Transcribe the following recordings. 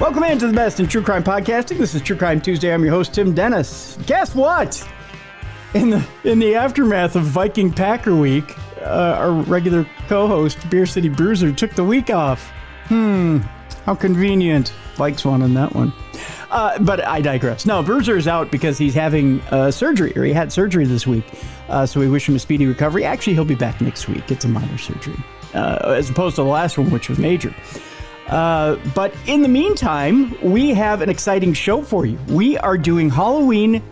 Welcome into the best in true crime podcasting. This is True Crime Tuesday. I'm your host, Tim Dennis. Guess what? In the aftermath of Viking Packer Week, our regular co-host, Beer City Bruiser, took the week off. How convenient. Vikes won on that one. But I digress. No, Bruiser is out because he's having surgery, or he had surgery this week. So we wish him a speedy recovery. Actually, he'll be back next week. It's a minor surgery, as opposed to the last one, which was major. But in the meantime, we have an exciting show for you. We are doing Halloween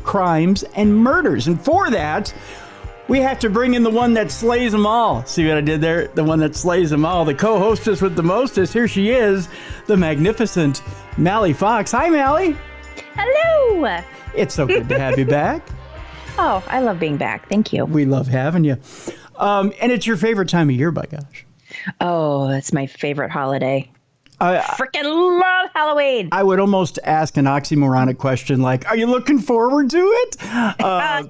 crimes and murders. And for that, we have to bring in the one that slays them all. See what I did there? The one that slays them all. The co-hostess with the mostest. Here she is, the magnificent Mallie Fox. Hi, Mallie. Hello. It's so good to have you back. Oh, I love being back. Thank you. We love having you. And it's your favorite time of year, by gosh. Oh, that's my favorite holiday. Freaking love Halloween. I would almost ask an oxymoronic question like, are you looking forward to it?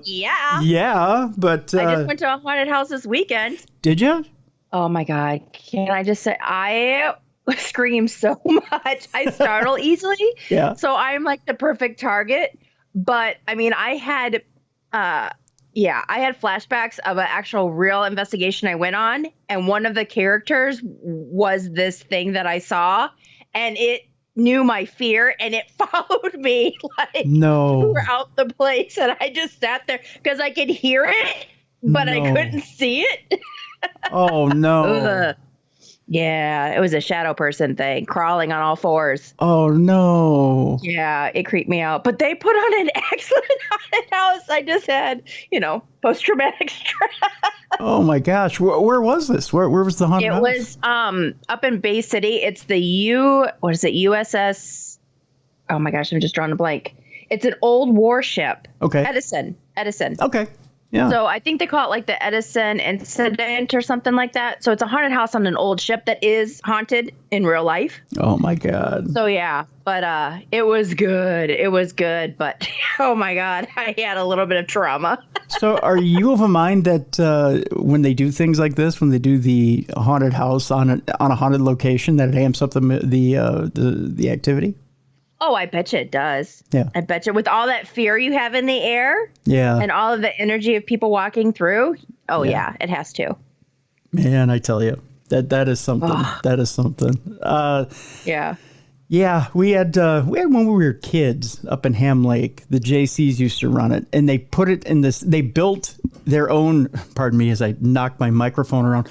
Yeah. Yeah, but... I just went to a haunted house this weekend. Did you? Oh, my God. Can I just say, I scream so much. I startle easily. Yeah. So I'm like the perfect target. But, I mean, I had flashbacks of an actual real investigation I went on. And one of the characters was this thing that I saw. And it knew my fear. And it followed me like throughout the place. And I just sat there because I could hear it, but I couldn't see it. Oh, no. Yeah, it was a shadow person thing, crawling on all fours. Oh, no. Yeah, it creeped me out. But they put on an excellent haunted house. I just had, post-traumatic stress. Oh, my gosh. Where was this? Where was the haunted house? It was up in Bay City. It's the USS? Oh, my gosh, I'm just drawing a blank. It's an old warship. Okay. Edison. Okay. Yeah. So I think they call it like the Edison incident or something like that. So it's a haunted house on an old ship that is haunted in real life. Oh, my God. So, yeah, but it was good. It was good. But, oh, my God, I had a little bit of trauma. So are you of a mind that when they do things like this, when they do the haunted house on a haunted location, that it amps up the activity? Oh, I bet you it does. Yeah. I bet you with all that fear you have in the air. Yeah. And all of the energy of people walking through. Oh, yeah, it has to. Man, I tell you, that is something. Oh. That is something. Yeah. Yeah, we had when we were kids up in Ham Lake, the JCs used to run it, and they put it in this. They built their own. Pardon me, as I knock my microphone around.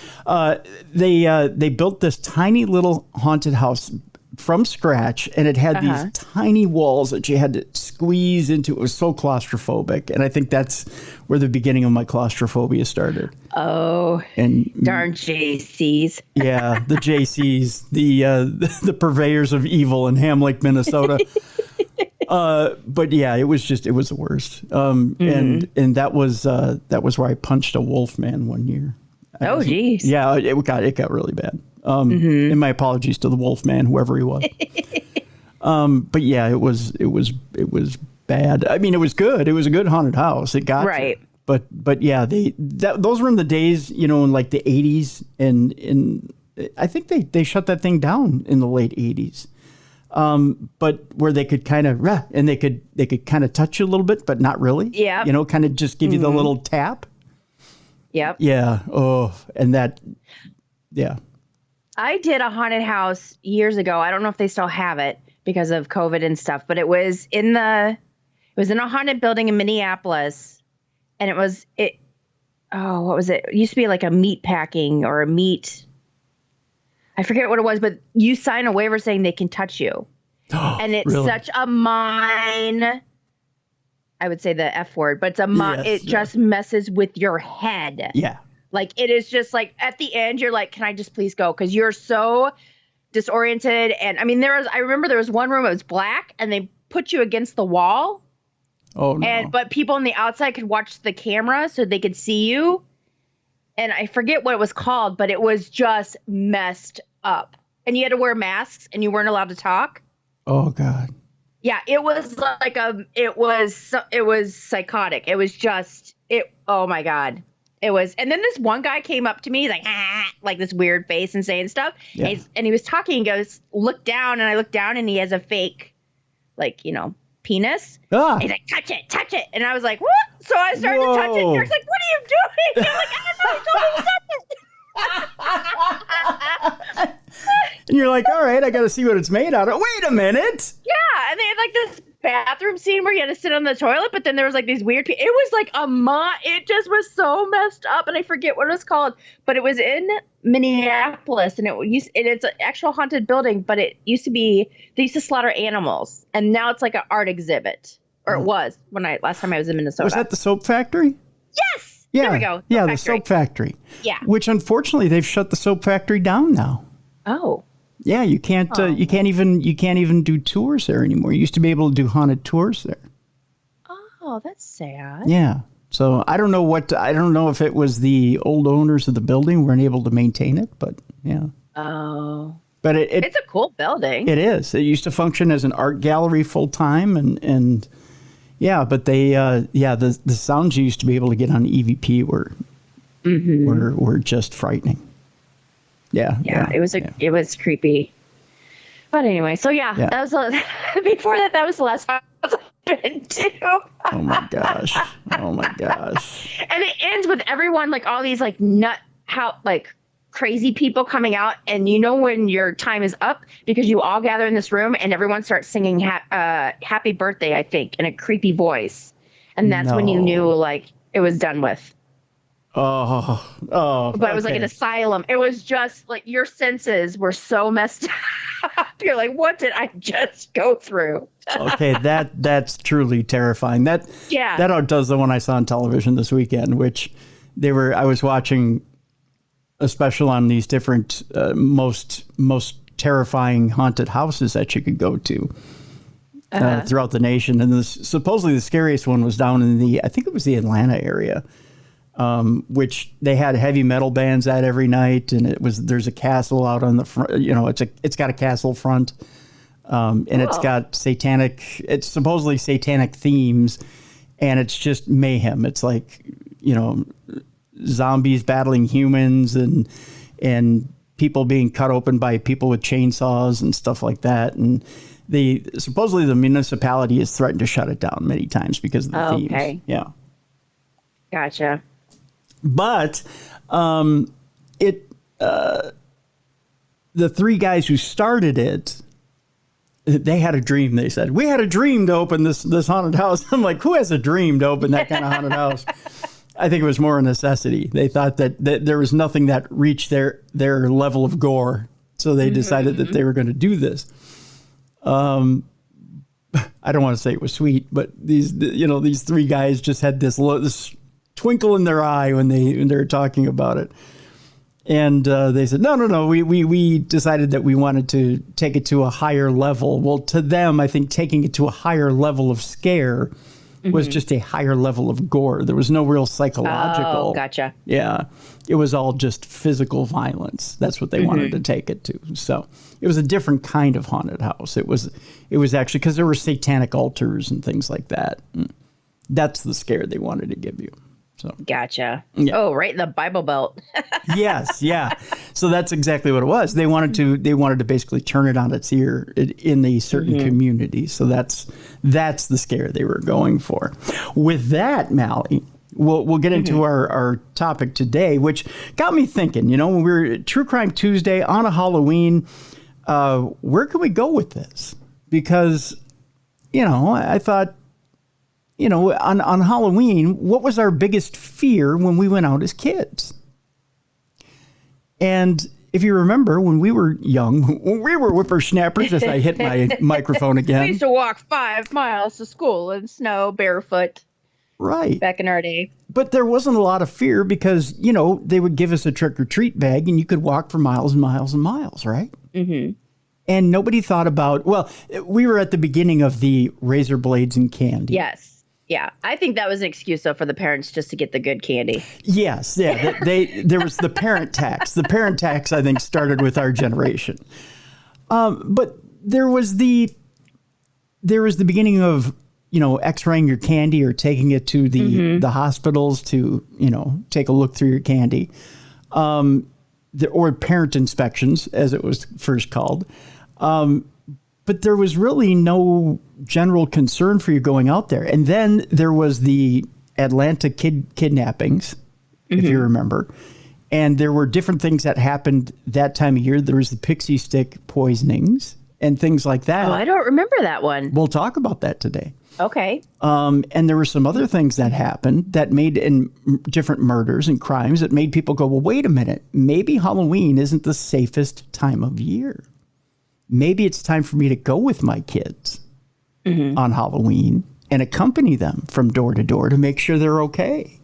They built this tiny little haunted house from scratch, and it had these tiny walls that you had to squeeze into. It was so claustrophobic, and I think that's where the beginning of my claustrophobia started. Oh, and darn JCs. Yeah, the JCs, the purveyors of evil in Ham Lake, Minnesota. But yeah, it was the worst. And that was where I punched a wolf man one year. Oh, geez. Yeah, it got really bad. And my apologies to the wolf man, whoever he was. But yeah, it was bad. I mean, it was good. It was a good haunted house. It got right. But yeah, those were in the days, in like the 80s, and I think they shut that thing down in the late 80s. But where they could kind of they could kind of touch you a little bit, but not really. Yeah. Kind of just give you the little tap. Yep. Yeah. Oh, and that. Yeah. I did a haunted house years ago. I don't know if they still have it because of COVID and stuff, but it was in a haunted building in Minneapolis, and what was it? It used to be like a meat packing or a meat. I forget what it was, but you sign a waiver saying they can touch you, and it's really? Such a mine. I would say the F word, but it just messes with your head. Yeah. Like, it is just like at the end, you're like, can I just please go? Because you're so disoriented. And I mean, I remember there was one room, it was black, and they put you against the wall. Oh, no. But people on the outside could watch the camera so they could see you. And I forget what it was called, but it was just messed up. And you had to wear masks and you weren't allowed to talk. Oh, God. Yeah, it was like it was psychotic. It was just, oh my God. It was, and then this one guy came up to me, he's like, like this weird face and saying stuff. Yeah. And he was talking, he goes, look down. And I looked down and he has a fake, like, penis. Ah. He's like, touch it. And I was like, what? So I started to touch it. And Derek's like, what are you doing? And I'm like, I don't know, he told me to touch it. And you're like, all right, I got to see what it's made out of. Wait a minute. Yeah. And they had like this bathroom scene where you had to sit on the toilet, but then there was like these weird it was like it just was so messed up, and I forget what it was called, but it was in Minneapolis, and it's an actual haunted building, but it used to be, they used to slaughter animals, and now it's like an art exhibit, or it was last time I was in Minnesota. Was that the soap factory? Yes. Yeah. There we go. The soap factory. Yeah. Which unfortunately they've shut the soap factory down now. Oh. Yeah, you can't even do tours there anymore. You used to be able to do haunted tours there. Oh, that's sad. Yeah. So I don't know if it was the old owners of the building weren't able to maintain it, but yeah. Oh. But it's a cool building. It is. It used to function as an art gallery full time, and yeah, but they the sounds you used to be able to get on EVP were just frightening. Yeah. It was creepy. But anyway, so that was before that was the last time I've been to. Oh my gosh. And it ends with everyone, like all these like crazy people coming out, and when your time is up, because you all gather in this room and everyone starts singing happy birthday, I think, in a creepy voice. And that's when you knew like it was done with. Oh. But it was like an asylum. It was just like your senses were so messed up. You're like, what did I just go through? Okay, that's truly terrifying. That outdoes the one I saw on television this weekend, which I was watching a special on these different most terrifying haunted houses that you could go to throughout the nation. And supposedly the scariest one was down in I think it was the Atlanta area. Which they had heavy metal bands at every night, and there's a castle out on the front. It's got a castle front, and it's got it's supposedly satanic themes, and it's just mayhem. It's like zombies battling humans, and people being cut open by people with chainsaws and stuff like that. And supposedly the municipality has threatened to shut it down many times because of the themes. Okay. Yeah. Gotcha. But the three guys who started it, they had a dream. They said, we had a dream to open this haunted house. I'm like, who has a dream to open that kind of haunted house? I think it was more a necessity. They thought that there was nothing that reached their level of gore. So they decided that they were going to do this. I don't want to say it was sweet, but these three guys just had this twinkle in their eye when they were talking about it. And they said, no, we decided that we wanted to take it to a higher level. Well, to them, I think taking it to a higher level of scare was just a higher level of gore. There was no real psychological. Oh, gotcha. Yeah. It was all just physical violence. That's what they wanted to take it to. So it was a different kind of haunted house. It was actually, because there were satanic altars and things like that. That's the scare they wanted to give you. So. Gotcha. Yeah. Oh, right in the Bible Belt. Yes, yeah. So that's exactly what it was. They wanted to basically turn it on its ear in a certain community. So that's the scare they were going for. With that, Mallie, we'll get into our topic today, which got me thinking. When we were at True Crime Tuesday on a Halloween, where can we go with this? Because I thought. On Halloween, what was our biggest fear when we went out as kids? And if you remember, when we were young, when we were whippersnappers, as I hit my microphone again. We used to walk 5 miles to school in snow barefoot. Right. Back in our day. But there wasn't a lot of fear because, they would give us a trick-or-treat bag and you could walk for miles and miles and miles, right? Mm-hmm. And nobody thought about, we were at the beginning of the razor blades and candy. Yes. Yeah, I think that was an excuse, though, for the parents just to get the good candy. Yes, yeah. There was the parent tax. The parent tax, I think, started with our generation. But there was the beginning of x-raying your candy or taking it to the hospitals to, take a look through your candy. Or parent inspections, as it was first called. But there was really no general concern for you going out there. And then there was the Atlanta kidnappings, if you remember. And there were different things that happened that time of year. There was the pixie stick poisonings and things like that. Oh, I don't remember that one. We'll talk about that today. Okay. And there were some other things that happened that made in different murders and crimes that made people go, well, wait a minute. Maybe Halloween isn't the safest time of year. Maybe it's time for me to go with my kids on Halloween and accompany them from door to door to make sure they're okay.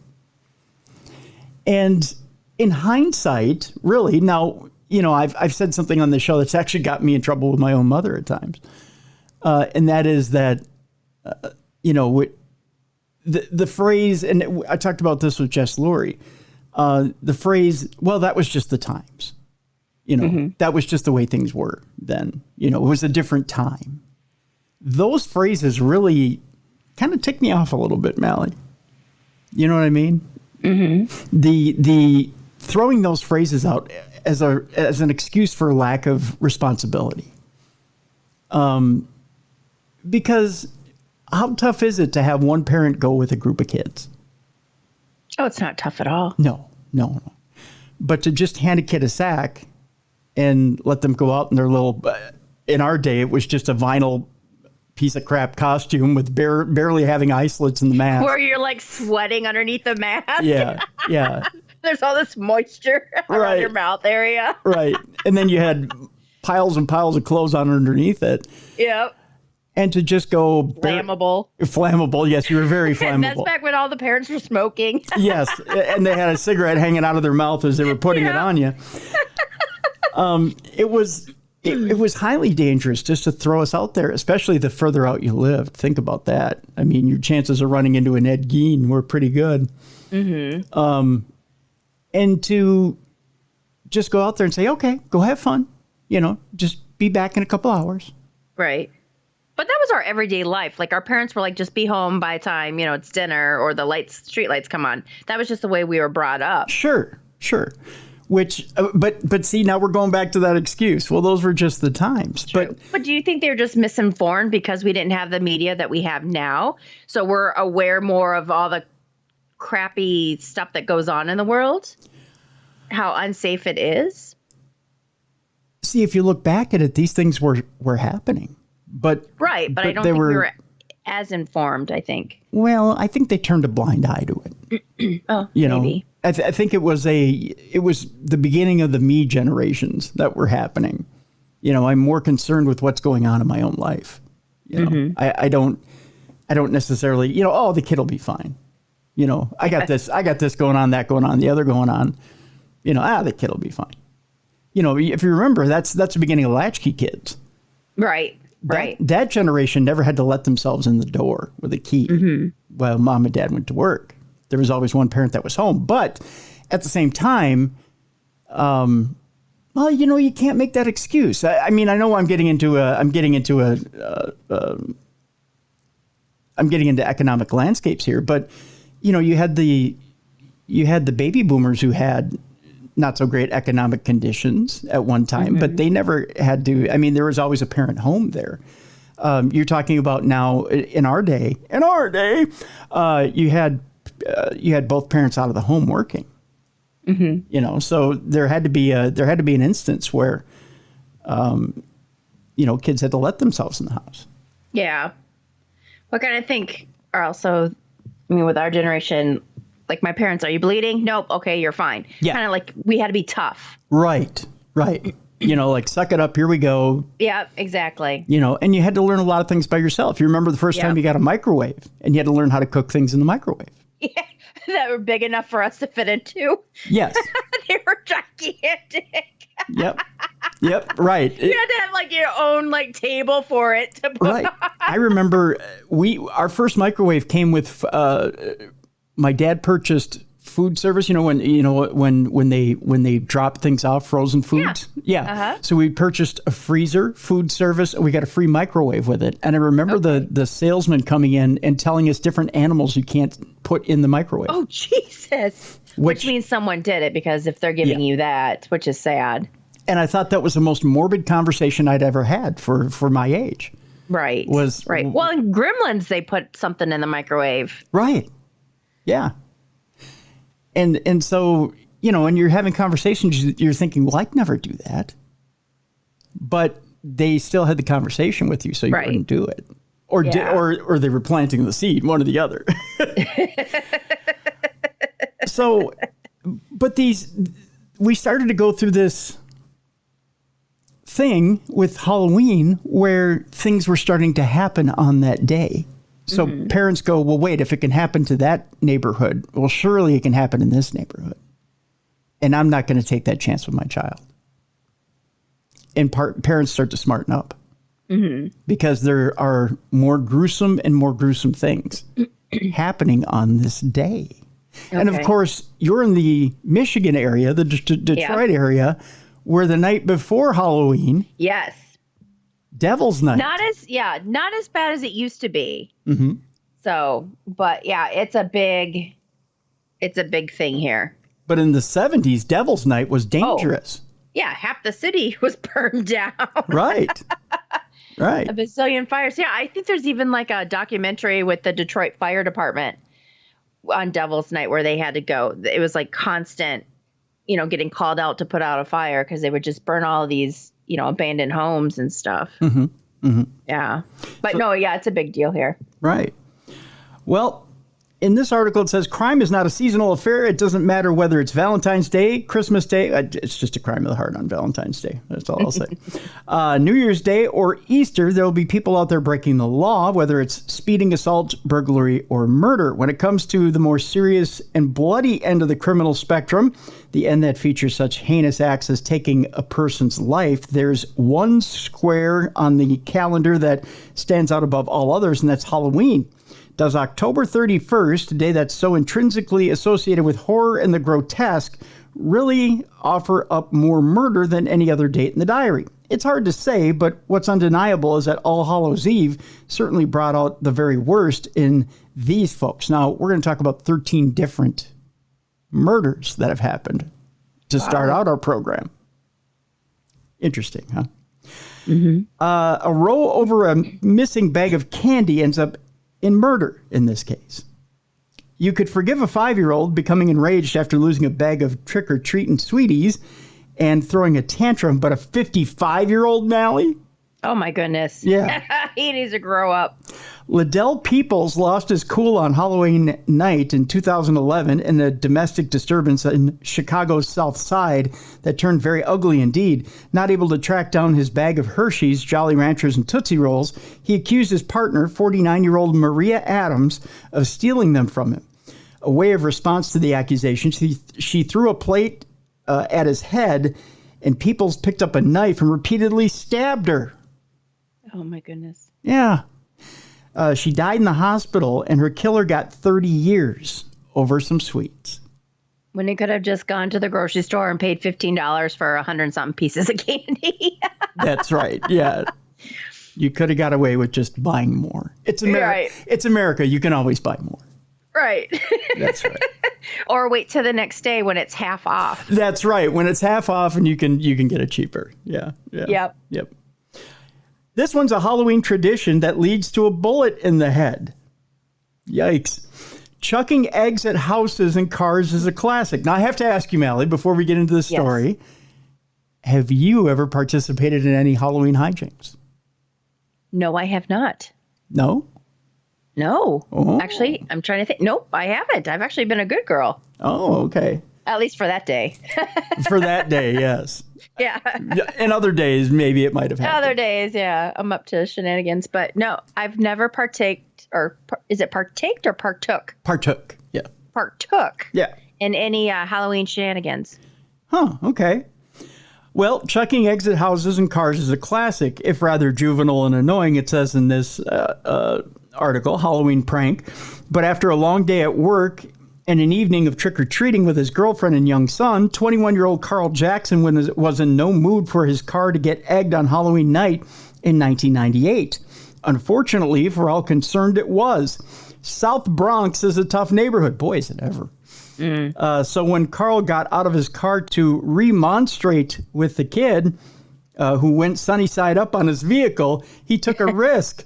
And in hindsight, really, now, I've said something on the show that's actually got me in trouble with my own mother at times. And that is that, the phrase, and I talked about this with Jess Lurie, the phrase, well, that was just the times. That was just the way things were then. It was a different time. Those phrases really kind of tick me off a little bit, Mallie. You know what I mean? The throwing those phrases out as an excuse for lack of responsibility. Because how tough is it to have one parent go with a group of kids? Oh, it's not tough at all. No. But to just hand a kid a sack and let them go out in their little, in our day, it was just a vinyl piece of crap costume with barely having eye slits in the mask. Where you're like sweating underneath the mask. Yeah. There's all this moisture around your mouth area. Right. And then you had piles and piles of clothes on underneath it. Yep. And to just go... Flammable, yes, you were very flammable. That's back when all the parents were smoking. Yes, and they had a cigarette hanging out of their mouth as they were putting it on you. It was highly dangerous just to throw us out there, especially the further out you lived. Think about that. I mean, your chances of running into an Ed Gein were pretty good. And to just go out there and say, okay, go have fun. Just be back in a couple hours. Right. But that was our everyday life. Like our parents were like, just be home by time, it's dinner or the street lights come on. That was just the way we were brought up. Sure. Which, but see, now we're going back to that excuse. Well, those were just the times. True. But do you think they were just misinformed because we didn't have the media that we have now? So we're aware more of all the crappy stuff that goes on in the world? How unsafe it is? See, if you look back at it, these things were happening. But I don't think we were as informed, I think. Well, I think they turned a blind eye to it. Maybe. I think it was the beginning of the me generations that were happening. I'm more concerned with what's going on in my own life. I don't necessarily, the kid will be fine. I got this going on, that going on, the other going on. The kid will be fine. If you remember, that's the beginning of latchkey kids. Right. That generation never had to let themselves in the door with a key while mom and dad went to work. There was always one parent that was home. But at the same time, you can't make that excuse. I mean, I know I'm getting into economic landscapes here, but you had the baby boomers who had not so great economic conditions at one time, but they never had to. I mean, there was always a parent home there. You're talking about now in our day, you had both parents out of the home working. So there had to be an instance where, kids had to let themselves in the house. Yeah. What kind of think are also, with our generation, like my parents, are you bleeding? Nope. Okay, you're fine. Yeah. Kind of like we had to be tough. Right. Like suck it up. Here we go. Yeah, exactly. And you had to learn a lot of things by yourself. You remember the first time you got a microwave and you had to learn how to cook things in the microwave. Yeah, that were big enough for us to fit into. Yes. They were gigantic. Yep. Right. You had to have like your own like table for it to put on. I remember our first microwave came with, my dad purchased food service, when they drop things off, frozen foods. Yeah. So we purchased a freezer, food service, and we got a free microwave with it. And I remember the salesman coming in and telling us different animals you can't put in the microwave. Oh, Jesus. Which means someone did it, because if they're giving you that, which is sad. And I thought that was the most morbid conversation I'd ever had for my age. Right. Right. Well, in Gremlins, they put something in the microwave. Right. Yeah. And so, and you're having conversations, you're thinking, well, I'd never do that. But they still had the conversation with you, so you wouldn't do it. Or they were planting the seed, one or the other. So, but we started to go through this thing with Halloween where things were starting to happen on that day. So parents go, well, wait, if it can happen to that neighborhood, well, surely it can happen in this neighborhood. And I'm not going to take that chance with my child. And parents start to smarten up because there are more gruesome things happening on this day. Okay. And of course, you're in the Michigan area, the Detroit area, where the night before Halloween. Yes. Devil's Night. Not as bad as it used to be. Mm-hmm. So, but yeah, it's a big thing here. But in the 70s, Devil's Night was dangerous. Oh, yeah, half the city was burned down. Right. Right. A bazillion fires. Yeah, I think there's even like a documentary with the Detroit Fire Department on Devil's Night where they had to go. It was like constant, getting called out to put out a fire because they would just burn all of these, abandoned homes and stuff. Mm-hmm. Mm-hmm. Yeah. But it's a big deal here. Right. Well, in this article, it says crime is not a seasonal affair. It doesn't matter whether it's Valentine's Day, Christmas Day. It's just a crime of the heart on Valentine's Day. That's all I'll say. New Year's Day or Easter, there will be people out there breaking the law, whether it's speeding, assault, burglary, or murder. When it comes to the more serious and bloody end of the criminal spectrum, the end that features such heinous acts as taking a person's life, there's one square on the calendar that stands out above all others, and that's Halloween. Does October 31st, a day that's so intrinsically associated with horror and the grotesque, really offer up more murder than any other date in the diary? It's hard to say, but what's undeniable is that All Hallows Eve certainly brought out the very worst in these folks. Now, we're going to talk about 13 different murders that have happened to start out our program. Interesting, huh? Mm-hmm. A row over a missing bag of candy ends up in murder in this case. You could forgive a 5-year-old becoming enraged after losing a bag of trick-or-treating sweeties and throwing a tantrum, but a 55-year-old, Mallie? Oh, my goodness. Yeah. He needs to grow up. Liddell Peoples lost his cool on Halloween night in 2011 in a domestic disturbance in Chicago's South Side that turned very ugly indeed. Not able to track down his bag of Hershey's, Jolly Ranchers, and Tootsie Rolls, he accused his partner, 49-year-old Maria Adams, of stealing them from him. A way of response to the accusation, she threw a plate at his head, and Peoples picked up a knife and repeatedly stabbed her. Oh, my goodness. Yeah. She died in the hospital, and her killer got 30 years over some sweets. When he could have just gone to the grocery store and paid $15 for 100-something pieces of candy. That's right. Yeah. You could have got away with just buying more. It's America. Right. It's America. You can always buy more. Right. That's right. Or wait till the next day when it's half off. That's right. When it's half off and you can get it cheaper. Yeah. Yeah. Yep. This one's a Halloween tradition that leads to a bullet in the head. Yikes. Chucking eggs at houses and cars is a classic. Now, I have to ask you, Mallie, before we get into the story, have you ever participated in any Halloween hijinks? No, I have not. No? No. Oh. Actually, I'm trying to think. Nope, I haven't. I've actually been a good girl. Oh, okay. At least for that day. For that day, yes. Yeah. And other days, maybe it might have happened. Other days, yeah. I'm up to shenanigans. But no, I've never partaked, or is it partaked or partook? Partook, yeah. Partook. Yeah. In any Halloween shenanigans. Huh, okay. Well, chucking eggs at houses and cars is a classic, if rather juvenile and annoying, it says in this article, Halloween prank. But after a long day at work And an evening of trick-or-treating with his girlfriend and young son, 21-year-old Carl Jackson was in no mood for his car to get egged on Halloween night in 1998. Unfortunately, for all concerned, it was. South Bronx is a tough neighborhood. Boy, is it ever. So when Carl got out of his car to remonstrate with the kid, who went sunny side up on his vehicle, he took a risk.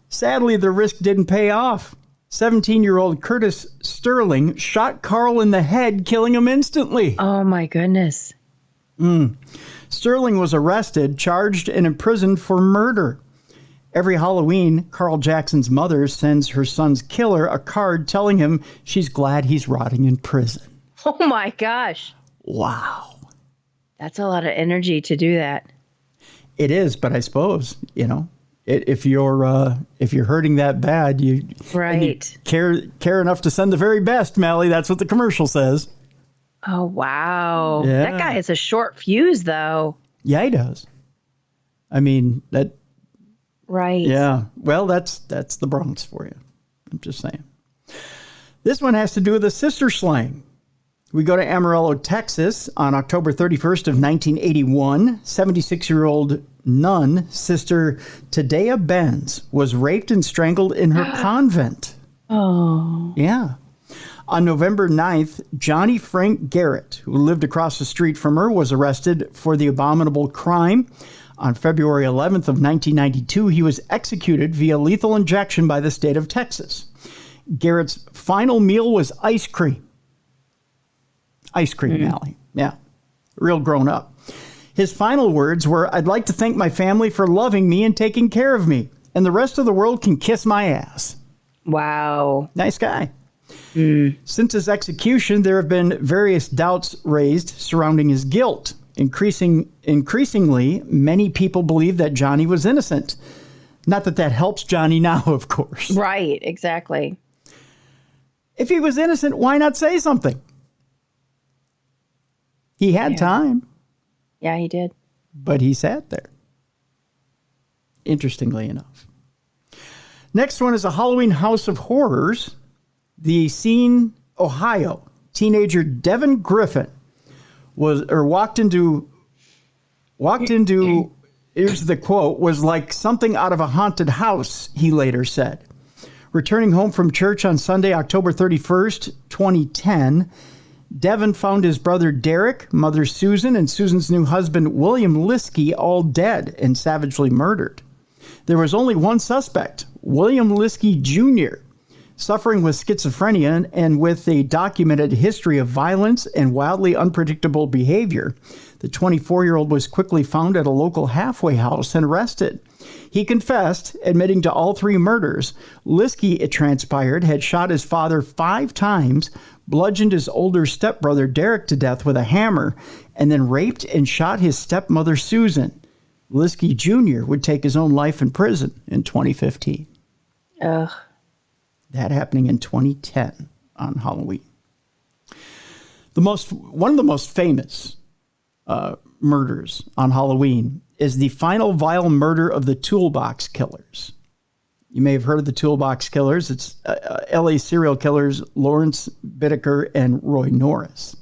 Sadly, the risk didn't pay off. 17-year-old Curtis Sterling shot Carl in the head, killing him instantly. Oh, my goodness. Sterling was arrested, charged, and imprisoned for murder. Every Halloween, Carl Jackson's mother sends her son's killer a card telling him she's glad he's rotting in prison. Oh, my gosh. Wow. That's a lot of energy to do that. It is, but I suppose, if you're hurting that bad, you care enough to send the very best, Mallie. That's what the commercial says. Oh, wow. Yeah. That guy has a short fuse, though. Yeah, he does. I mean, that. Right. Yeah. Well, that's the Bronx for you. I'm just saying. This one has to do with a sister slang. We go to Amarillo, Texas on October 31st of 1981. 76-year-old nun, Sister Tadea Benz, was raped and strangled in her convent. Oh. Yeah. On November 9th, Johnny Frank Garrett, who lived across the street from her, was arrested for the abominable crime. On February 11th of 1992, he was executed via lethal injection by the state of Texas. Garrett's final meal was ice cream. Ice cream, Mallie. Yeah. Real grown up. His final words were, "I'd like to thank my family for loving me and taking care of me, and the rest of the world can kiss my ass." Wow. Nice guy. Since his execution, there have been various doubts raised surrounding his guilt. Increasingly, many people believe that Johnny was innocent. Not that helps Johnny now, of course. Right, exactly. If he was innocent, why not say something? He had time. Yeah, he did. But he sat there. Interestingly enough. Next one is a Halloween House of Horrors. The Scene, Ohio. Teenager Devin Griffin walked into, here's the quote, was like something out of a haunted house, he later said. Returning home from church on Sunday, October 31st, 2010, Devin found his brother Derek, mother Susan, and Susan's new husband William Liskey all dead and savagely murdered. There was only one suspect, William Liskey Jr., suffering with schizophrenia and with a documented history of violence and wildly unpredictable behavior. The 24-year-old was quickly found at a local halfway house and arrested. He confessed, admitting to all three murders. Liskey, it transpired, had shot his father 5 times, bludgeoned his older stepbrother Derek to death with a hammer, and then raped and shot his stepmother Susan. Liskey Jr. would take his own life in prison in 2015. Ugh. That happening in 2010 on Halloween. One of the most famous murders on Halloween is the final vile murder of the Toolbox Killers. You may have heard of the Toolbox Killers. It's LA serial killers Lawrence Bittaker and Roy Norris.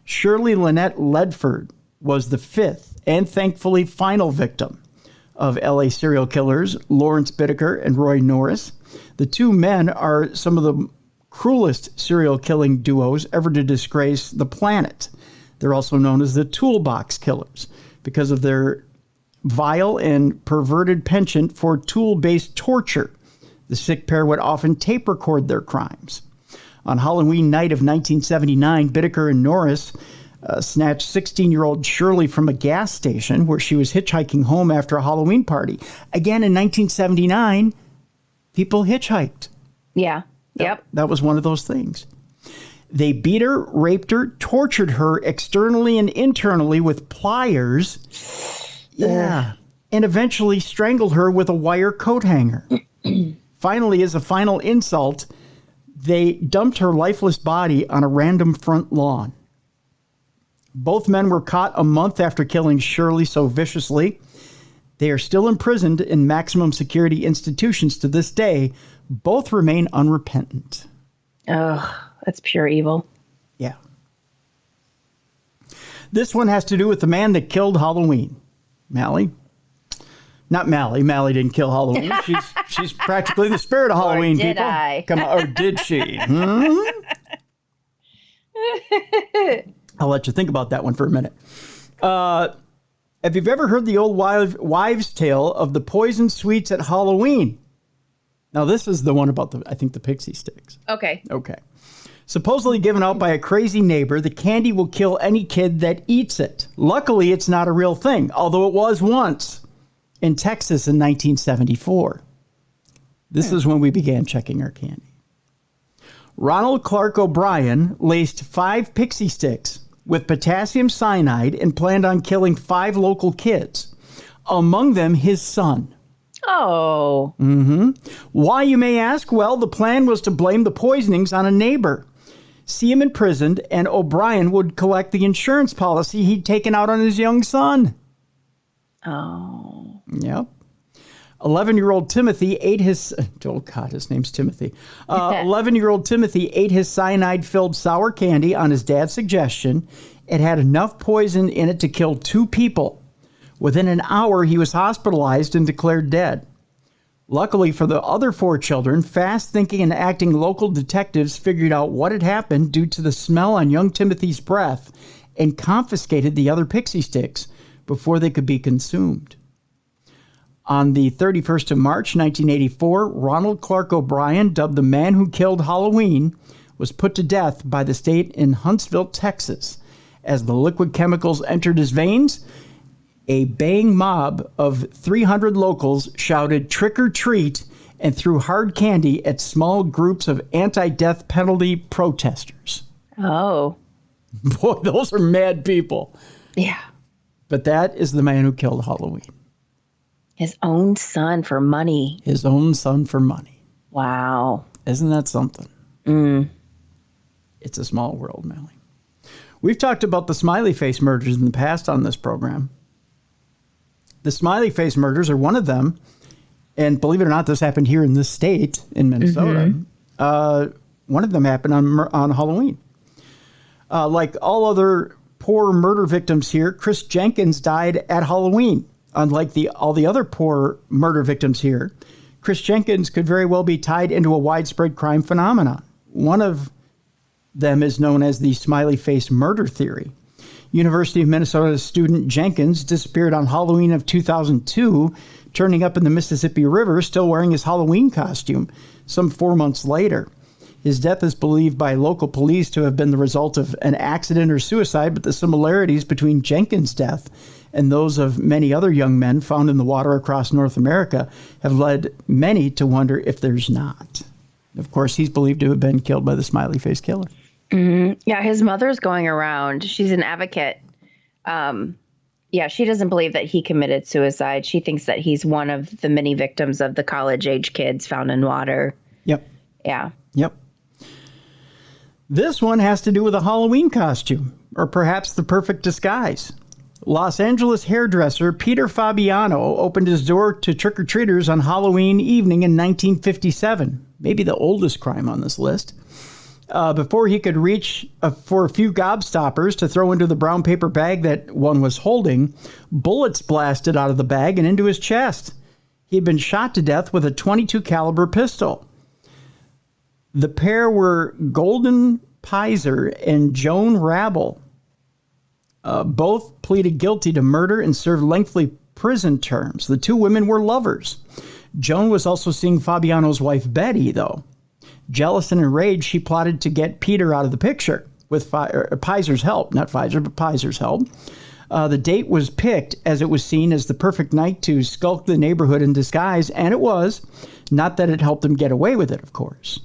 Shirley Lynette Ledford was the 5th and thankfully final victim of LA serial killers Lawrence Bittaker and Roy Norris. The two men are some of the cruelest serial killing duos ever to disgrace the planet. They're also known as the Toolbox Killers because of their vile and perverted penchant for tool-based torture. The sick pair would often tape record their crimes. On Halloween night of 1979, Bittaker and Norris snatched 16-year-old Shirley from a gas station where she was hitchhiking home after a Halloween party. Again, in 1979, people hitchhiked. Yeah. Yep. That was one of those things. They beat her, raped her, tortured her externally and internally with pliers. Yeah. And eventually strangled her with a wire coat hanger. Finally, as a final insult, they dumped her lifeless body on a random front lawn. Both men were caught a month after killing Shirley so viciously. They are still imprisoned in maximum security institutions to this day. Both remain unrepentant. Ugh, That's pure evil. Yeah. This one has to do with the man that killed Halloween. Mallie. Not Mallie. Mallie didn't kill Halloween. She's practically the spirit of Halloween, or did people. I? Come on, or did she? I'll let you think about that one for a minute. Have you ever heard the old wives' tale of the poison sweets at Halloween? Now, this is the one about I think the pixie sticks. Okay. Supposedly given out by a crazy neighbor, the candy will kill any kid that eats it. Luckily, it's not a real thing, although it was once in Texas in 1974. This is when we began checking our candy. Ronald Clark O'Brien laced 5 pixie sticks with potassium cyanide and planned on killing 5 local kids, among them his son. Oh. Why, you may ask? Well, the plan was to blame the poisonings on a neighbor, see him imprisoned, and O'Brien would collect the insurance policy he'd taken out on his young son. Oh. Yep. 11-year-old Timothy ate his... Oh, God, his name's Timothy. 11-year-old Timothy ate his cyanide-filled sour candy on his dad's suggestion. It had enough poison in it to kill 2 people. Within an hour, he was hospitalized and declared dead. Luckily for the other 4 children, fast-thinking and acting local detectives figured out what had happened due to the smell on young Timothy's breath and confiscated the other pixie sticks before they could be consumed. On the 31st of March, 1984, Ronald Clark O'Brien, dubbed the man who killed Halloween, was put to death by the state in Huntsville, Texas. As the liquid chemicals entered his veins, a baying mob of 300 locals shouted "trick or treat" and threw hard candy at small groups of anti-death penalty protesters. Oh. Boy, those are mad people. Yeah. But that is the man who killed Halloween. His own son for money. His own son for money. Wow. Isn't that something? It's a small world, Mallie. We've talked about the smiley face murders in the past on this program. The smiley face murders are one of them. And believe it or not, this happened here in this state, in Minnesota. One of them happened on Halloween. Like all other poor murder victims here, Chris Jenkins died at Halloween. Unlike all the other poor murder victims here, Chris Jenkins could very well be tied into a widespread crime phenomenon. One of them is known as the smiley face murder theory. University of Minnesota student Jenkins disappeared on Halloween of 2002, turning up in the Mississippi River, still wearing his Halloween costume, some 4 months later. His death is believed by local police to have been the result of an accident or suicide, but the similarities between Jenkins' death and those of many other young men found in the water across North America have led many to wonder if there's not. Of course, he's believed to have been killed by the smiley face killer. Yeah, his mother's going around. She's an advocate. She doesn't believe that he committed suicide. She thinks that he's one of the many victims of the college-age kids found in water. Yep. Yeah. Yep. This one has to do with a Halloween costume, or perhaps the perfect disguise. Los Angeles hairdresser Peter Fabiano opened his door to trick-or-treaters on Halloween evening in 1957, maybe the oldest crime on this list. Before he could reach for a few gobstoppers to throw into the brown paper bag that one was holding, bullets blasted out of the bag and into his chest. He had been shot to death with a .22 caliber pistol. The pair were Golden Pizer and Joan Rabel. Both pleaded guilty to murder and served lengthy prison terms. The 2 women were lovers. Joan was also seeing Fabiano's wife, Betty, though. Jealous and enraged, she plotted to get Peter out of the picture with Pizer's help. Not Pfizer, but Pizer's help. The date was picked as it was seen as the perfect night to skulk the neighborhood in disguise, and it was. Not that it helped them get away with it, of course.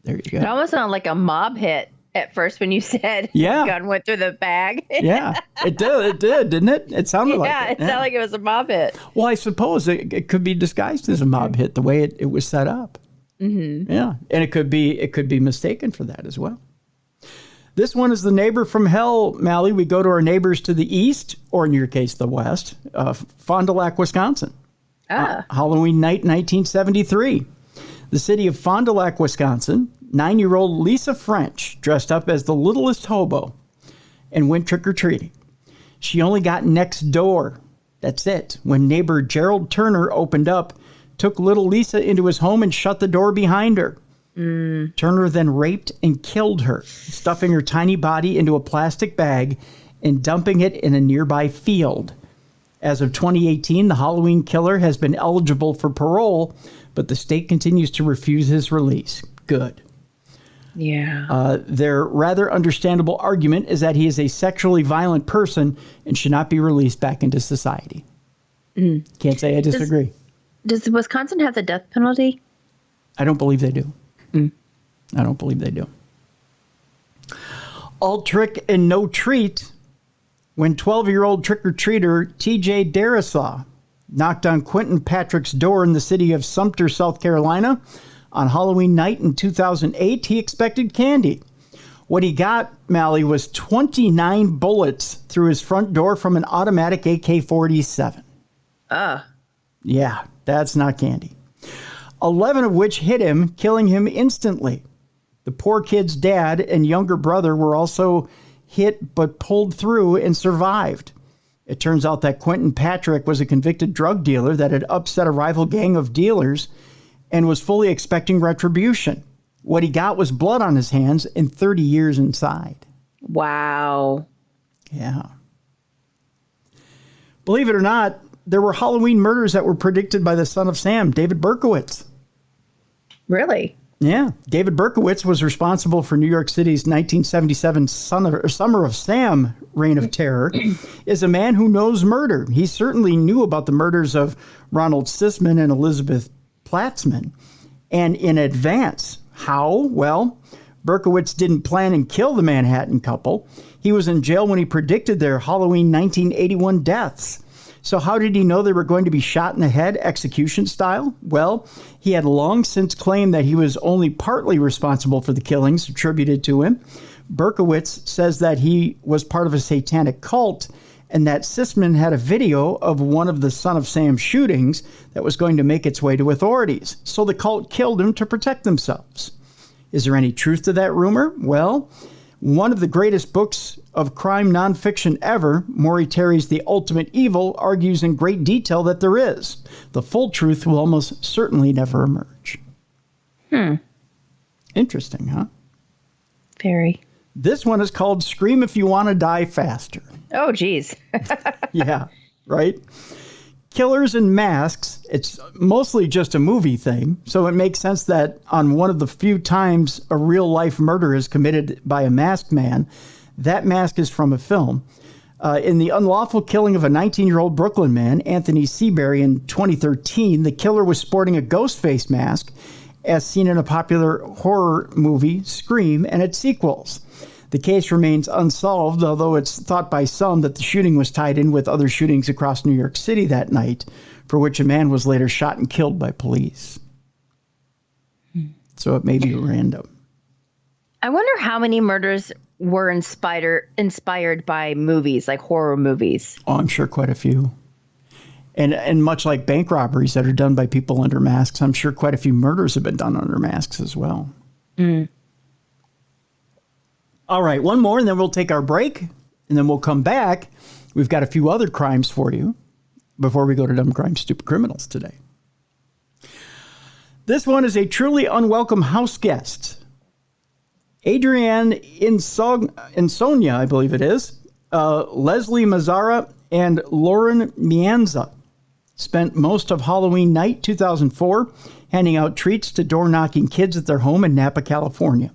There you go. It almost sounded like a mob hit at first when you said the gun went through the bag. Yeah, it did, didn't it? It sounded like it. Yeah, it sounded like it was a mob hit. Well, I suppose it could be disguised as a mob hit the way it was set up. Yeah, and it could be mistaken for that as well. This one is the neighbor from hell, Mallie. We go to our neighbors to the east, or in your case, the west, Fond du Lac, Wisconsin. Halloween night, 1973. The city of Fond du Lac, Wisconsin, 9-year-old Lisa French dressed up as the littlest hobo and went trick-or-treating. She only got next door. That's it. When neighbor Gerald Turner opened up, took little Lisa into his home and shut the door behind her. Turner then raped and killed her, stuffing her tiny body into a plastic bag and dumping it in a nearby field. As of 2018, the Halloween killer has been eligible for parole, but the state continues to refuse his release. Good. Yeah. Their rather understandable argument is that he is a sexually violent person and should not be released back into society. Can't say I disagree. Does Wisconsin have the death penalty? I don't believe they do. I don't believe they do. All trick and no treat when 12-year-old trick-or-treater TJ Darisaw knocked on Quentin Patrick's door in the city of Sumter, South Carolina. On Halloween night in 2008, he expected candy. What he got, Mallie, was 29 bullets through his front door from an automatic AK-47. Yeah, that's not candy. 11 of which hit him, killing him instantly. The poor kid's dad and younger brother were also hit but pulled through and survived. It turns out that Quentin Patrick was a convicted drug dealer that had upset a rival gang of dealers and was fully expecting retribution. What he got was blood on his hands and 30 years inside. Wow. Yeah. Believe it or not, there were Halloween murders that were predicted by the son of Sam, David Berkowitz. Really? Yeah. David Berkowitz was responsible for New York City's 1977 Summer of Sam reign of terror, is a man who knows murder. He certainly knew about the murders of Ronald Sisman and Elizabeth Platzman, and in advance. How? Well, Berkowitz didn't plan and kill the Manhattan couple. He was in jail when he predicted their Halloween 1981 deaths. So how did he know they were going to be shot in the head, execution style? Well, he had long since claimed that he was only partly responsible for the killings attributed to him. Berkowitz says that he was part of a satanic cult and that Sisman had a video of one of the Son of Sam shootings that was going to make its way to authorities. So the cult killed him to protect themselves. Is there any truth to that rumor? Well, one of the greatest books of crime nonfiction ever, Maury Terry's The Ultimate Evil, argues in great detail that there is. The full truth will almost certainly never emerge. Interesting, huh? Very. This one is called Scream If You Want to Die Faster. Oh, geez. Yeah, right? Killers in masks, it's mostly just a movie thing, so it makes sense that on one of the few times a real-life murder is committed by a masked man, that mask is from a film. In the unlawful killing of a 19-year-old Brooklyn man, Anthony Seabury, in 2013, the killer was sporting a ghost face mask, as seen in a popular horror movie, Scream, and its sequels. The case remains unsolved, although it's thought by some that the shooting was tied in with other shootings across New York City that night, for which a man was later shot and killed by police. So it may be random. I wonder how many murders were inspired by movies, like horror movies. Oh, I'm sure quite a few. And much like bank robberies that are done by people under masks, I'm sure quite a few murders have been done under masks as well. All right, one more, and then we'll take our break, and then we'll come back. We've got a few other crimes for you before we go to Dumb Crime, Stupid Criminals today. This one is a truly unwelcome house guest. Adrienne Insomnia, I believe it is, Leslie Mazzara, and Lauren Mianza spent most of Halloween night 2004 handing out treats to door-knocking kids at their home in Napa, California.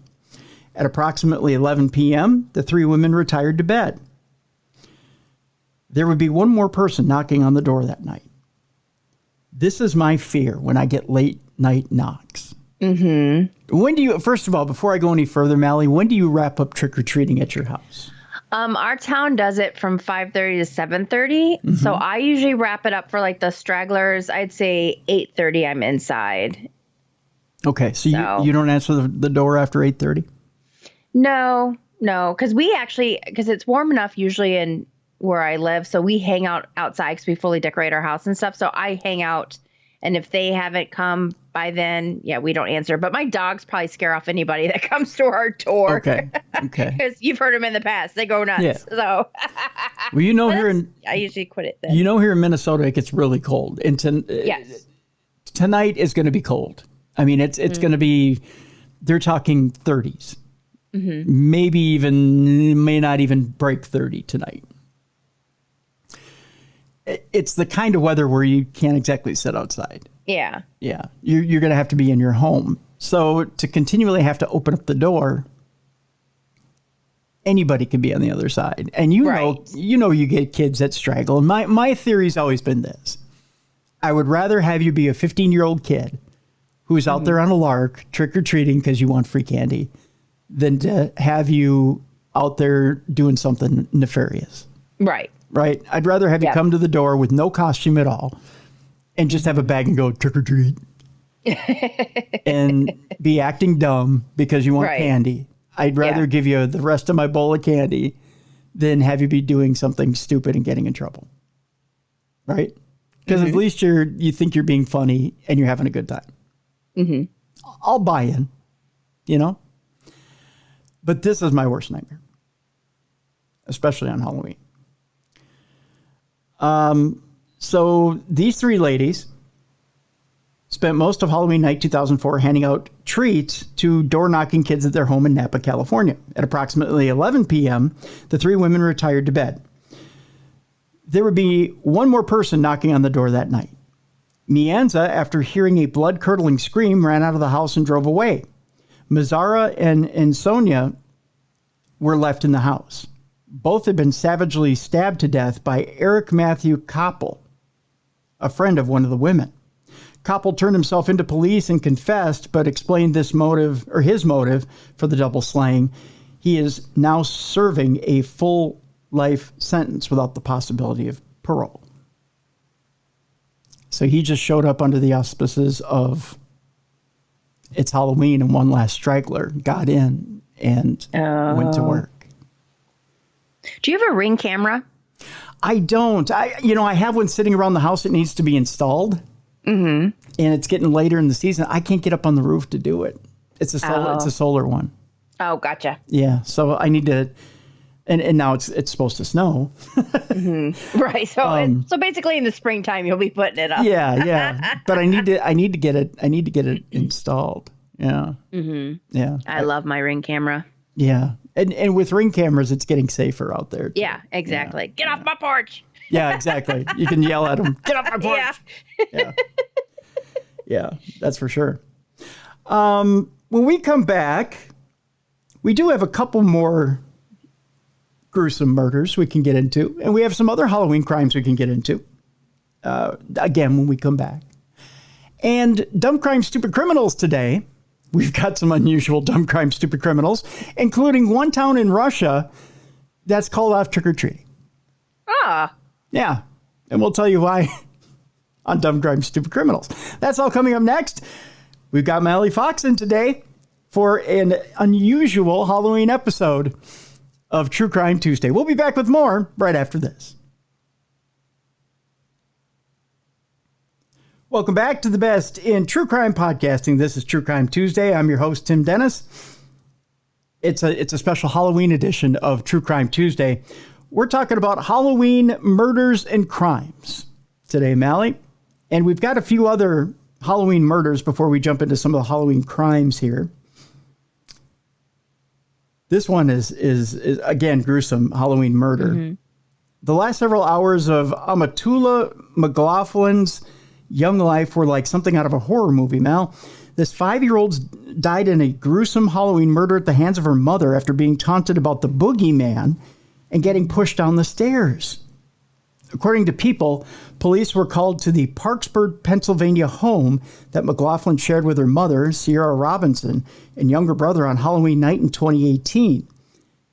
At approximately 11 p.m., the three women retired to bed. There would be one more person knocking on the door that night. This is my fear when I get late night knocks. When do you, first of all, before I go any further, Mallie, when do you wrap up trick-or-treating at your house? Our town does it from 5:30 to 7:30. So I usually wrap it up for like the stragglers. I'd say 8:30 I'm inside. Okay, so you don't answer the door after 8:30? No, because because it's warm enough usually in where I live. So we hang out outside because we fully decorate our house and stuff. So I hang out. And if they haven't come by then, yeah, we don't answer. But my dogs probably scare off anybody that comes to our door. Okay. Because you've heard them in the past. They go nuts. Yeah. So. Well, I usually quit it then. Here in Minnesota, it gets really cold. And Yes. Tonight is going to be cold. I mean, it's going to be, they're talking 30s. May not even break 30 tonight. It's the kind of weather where you can't exactly sit outside. Yeah. Yeah. You're going to have to be in your home. So to continually have to open up the door, anybody can be on the other side. And you get kids that straggle. And my theory's always been this. I would rather have you be a 15-year-old kid who's out there on a lark trick-or-treating because you want free candy than to have you out there doing something nefarious. Right. Right? I'd rather have you come to the door with no costume at all and just have a bag and go trick-or-treat and be acting dumb because you want candy. I'd rather give you the rest of my bowl of candy than have you be doing something stupid and getting in trouble. Right? Because at least you think you're being funny and you're having a good time. I'll buy in, But this is my worst nightmare, especially on Halloween. So these three ladies spent most of Halloween night 2004 handing out treats to door-knocking kids at their home in Napa, California. At approximately 11 p.m., the three women retired to bed. There would be one more person knocking on the door that night. Mianza, after hearing a blood-curdling scream, ran out of the house and drove away. Mazzara and Sonia were left in the house. Both had been savagely stabbed to death by Eric Matthew Koppel, a friend of one of the women. Koppel turned himself into police and confessed, but explained his motive for the double slaying. He is now serving a full life sentence without the possibility of parole. So he just showed up under the auspices of it's Halloween and one last straggler got in and went to work. Do you have a Ring camera? I don't. I have one sitting around the house that needs to be installed. And it's getting later in the season. I can't get up on the roof to do it. It's a solar one. Oh, gotcha. Yeah. So I need to, and now it's supposed to snow. Right. So basically in the springtime you'll be putting it up. Yeah. But I need to get it installed. Yeah. Yeah. I love my Ring camera. Yeah. And with Ring cameras, it's getting safer out there too. Yeah, exactly. Get off my porch. Yeah, exactly. You can yell at them. Get off my porch. Yeah, that's for sure. When we come back, we do have a couple more gruesome murders we can get into. And we have some other Halloween crimes we can get into. Again, when we come back. And dumb crime, stupid criminals today. We've got some unusual dumb crime, stupid criminals, including one town in Russia that's called off trick-or-treating. Ah. Yeah. And we'll tell you why on dumb crime, stupid criminals. That's all coming up next. We've got Mallie Fox in today for an unusual Halloween episode of True Crime Tuesday. We'll be back with more right after this. Welcome back to the best in true crime podcasting. This is True Crime Tuesday. I'm your host, Tim Dennis. It's a special Halloween edition of True Crime Tuesday. We're talking about Halloween murders and crimes today, Mallie. And we've got a few other Halloween murders before we jump into some of the Halloween crimes here. This one is again, gruesome Halloween murder. The last several hours of Amatula McLaughlin's young life were like something out of a horror movie, Mal. This 5-year-old died in a gruesome Halloween murder at the hands of her mother after being taunted about the boogeyman and getting pushed down the stairs. According to People, police were called to the Parksburg, Pennsylvania home that McLaughlin shared with her mother, Sierra Robinson, and younger brother on Halloween night in 2018.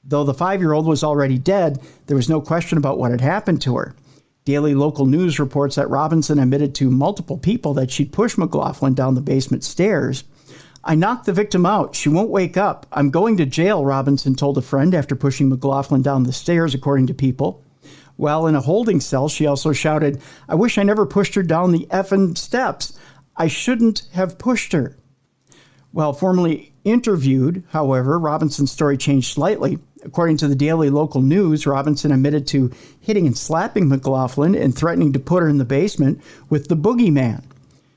Though the 5-year-old was already dead, there was no question about what had happened to her. Daily local news reports that Robinson admitted to multiple people that she'd pushed McLaughlin down the basement stairs. I knocked the victim out. She won't wake up. I'm going to jail, Robinson told a friend after pushing McLaughlin down the stairs, according to People. While in a holding cell, she also shouted, I wish I never pushed her down the effing steps. I shouldn't have pushed her. While formally interviewed, however, Robinson's story changed slightly. According to the Daily Local News, Robinson admitted to hitting and slapping McLaughlin and threatening to put her in the basement with the boogeyman.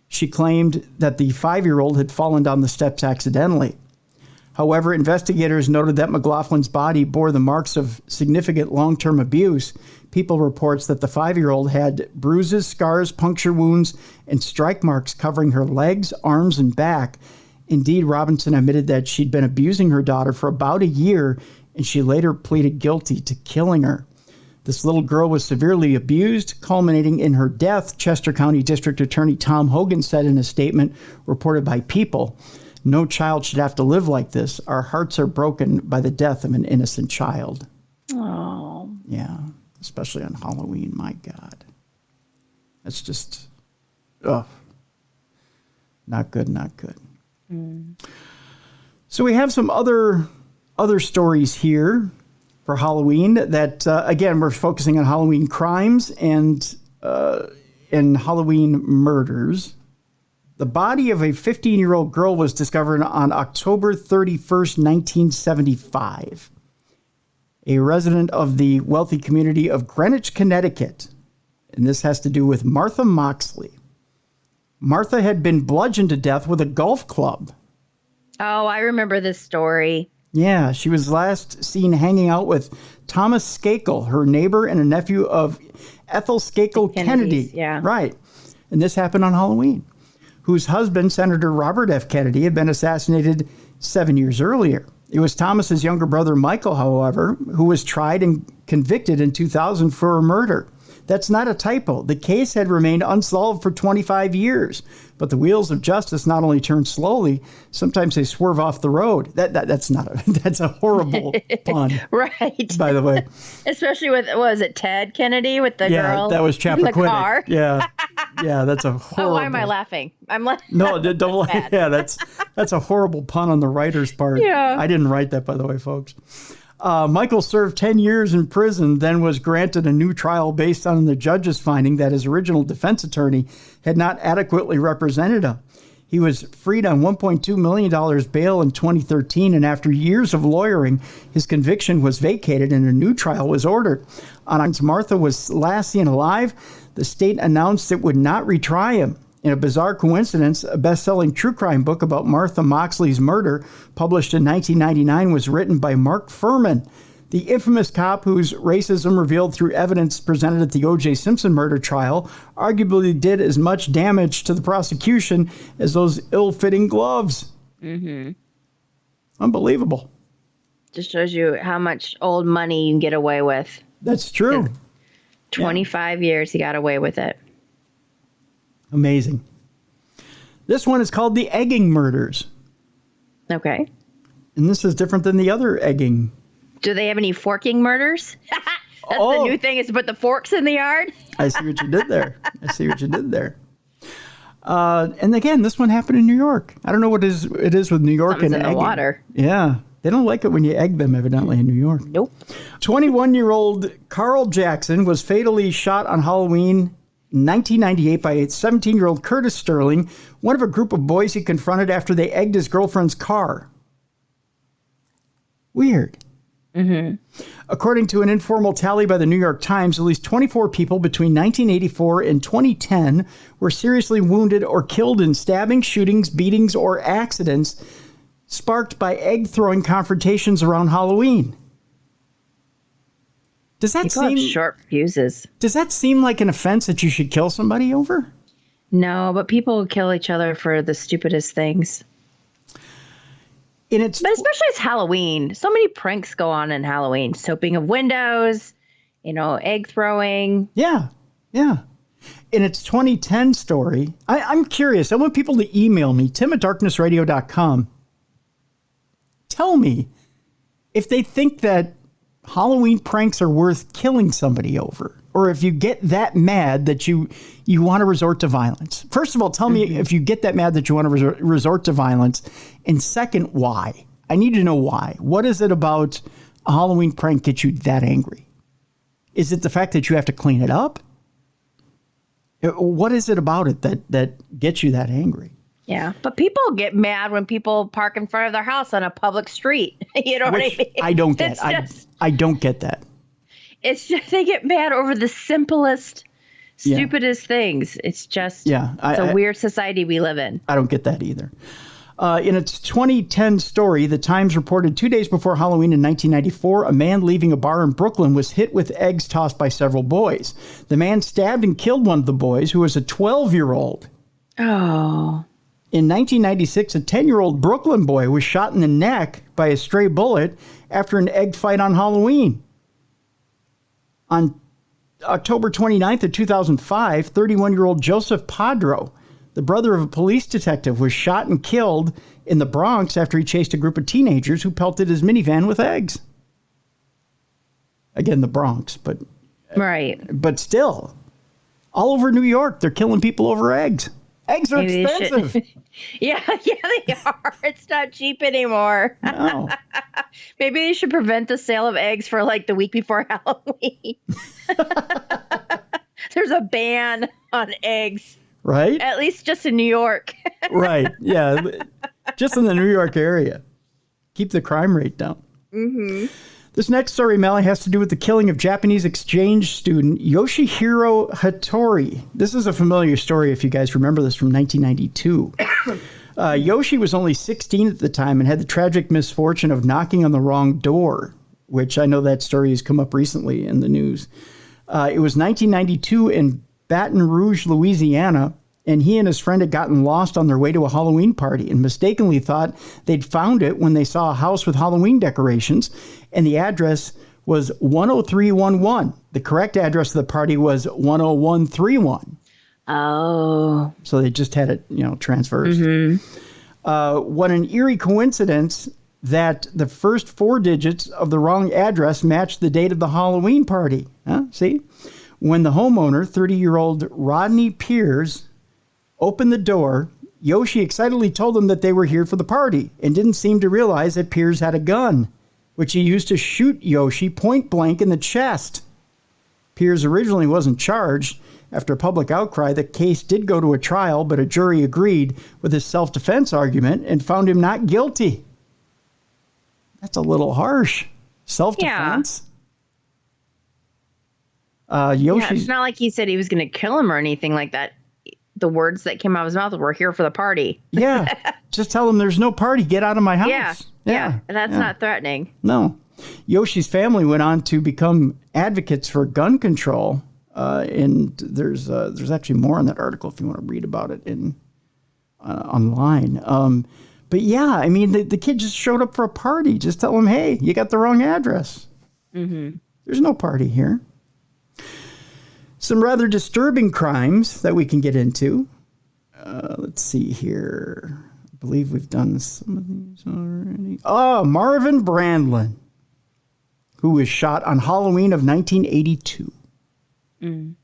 She claimed that the 5-year-old had fallen down the steps accidentally. However, investigators noted that McLaughlin's body bore the marks of significant long-term abuse. People reports that the 5-year-old had bruises, scars, puncture wounds, and strike marks covering her legs, arms, and back. Indeed, Robinson admitted that she'd been abusing her daughter for about a year, and she later pleaded guilty to killing her. This little girl was severely abused, culminating in her death, Chester County District Attorney Tom Hogan said in a statement reported by People. No child should have to live like this. Our hearts are broken by the death of an innocent child. Oh. Yeah, especially on Halloween, my God. That's just, not good, not good. So we have some other stories here for Halloween that, again, we're focusing on Halloween crimes and Halloween murders. The body of a 15-year-old girl was discovered on October 31st, 1975. A resident of the wealthy community of Greenwich, Connecticut. And this has to do with Martha Moxley. Martha had been bludgeoned to death with a golf club. Oh, I remember this story. Yeah, she was last seen hanging out with Thomas Skakel, her neighbor and a nephew of Ethel Skakel Kennedy. Yeah. Right. And this happened on Halloween, whose husband, Senator Robert F. Kennedy, had been assassinated 7 years earlier. It was Thomas's younger brother, Michael, however, who was tried and convicted in 2000 for a murder. That's not a typo. The case had remained unsolved for 25 years, but the wheels of justice not only turn slowly, sometimes they swerve off the road. That's a horrible pun. Right. By the way. Especially with, was it Ted Kennedy with the girl? Yeah, that was in the Chappaquiddick. car. Yeah. Yeah, that's a horrible. Oh, why am I laughing? I'm laughing. No, don't. Yeah, that's a horrible pun on the writer's part. Yeah. I didn't write that, by the way, folks. Michael served 10 years in prison, then was granted a new trial based on the judge's finding that his original defense attorney had not adequately represented him. He was freed on $1.2 million bail in 2013, and after years of lawyering, his conviction was vacated and a new trial was ordered. On Martha was last seen alive, the state announced it would not retry him. In a bizarre coincidence, a best-selling true crime book about Martha Moxley's murder, published in 1999, was written by Mark Furman, the infamous cop whose racism revealed through evidence presented at the O.J. Simpson murder trial arguably did as much damage to the prosecution as those ill-fitting gloves. Mm-hmm. Unbelievable. Just shows you how much old money you can get away with. That's true. 25 years he got away with it. Amazing. This one is called the egging murders. Okay. And this is different than the other egging. Do they have any forking murders? That's the new thing, is to put the forks in the yard. I see what you did there. And again, this one happened in New York. I don't know what it is with New York. Something's and in egging. the water. Yeah. They don't like it when you egg them, evidently, in New York. Nope. 21-year-old Carl Jackson was fatally shot on Halloween 1998 by a 17-year-old Curtis Sterling, one of a group of boys he confronted after they egged his girlfriend's car. Weird. Mm-hmm. According to an informal tally by the New York Times, at least 24 people between 1984 and 2010 were seriously wounded or killed in stabbing, shootings, beatings, or accidents sparked by egg-throwing confrontations around Halloween. Does that People have short fuses. Does that seem like an offense that you should kill somebody over? No, but people kill each other for the stupidest things. But especially it's Halloween. So many pranks go on in Halloween. Soaping of windows, egg throwing. Yeah. In its 2010 story, I'm curious. I want people to email me, tim@darknessradio.com. Tell me if they think that Halloween pranks are worth killing somebody over, or if you get that mad that you want to resort to violence. First of all, tell me if you get that mad that you want to resort to violence. And second, why? I need to know why. What is it about a Halloween prank gets you that angry? Is it the fact that you have to clean it up? What is it about it that gets you that angry? Yeah, but people get mad when people park in front of their house on a public street. You know what I mean? I don't get. I don't get that. It's just they get mad over the simplest, stupidest things. It's just it's a weird society we live in. I don't get that either. In its 2010 story, The Times reported 2 days before Halloween in 1994, a man leaving a bar in Brooklyn was hit with eggs tossed by several boys. The man stabbed and killed one of the boys, who was a 12-year-old. Oh. In 1996, a 10-year-old Brooklyn boy was shot in the neck by a stray bullet after an egg fight on Halloween. On October 29th of 2005, 31-year-old Joseph Padro, the brother of a police detective, was shot and killed in the Bronx after he chased a group of teenagers who pelted his minivan with eggs. Again, the Bronx, but still, all over New York, they're killing people over eggs. Eggs are expensive. Yeah, they are. It's not cheap anymore. No. Maybe they should prevent the sale of eggs for like the week before Halloween. There's a ban on eggs. Right? At least just in New York. Right. Yeah. Just in the New York area. Keep the crime rate down. Mm-hmm. This next story, Mallie, has to do with the killing of Japanese exchange student Yoshihiro Hattori. This is a familiar story if you guys remember this, from 1992. Yoshi was only 16 at the time and had the tragic misfortune of knocking on the wrong door, which I know that story has come up recently in the news. It was 1992 in Baton Rouge, Louisiana, and he and his friend had gotten lost on their way to a Halloween party and mistakenly thought they'd found it when they saw a house with Halloween decorations, and the address was 10311. The correct address of the party was 10131. Oh. So they just had it, transversed. Mm-hmm. What an eerie coincidence that the first 4 digits of the wrong address matched the date of the Halloween party. Huh? See? When the homeowner, 30-year-old Rodney Piers, opened the door, Yoshi excitedly told them that they were here for the party and didn't seem to realize that Piers had a gun, which he used to shoot Yoshi point blank in the chest. Piers originally wasn't charged. After a public outcry, the case did go to a trial, but a jury agreed with his self-defense argument and found him not guilty. That's a little harsh. Self-defense? Yoshi. It's not like he said he was going to kill him or anything like that. The words that came out of his mouth were here for the party. Yeah. Just tell him there's no party. Get out of my house. Yeah. That's not threatening. No. Yoshi's family went on to become advocates for gun control. And there's actually more in that article if you want to read about it online. But yeah, I mean, the kid just showed up for a party. Just tell him, hey, you got the wrong address. Mm-hmm. There's no party here. Some rather disturbing crimes that we can get into. Let's see here. I believe we've done some of these already. Oh, Marvin Brandlin, who was shot on Halloween of 1982. Mm.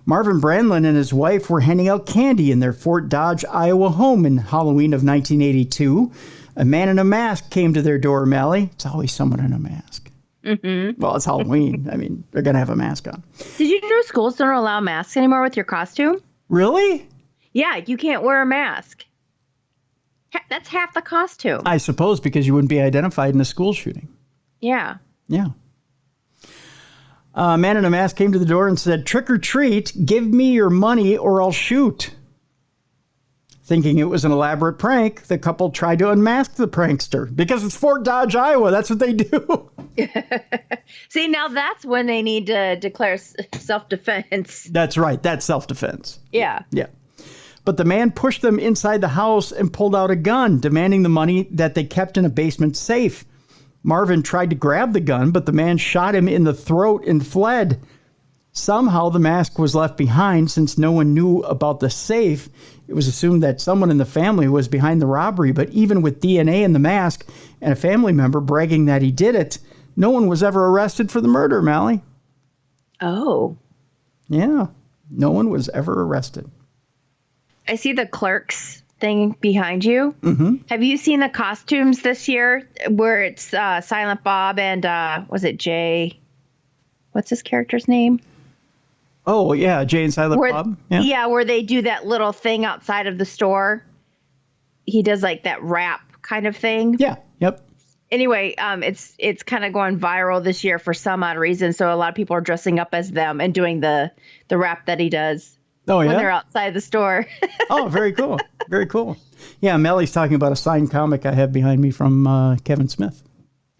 Marvin Brandlin and his wife were handing out candy in their Fort Dodge, Iowa home in Halloween of 1982. A man in a mask came to their door, Mallie. It's always someone in a mask. Mm-hmm. Well, it's Halloween. I mean, they're going to have a mask on. Did you know schools don't allow masks anymore with your costume? Really? Yeah, you can't wear a mask. That's half the costume. I suppose because you wouldn't be identified in a school shooting. Yeah. Yeah. A man in a mask came to the door and said, "Trick or treat, give me your money or I'll shoot." Thinking it was an elaborate prank, the couple tried to unmask the prankster because it's Fort Dodge, Iowa. That's what they do. See, now that's when they need to declare self-defense. That's right. That's self-defense. Yeah. Yeah. But the man pushed them inside the house and pulled out a gun, demanding the money that they kept in a basement safe. Marvin tried to grab the gun, but the man shot him in the throat and fled. Somehow the mask was left behind since no one knew about the safe. It was assumed that someone in the family was behind the robbery, but even with DNA in the mask and a family member bragging that he did it, no one was ever arrested for the murder, Mallie. Oh. Yeah, no one was ever arrested. I see the Clerks thing behind you. Mm-hmm. Have you seen the costumes this year where it's Silent Bob and was it Jay? What's his character's name? Oh, yeah, Jay and Silent Bob. Yeah, where they do that little thing outside of the store. He does like that rap kind of thing. Yeah, yep. Anyway, it's kind of going viral this year for some odd reason. So a lot of people are dressing up as them and doing the rap that he does. Oh, yeah? When they're outside the store. Oh, very cool. Very cool. Yeah, Mallie's talking about a signed comic I have behind me from Kevin Smith.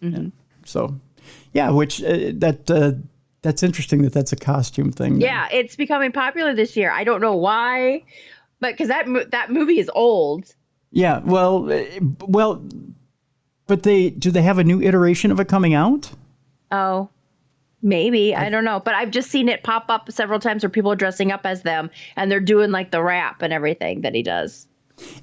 Mm-hmm. Yeah. So, yeah, which that's interesting that's a costume thing. Yeah, it's becoming popular this year. I don't know why, but because that movie is old. Yeah, well, but do they have a new iteration of it coming out? Oh, maybe. I don't know. But I've just seen it pop up several times where people are dressing up as them and they're doing like the rap and everything that he does.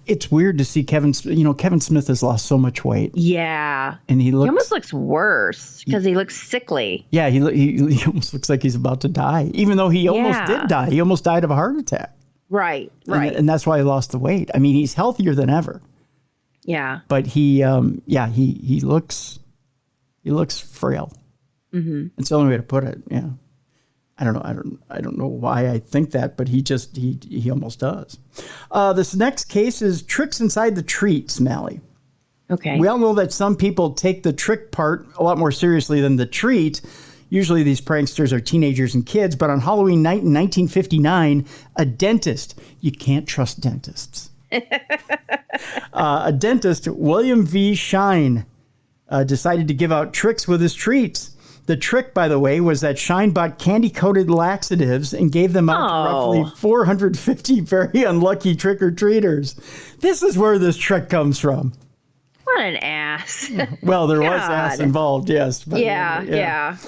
It's weird to see Kevin Smith has lost so much weight. Yeah. And he almost looks worse because he looks sickly. Yeah, he almost looks like he's about to die, even though he almost did die. He almost died of a heart attack. Right. And that's why he lost the weight. I mean, he's healthier than ever. Yeah. But he looks frail. Mm-hmm. It's the only way to put it. Yeah. I don't know why I think that, but he almost does. This next case is tricks inside the treats, Mallie. Okay. We all know that some people take the trick part a lot more seriously than the treat. Usually these pranksters are teenagers and kids, but on Halloween night in 1959, a dentist, you can't trust dentists. A dentist, William V. Shine, decided to give out tricks with his treats. The trick, by the way, was that Shine bought candy-coated laxatives and gave them out to roughly 450 very unlucky trick-or-treaters. This is where this trick comes from. What an ass. Well, there was ass involved, yes. But Yeah.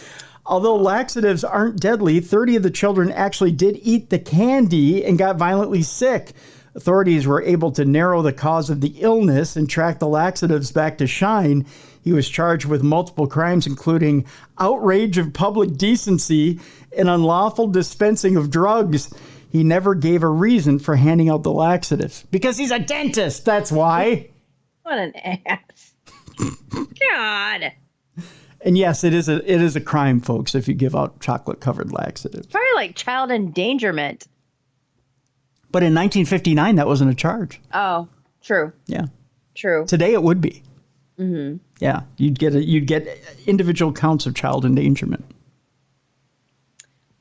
Although laxatives aren't deadly, 30 of the children actually did eat the candy and got violently sick. Authorities were able to narrow the cause of the illness and track the laxatives back to Shine. He was charged with multiple crimes, including outrage of public decency and unlawful dispensing of drugs. He never gave a reason for handing out the laxatives. Because he's a dentist, that's why. What an ass. God. And yes, it is a crime, folks, if you give out chocolate-covered laxatives. Probably like child endangerment. But in 1959, that wasn't a charge. Oh, true. Yeah. True. Today it would be. Mm-hmm. Yeah, you'd get individual counts of child endangerment.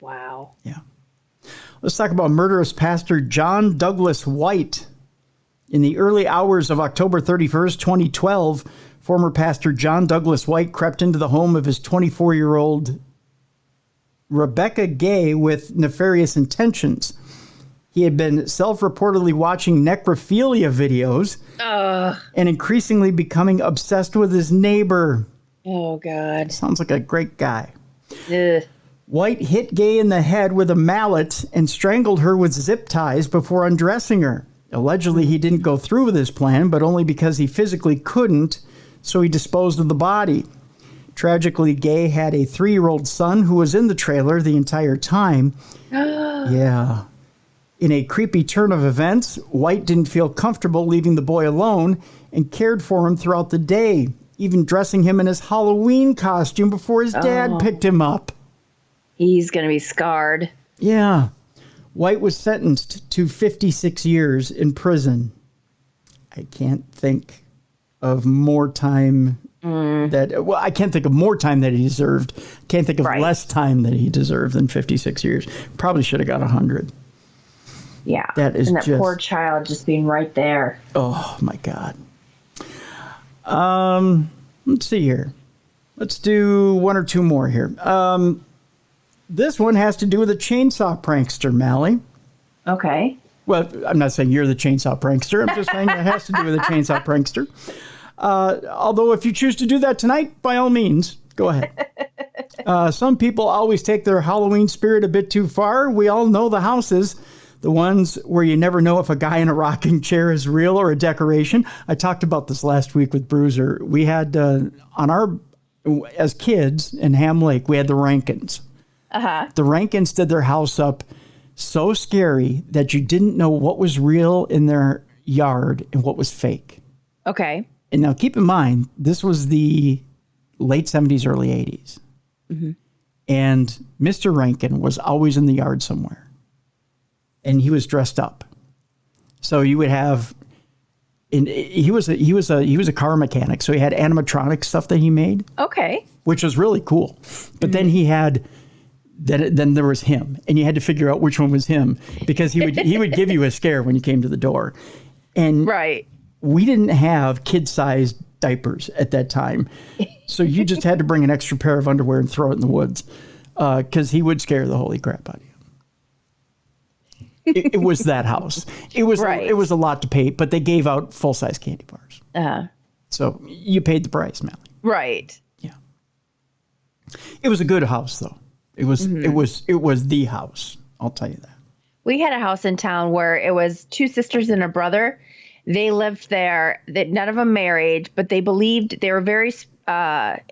Wow. Yeah. Let's talk about murderous pastor John Douglas White. In the early hours of October 31st, 2012, former pastor John Douglas White crept into the home of his 24-year-old Rebecca Gay with nefarious intentions. He had been self-reportedly watching necrophilia videos and increasingly becoming obsessed with his neighbor. Oh, God. Sounds like a great guy. Ugh. White hit Gay in the head with a mallet and strangled her with zip ties before undressing her. Allegedly, he didn't go through with his plan, but only because he physically couldn't, so he disposed of the body. Tragically, Gay had a 3-year-old son who was in the trailer the entire time. Yeah. In a creepy turn of events, White didn't feel comfortable leaving the boy alone and cared for him throughout the day, even dressing him in his Halloween costume before his dad picked him up. He's going to be scarred. Yeah. White was sentenced to 56 years in prison. I can't think of more time I can't think of more time that he deserved. Can't think of less time that he deserved than 56 years. Probably should have got 100. Yeah. That is that poor child just being right there. Oh, my God. Let's see here. Let's do one or two more here. This one has to do with a chainsaw prankster, Mallie. Okay. Well, I'm not saying you're the chainsaw prankster. I'm just saying it has to do with a chainsaw prankster. Although if you choose to do that tonight, by all means, go ahead. Some people always take their Halloween spirit a bit too far. We all know the houses. The ones where you never know if a guy in a rocking chair is real or a decoration. I talked about this last week with Bruiser. We had as kids in Ham Lake, we had the Rankins. Uh-huh. The Rankins did their house up so scary that you didn't know what was real in their yard and what was fake. Okay. And now keep in mind, this was the late 70s, early 80s. Mm-hmm. And Mr. Rankin was always in the yard somewhere. And he was dressed up. So you would have, and he was a car mechanic. So he had animatronic stuff that he made. Okay. Which was really cool. But then he had, then there was him. And you had to figure out which one was him. Because he would give you a scare when you came to the door. And right. We didn't have kid-sized diapers at that time. So you just had to bring an extra pair of underwear and throw it in the woods. Because he would scare the holy crap out of you. It was that house. It was right. It was a lot to pay, but they gave out full-size candy bars. So you paid the price, Mallie. Right. Yeah. It was a good house, though. It was the house. I'll tell you that. We had a house in town where it was 2 sisters and a brother. They lived there. That none of them married, but they believed they were very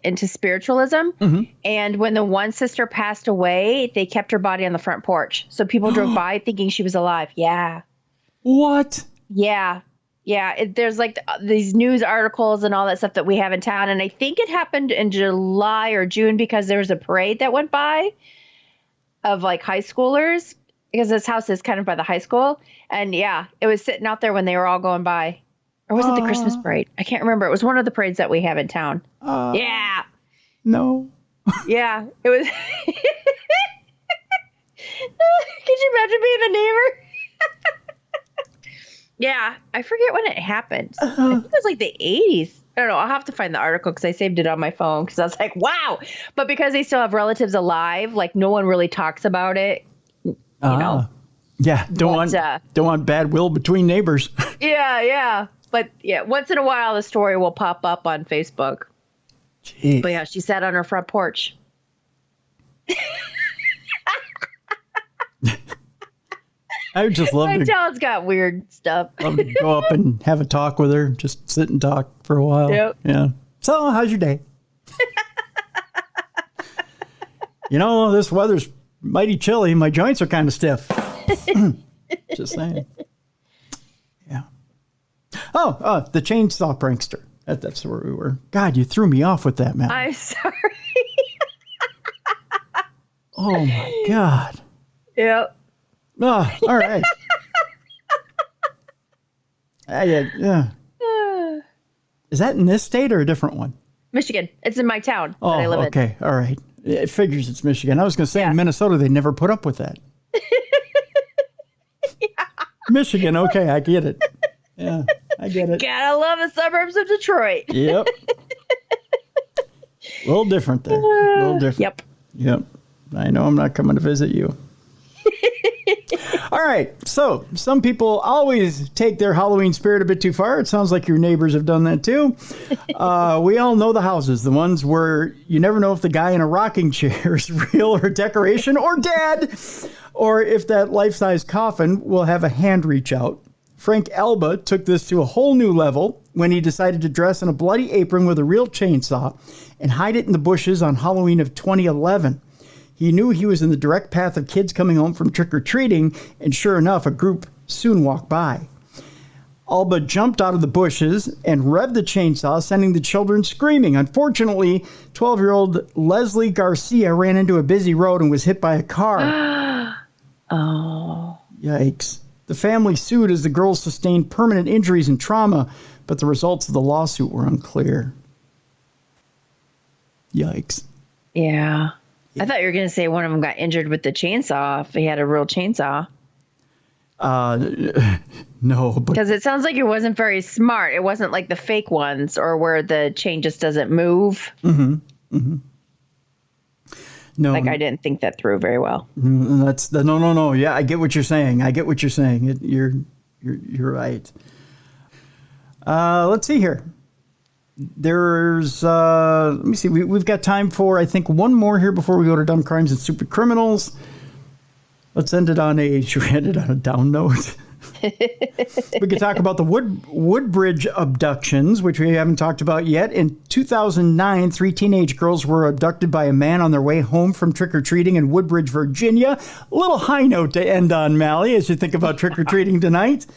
into spiritualism. Mm-hmm. And when the one sister passed away, they kept her body on the front porch. So people drove by thinking she was alive. Yeah. What? Yeah. Yeah. There's like these news articles and all that stuff that we have in town. And I think it happened in July or June because there was a parade that went by of like high schoolers, because this house is kind of by the high school. And yeah, it was sitting out there when they were all going by. Or was it the Christmas parade? I can't remember. It was one of the parades that we have in town. Yeah. No. Yeah. It was. Could you imagine being a neighbor? Yeah. I forget when it happened. I think it was like the 80s. I don't know. I'll have to find the article because I saved it on my phone because I was like, wow. But because they still have relatives alive, like no one really talks about it. You know. Yeah. Don't want bad will between neighbors. Yeah. But yeah, once in a while, the story will pop up on Facebook. Jeez. But yeah, she sat on her front porch. I would just love My to. child's got weird stuff. Love to go up and have a talk with her. Just sit and talk for a while. Yep. Yeah. So, how's your day? This weather's mighty chilly. My joints are kind of stiff. Just saying. Yeah. Oh, the chainsaw prankster. That's where we were. God, you threw me off with that, man. I'm sorry. Oh my God. Yep. Oh, all right. Yeah. Is that in this state or a different one? Michigan. It's in my town that I live in. Okay. All right. It figures it's Michigan. I was going to say in Minnesota, they never put up with that. Yeah. Michigan. Okay. I get it. Yeah. I get it. Gotta love the suburbs of Detroit. Yep. A little different there. A little different. Yep. I know I'm not coming to visit you. All right. So some people always take their Halloween spirit a bit too far. It sounds like your neighbors have done that too. We all know the houses, the ones where you never know if the guy in a rocking chair is real or a decoration or dead, or if that life-size coffin will have a hand reach out. Frank Alba took this to a whole new level when he decided to dress in a bloody apron with a real chainsaw and hide it in the bushes on Halloween of 2011. He knew he was in the direct path of kids coming home from trick-or-treating, and sure enough, a group soon walked by. Alba jumped out of the bushes and revved the chainsaw, sending the children screaming. Unfortunately, 12-year-old Leslie Garcia ran into a busy road and was hit by a car. Oh. Yikes. The family sued as the girls sustained permanent injuries and trauma, but the results of the lawsuit were unclear. Yikes. Yeah. I thought you were going to say one of them got injured with the chainsaw if he had a real chainsaw. No. Because it sounds like it wasn't very smart. It wasn't like the fake ones or where the chain just doesn't move. Mm-hmm. Mm-hmm. No. Like, I didn't think that through very well. No. Yeah, I get what you're saying. You're right. Let's see here. There's, let me see. We've got time for, I think, one more here before we go to dumb crimes and stupid criminals. Let's end it on should we end it on a down note? We could talk about the Woodbridge abductions, which we haven't talked about yet. In 2009, 3 teenage girls were abducted by a man on their way home from trick-or-treating in Woodbridge, Virginia. A little high note to end on, Mallie, as you think about trick-or-treating tonight.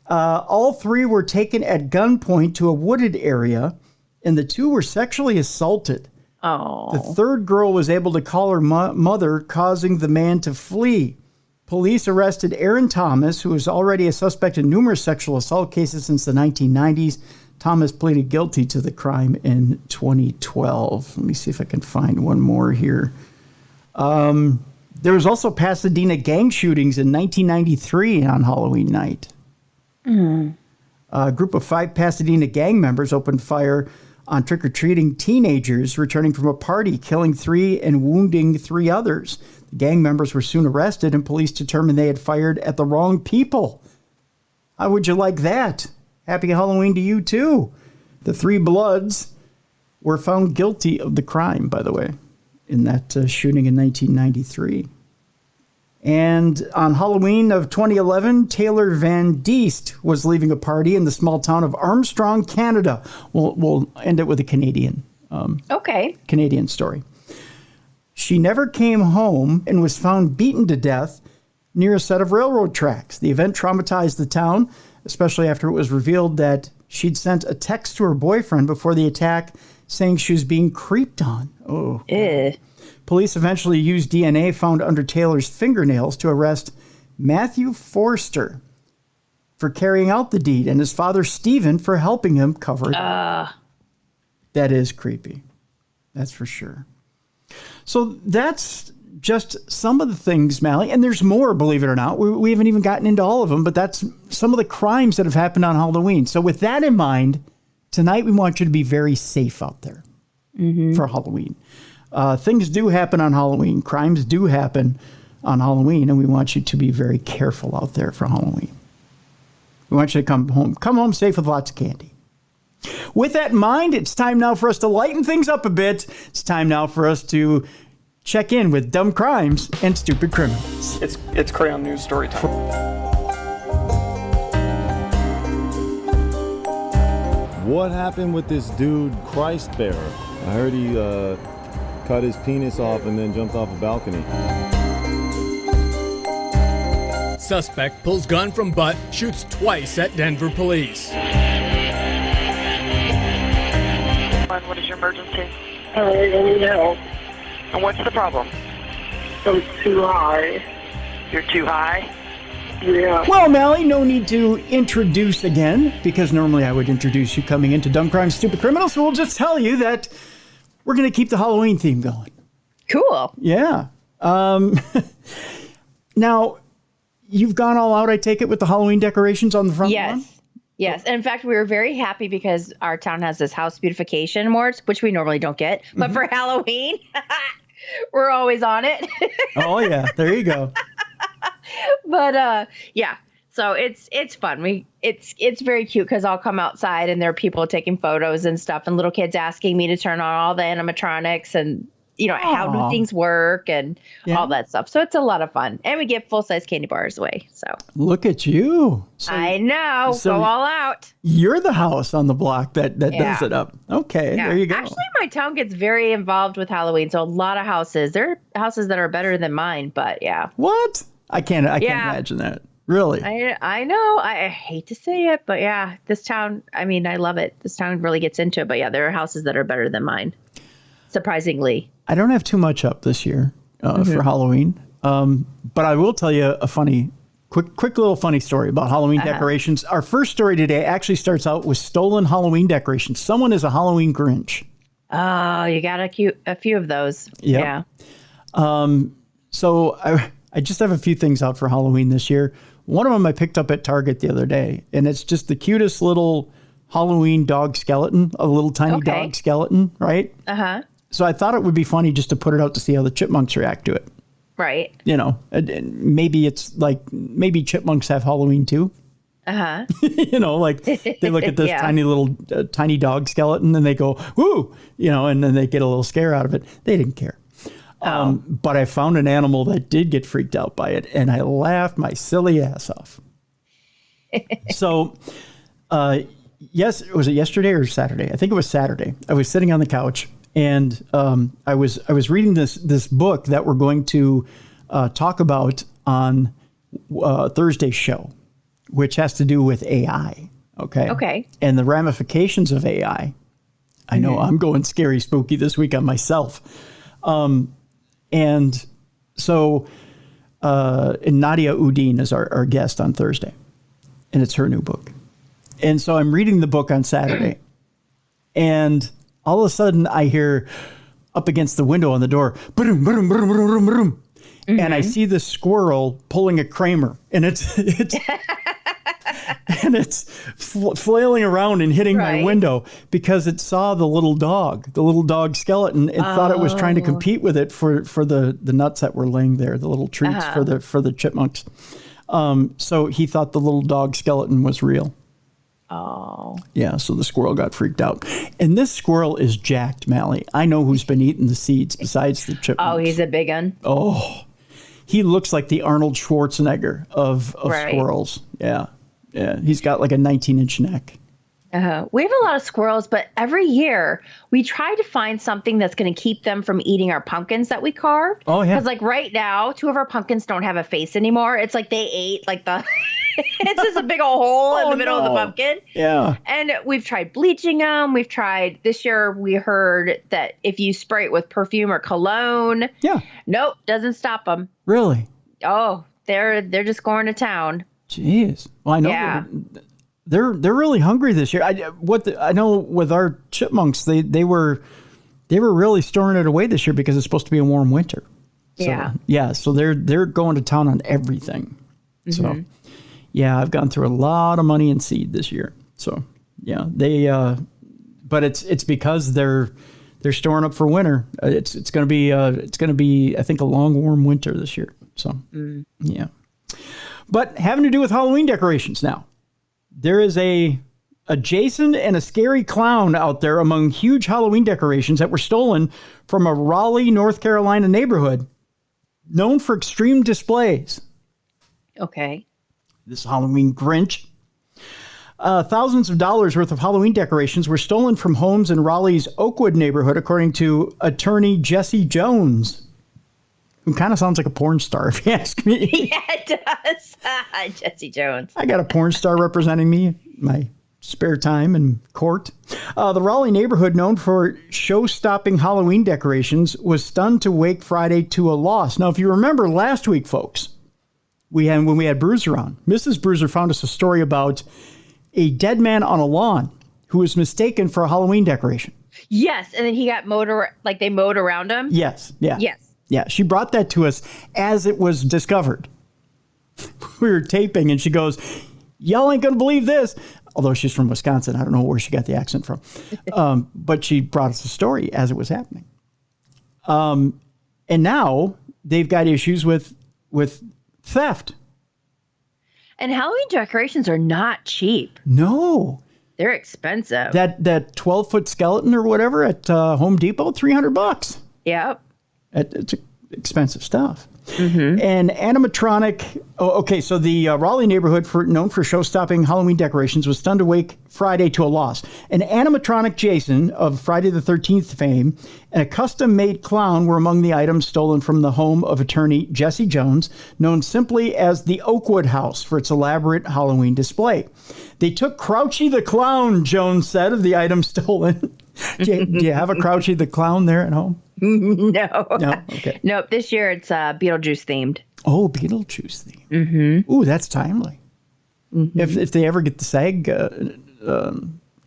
All 3 were taken at gunpoint to a wooded area, and the 2 were sexually assaulted. Oh. The third girl was able to call her mother, causing the man to flee. Police arrested Aaron Thomas, who was already a suspect in numerous sexual assault cases since the 1990s. Thomas pleaded guilty to the crime in 2012. Let me see if I can find one more here. There was also Pasadena gang shootings in 1993 on Halloween night. A group of 5 Pasadena gang members opened fire on trick-or-treating teenagers returning from a party, killing 3 and wounding 3 others. The gang members were soon arrested, and police determined they had fired at the wrong people. How would you like that? Happy Halloween to you, too. The 3 Bloods were found guilty of the crime, by the way, in that shooting in 1993. And on Halloween of 2011, Taylor Van Diest was leaving a party in the small town of Armstrong, Canada. We'll end it with a Canadian story. She never came home and was found beaten to death near a set of railroad tracks. The event traumatized the town, especially after it was revealed that she'd sent a text to her boyfriend before the attack saying she was being creeped on. Oh. Police eventually used DNA found under Taylor's fingernails to arrest Matthew Forster for carrying out the deed and his father, Stephen, for helping him cover it up. That is creepy. That's for sure. So that's just some of the things, Mallie, and there's more, believe it or not. We haven't even gotten into all of them, but that's some of the crimes that have happened on Halloween. So with that in mind, tonight we want you to be very safe out there for Halloween. Things do happen on Halloween. Crimes do happen on Halloween, and we want you to be very careful out there for Halloween. We want you to come home safe with lots of candy. With that in mind, it's time now for us to lighten things up a bit. It's time now for us to check in with dumb crimes and stupid criminals. It's Crayon News story time. What happened with this dude, Christ Bearer? I heard he cut his penis off and then jumped off a balcony. Suspect pulls gun from butt, shoots twice at Denver police. What is your emergency? I need help. And what's the problem? I'm too high. You're too high? Yeah. Well, Mallie, no need to introduce again, because normally I would introduce you coming into Dumb Crimes, Stupid Criminals, so we'll just tell you that we're going to keep the Halloween theme going. Cool. Yeah. Now, you've gone all out, I take it, with the Halloween decorations on the front lawn? Yes. And in fact, we were very happy because our town has this house beautification awards, which we normally don't get. But for Halloween, we're always on it. Oh, yeah. There you go. But yeah, so it's fun. It's very cute because I'll come outside and there are people taking photos and stuff, and little kids asking me to turn on all the animatronics and how do things work and all that stuff. So it's a lot of fun, and we give full-size candy bars away. So look at you. So, I know. So go all out. You're the house on the block that does it up. Okay, there you go. Actually, my town gets very involved with Halloween, so a lot of houses. There are houses that are better than mine, but yeah. What? I can't imagine that. Really? I know. I hate to say it, but yeah, this town, I mean, I love it. This town really gets into it, but yeah, there are houses that are better than mine. Surprisingly. I don't have too much up this year for Halloween. But I will tell you a quick little funny story about Halloween decorations. Our first story today actually starts out with stolen Halloween decorations. Someone is a Halloween Grinch. Oh, you got a few of those. Yep. Yeah. So I just have a few things out for Halloween this year. One of them I picked up at Target the other day, and it's just the cutest little Halloween dog skeleton, a little tiny dog skeleton, right? Uh-huh. So I thought it would be funny just to put it out to see how the chipmunks react to it. Right. Maybe it's like, maybe chipmunks have Halloween too. Uh-huh. Like they look at this tiny little tiny dog skeleton and they go, woo, and then they get a little scare out of it. They didn't care. But I found an animal that did get freaked out by it, and I laughed my silly ass off. So, was it yesterday or Saturday? I think it was Saturday. I was sitting on the couch, and I was reading this book that we're going to talk about on Thursday's show, which has to do with AI. Okay. Okay. And the ramifications of AI. I know I'm going scary spooky this week on myself. And so Nadia Udine is our guest on Thursday, and it's her new book. And so I'm reading the book on Saturday, and all of a sudden I hear up against the window on the door, boom, boom, boom, boom, boom, and I see this squirrel pulling a Kramer, and it's and it's flailing around and hitting my window because it saw the little dog skeleton, and thought it was trying to compete with it for the nuts that were laying there, the little treats for the chipmunks. So he thought the little dog skeleton was real. Oh. Yeah, so the squirrel got freaked out. And this squirrel is jacked, Mallie. I know who's been eating the seeds besides the chipmunks. Oh, he's a big one. Oh, he looks like the Arnold Schwarzenegger of squirrels. Yeah. Yeah, he's got like a 19-inch neck. We have a lot of squirrels, but every year we try to find something that's going to keep them from eating our pumpkins that we carved. Oh, yeah. Because like right now, 2 of our pumpkins don't have a face anymore. It's like they ate like the... it's just a big old hole in the middle of the pumpkin. Yeah. And we've tried bleaching them. We've tried... This year we heard that if you spray it with perfume or cologne... Yeah. Nope, doesn't stop them. Really? Oh, they're just going to town. Jeez. Well, I know. Yeah. They're really hungry this year. I know with our chipmunks, they were really storing it away this year because it's supposed to be a warm winter. So, yeah. So they're going to town on everything. So yeah, I've gone through a lot of money in seed this year. So yeah, but it's because they're storing up for winter. It's going to be I think a long warm winter this year. So yeah, but having to do with Halloween decorations now. There is a Jason and a scary clown out there among huge Halloween decorations that were stolen from a Raleigh, North Carolina neighborhood known for extreme displays. Okay. This Halloween Grinch. Thousands of dollars worth of Halloween decorations were stolen from homes in Raleigh's Oakwood neighborhood, according to attorney Jesse Jones, who kind of sounds like a porn star, if you ask me. Yeah, it does. Jesse Jones. I got a porn star representing me in my spare time in court. The Raleigh neighborhood, known for show-stopping Halloween decorations, was stunned to wake Friday to a loss. Now, if you remember last week, folks, when we had Bruiser on, Mrs. Bruiser found us a story about a dead man on a lawn who was mistaken for a Halloween decoration. Yes, and then he got they mowed around him? Yes, yeah. Yes. Yeah, she brought that to us as it was discovered. We were taping, and she goes, y'all ain't going to believe this. Although she's from Wisconsin. I don't know where she got the accent from. But she brought us the story as it was happening. And now they've got issues with theft. And Halloween decorations are not cheap. No. They're expensive. That 12-foot skeleton or whatever at Home Depot, $300. Yep. It's expensive stuff. And animatronic. Okay, so the Raleigh neighborhood, known for show-stopping Halloween decorations, was stunned awake Friday to a loss. An animatronic Jason of Friday the 13th fame and a custom-made clown were among the items stolen from the home of attorney Jesse Jones, known simply as the Oakwood House for its elaborate Halloween display. They took Crouchy the Clown, Jones said, of the items stolen. Do you have a Crouchy the Clown there at home? No. No? Okay. Nope. This year it's Beetlejuice themed. Oh, Beetlejuice theme. Ooh, that's timely. If they ever get the SAG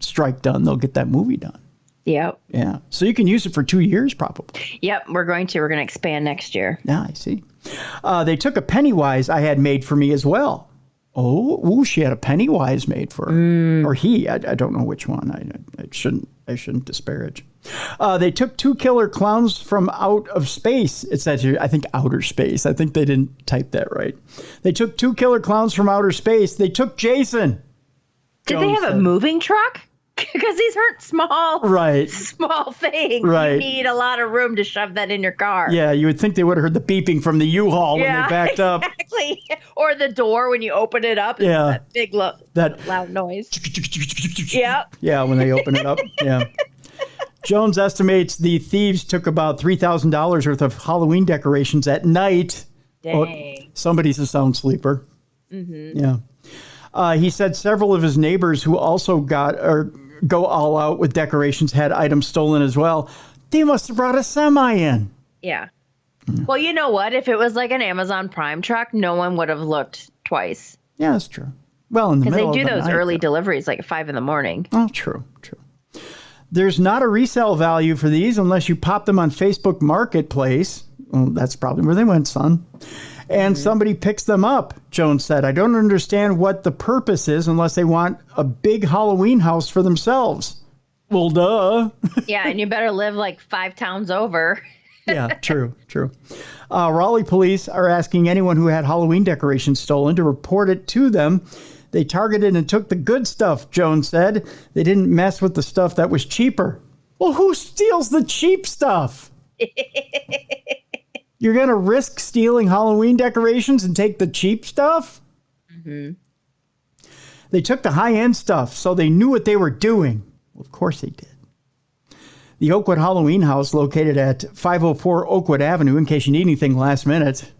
strike done, they'll get that movie done. Yep. Yeah. So you can use it for 2 years, probably. Yep. We're going to expand next year. Yeah, I see. They took a Pennywise I had made for me as well. Oh, she had a Pennywise made for her. Or he. I don't know which one. I shouldn't disparage. They took 2 killer clowns from out of space. It says here, I think outer space. I think they didn't type that right. They took 2 killer clowns from outer space. They took Jason. Did they have a moving truck? Because these aren't small things. Right. You need a lot of room to shove that in your car. Yeah, you would think they would have heard the beeping from the U-Haul when they backed up. Exactly. Or the door when you open it up. It's that big loud noise. Yep. Yeah, when they open it up. Yeah. Jones estimates the thieves took about $3,000 worth of Halloween decorations at night. Dang. Oh, somebody's a sound sleeper. Yeah. He said several of his neighbors who also got go all out with decorations had items stolen as well. They must have brought a semi in. Yeah. Well, you know what? If it was like an Amazon Prime truck, no one would have looked twice. Yeah, that's true. Well, in the because middle they do of the those night, early though. deliveries like at 5 a.m. Oh, true. There's not a resale value for these unless you pop them on Facebook Marketplace. Well, that's probably where they went, son. And somebody picks them up, Jones said. I don't understand what the purpose is unless they want a big Halloween house for themselves. Well, duh. Yeah, and you better live like 5 towns over. Yeah, true. Raleigh police are asking anyone who had Halloween decorations stolen to report it to them. They targeted and took the good stuff, Jones said. They didn't mess with the stuff that was cheaper. Well, who steals the cheap stuff? You're going to risk stealing Halloween decorations and take the cheap stuff? Mm-hmm. They took the high-end stuff, so they knew what they were doing. Well, of course they did. The Oakwood Halloween house, located at 504 Oakwood Avenue, in case you need anything last minute.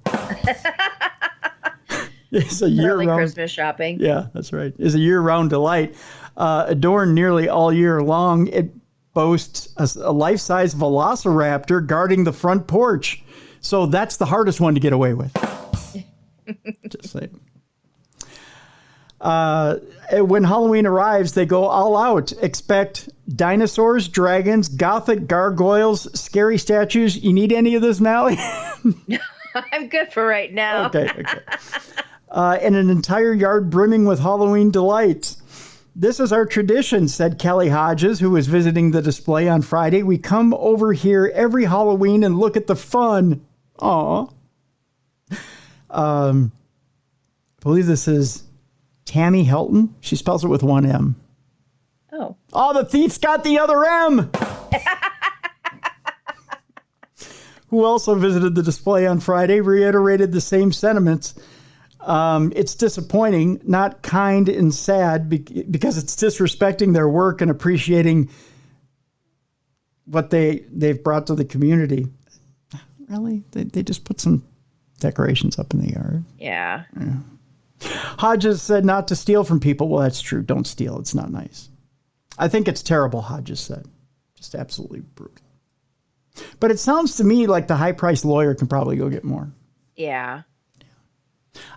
It's a year-round Christmas shopping. Yeah, that's right. It's a year-round delight. Adorned nearly all year long, it boasts a life-size velociraptor guarding the front porch. So that's the hardest one to get away with. Just saying. When Halloween arrives, they go all out. Expect dinosaurs, dragons, gothic gargoyles, scary statues. You need any of this, Mallie? I'm good for right now. Okay. And an entire yard brimming with Halloween delights. This is our tradition, said Kelly Hodges, who was visiting the display on Friday. We come over here every Halloween and look at the fun. Aw. I believe this is Tammy Helton. She spells it with one M. Oh. Oh, the thief's got the other M. Who also visited the display on Friday, reiterated the same sentiments. It's disappointing, not kind and sad, because it's disrespecting their work and appreciating what they've brought to the community. Really? They just put some decorations up in the yard. Yeah. Hodges said not to steal from people. Well, that's true. Don't steal. It's not nice. I think it's terrible, Hodges said. Just absolutely brutal. But it sounds to me like the high-priced lawyer can probably go get more. Yeah.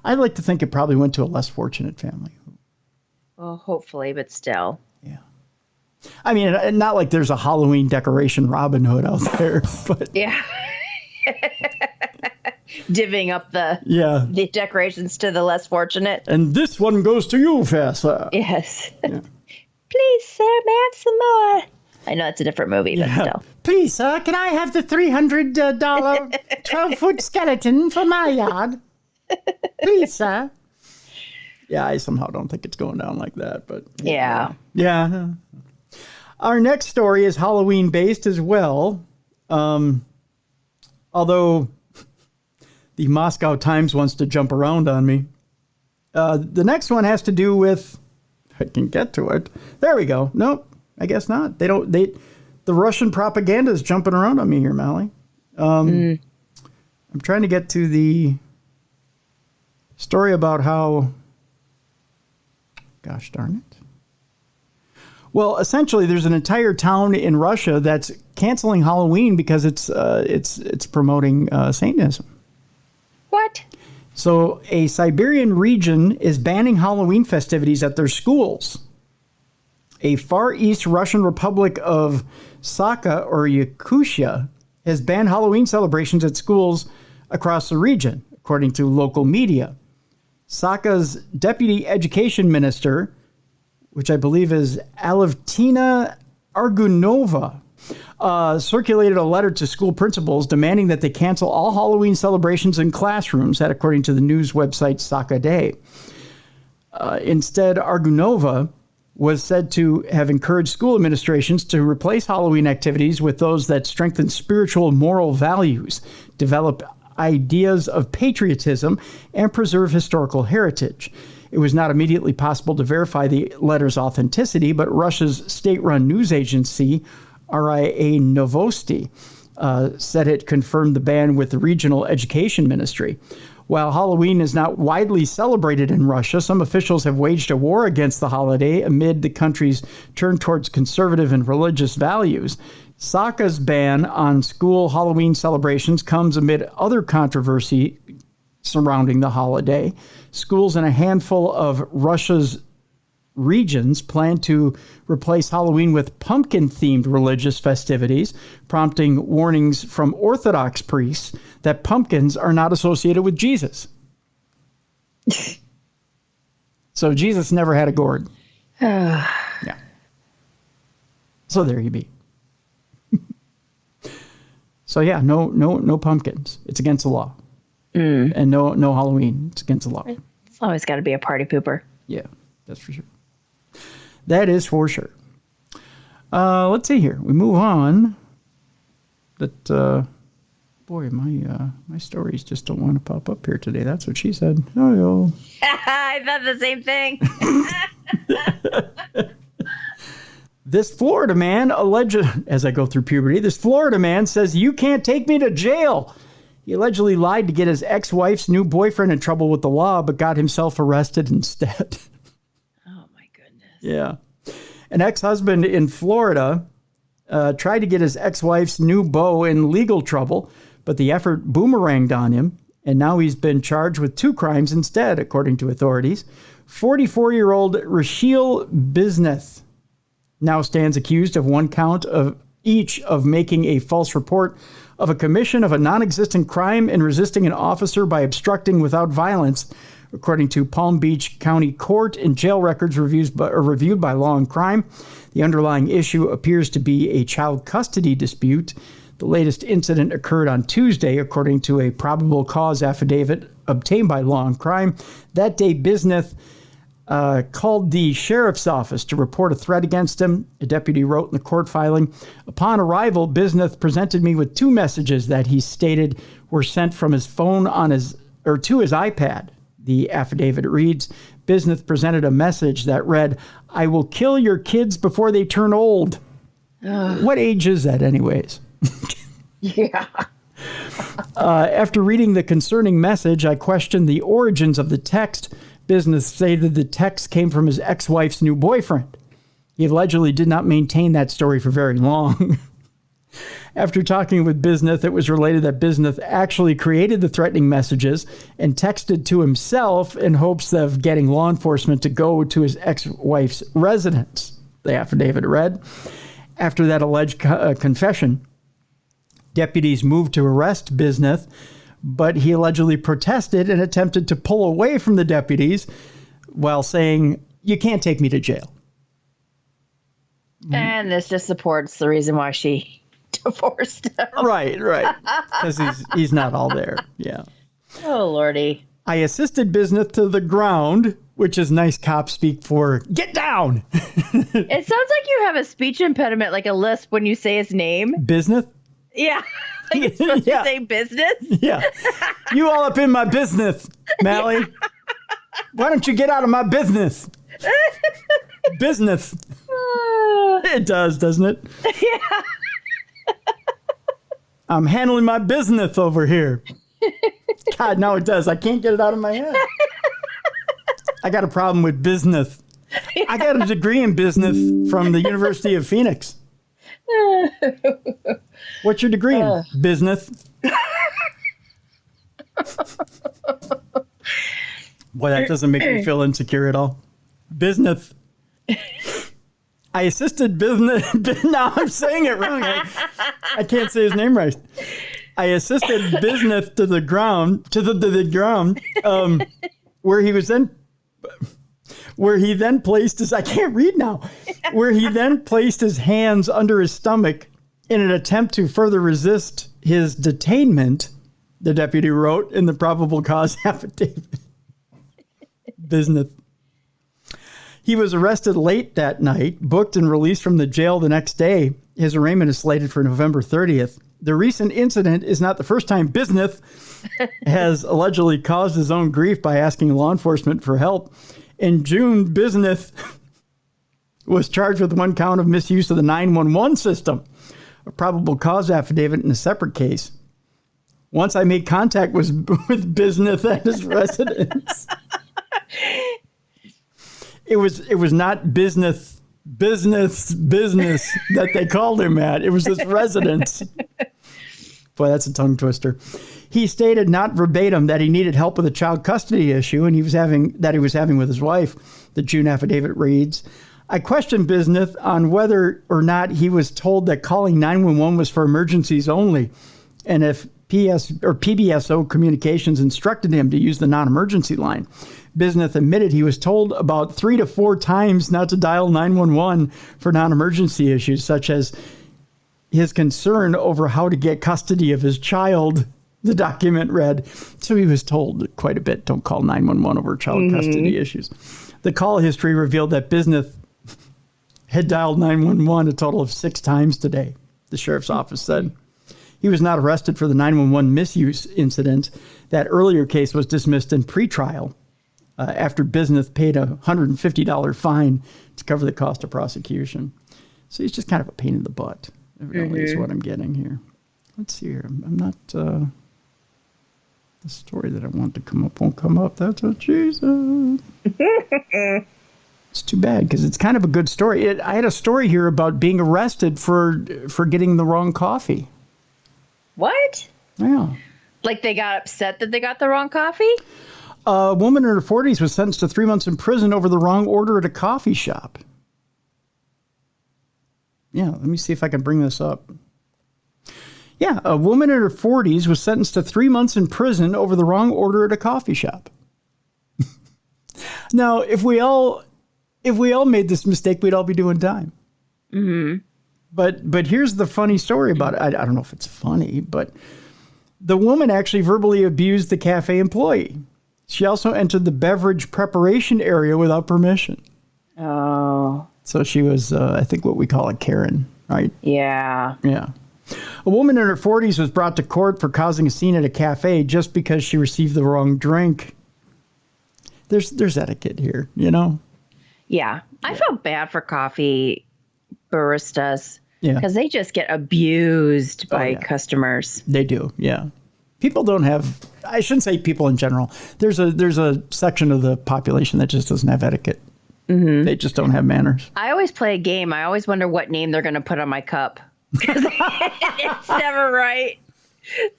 I'd like to think it probably went to a less fortunate family. Well, hopefully, but still. Yeah. I mean, not like there's a Halloween decoration Robin Hood out there, but... Yeah. Divvying up the decorations to the less fortunate. And this one goes to you, Fessa. Yes. Yeah. Please, sir, may I have some more? I know it's a different movie, but still. Please, sir, can I have the $300 12-foot skeleton for my yard? Please, sir. Yeah, I somehow don't think it's going down like that, but... Yeah. Yeah. Our next story is Halloween-based as well. Although the Moscow Times wants to jump around on me. The next one has to do with... I can get to it. There we go. Nope, I guess not. The Russian propaganda is jumping around on me here, Mallie. I'm trying to get to the story about how... Gosh darn it. Well, essentially, there's an entire town in Russia that's canceling Halloween because it's promoting Satanism. What? So a Siberian region is banning Halloween festivities at their schools. A Far East Russian Republic of Sakha, or Yakutia, has banned Halloween celebrations at schools across the region, according to local media. Sakha's deputy education minister, which I believe is Alevtina Argunova, circulated a letter to school principals demanding that they cancel all Halloween celebrations in classrooms, that according to the news website Sakha Day. Instead, Argunova was said to have encouraged school administrations to replace Halloween activities with those that strengthen spiritual and moral values, develop ideas of patriotism, and preserve historical heritage. It was not immediately possible to verify the letter's authenticity, but Russia's state-run news agency, RIA Novosti, said it confirmed the ban with the regional education ministry. While Halloween is not widely celebrated in Russia, some officials have waged a war against the holiday amid the country's turn towards conservative and religious values. Sakha's ban on school Halloween celebrations comes amid other controversy surrounding the holiday. Schools in a handful of Russia's regions plan to replace Halloween with pumpkin-themed religious festivities, prompting warnings from Orthodox priests that pumpkins are not associated with Jesus. So Jesus never had a gourd. Yeah. So there you be. So yeah, no pumpkins. It's against the law. And no Halloween. It's against the law. It's always got to be a party pooper. Yeah, that's for sure. That is for sure. Let's see here. We move on. That boy, my stories just don't want to pop up here today. That's what she said. Oh, I thought the same thing. This Florida man as I go through puberty, this Florida man says, "You can't take me to jail." He allegedly lied to get his ex-wife's new boyfriend in trouble with the law, but got himself arrested instead. Oh, my goodness. Yeah. An ex-husband in Florida tried to get his ex-wife's new beau in legal trouble, but the effort boomeranged on him, and now he's been charged with 2 crimes instead, according to authorities. 44-year-old Rachel Bisneth now stands accused of 1 count of each of making a false report of a commission of a non-existent crime and resisting an officer by obstructing without violence, according to Palm Beach County Court and jail records reviewed by Law and Crime. The underlying issue appears to be a child custody dispute. The latest incident occurred on Tuesday, according to a probable cause affidavit obtained by Law and Crime. That day, Bisneth called the sheriff's office to report a threat against him. A deputy wrote in the court filing, "Upon arrival, Bisneth presented me with 2 messages that he stated were sent from his phone to his iPad." The affidavit reads, Bisneth presented a message that read, "I will kill your kids before they turn old." What age is that anyways? Yeah. After reading the concerning message, I questioned the origins of the text. Bisneth stated the text came from his ex-wife's new boyfriend. He allegedly did not maintain that story for very long. After talking with Bisneth, it was related that Bisneth actually created the threatening messages and texted to himself in hopes of getting law enforcement to go to his ex-wife's residence, the affidavit read. After that alleged confession, deputies moved to arrest Bisneth, but he allegedly protested and attempted to pull away from the deputies while saying, "You can't take me to jail." And this just supports the reason why she divorced him. Right. Because he's not all there. Yeah. Oh, Lordy. I assisted Bisneth to the ground, which is nice cop speak for get down. It sounds like you have a speech impediment, like a lisp when you say his name. Bisneth? Yeah. Like it's supposed to say business. Yeah. You all up in my business, Mallie. Why don't you get out of my business? Business. It does, doesn't it? Yeah. I'm handling my business over here. God, no, it does. I can't get it out of my head. I got a problem with business. I got a degree in business from the University of Phoenix. What's your degree in? Business. Boy, that doesn't make me feel insecure at all. Business. I assisted Bisneth. Now I'm saying it wrong. I can't say his name right. I assisted Bisneth to the ground, where he then placed his, I can't read now, where he then placed his hands under his stomach in an attempt to further resist his detainment, the deputy wrote in the probable cause affidavit. Bisneth. He was arrested late that night, booked and released from the jail the next day. His arraignment is slated for November 30th. The recent incident is not the first time Bisneth has allegedly caused his own grief by asking law enforcement for help. In June, Bisneth was charged with 1 count of misuse of the 911 system, a probable cause affidavit in a separate case. Once I made contact with Bismuth at his residence. It was not business that they called him at. It was his residence. Boy, that's a tongue twister. He stated, not verbatim, that he needed help with a child custody issue and he was having with his wife. The June affidavit reads, I questioned Bismuth on whether or not he was told that calling 911 was for emergencies only, and if PBSO Communications instructed him to use the non-emergency line. Bismuth admitted he was told about 3 to 4 times not to dial 911 for non-emergency issues, such as his concern over how to get custody of his child, the document read. So he was told quite a bit, don't call 911 over child custody issues. The call history revealed that Bismuth had dialed 911 a total of 6 times today, the sheriff's office said. He was not arrested for the 911 misuse incident. That earlier case was dismissed in pretrial after Bismuth paid a $150 fine to cover the cost of prosecution. So he's just kind of a pain in the butt, evidently, is what I'm getting here. Let's see here. I'm not... the story that I want to come up won't come up. That's what she said. It's too bad because it's kind of a good story. I had a story here about being arrested for getting the wrong coffee. What? Yeah. Like they got upset that they got the wrong coffee? A woman in her 40s was sentenced to 3 months in prison over the wrong order at a coffee shop. Yeah, let me see if I can bring this up. Yeah, a woman in her 40s was sentenced to 3 months in prison over the wrong order at a coffee shop. Now, if we all made this mistake, we'd all be doing time. Mm-hmm. But here's the funny story about it. I don't know if it's funny, but the woman actually verbally abused the cafe employee. She also entered the beverage preparation area without permission. Oh. So she was, I think, what we call a Karen, right? Yeah. Yeah. A woman in her 40s was brought to court for causing a scene at a cafe just because she received the wrong drink. There's etiquette here, you know? Yeah. I felt bad for coffee baristas. Yeah. Because they just get abused by customers. They do, yeah. People don't have, I shouldn't say people in general. There's a section of the population that just doesn't have etiquette. Mm-hmm. They just don't have manners. I always play a game. I always wonder what name they're going to put on my cup. Because it's never right.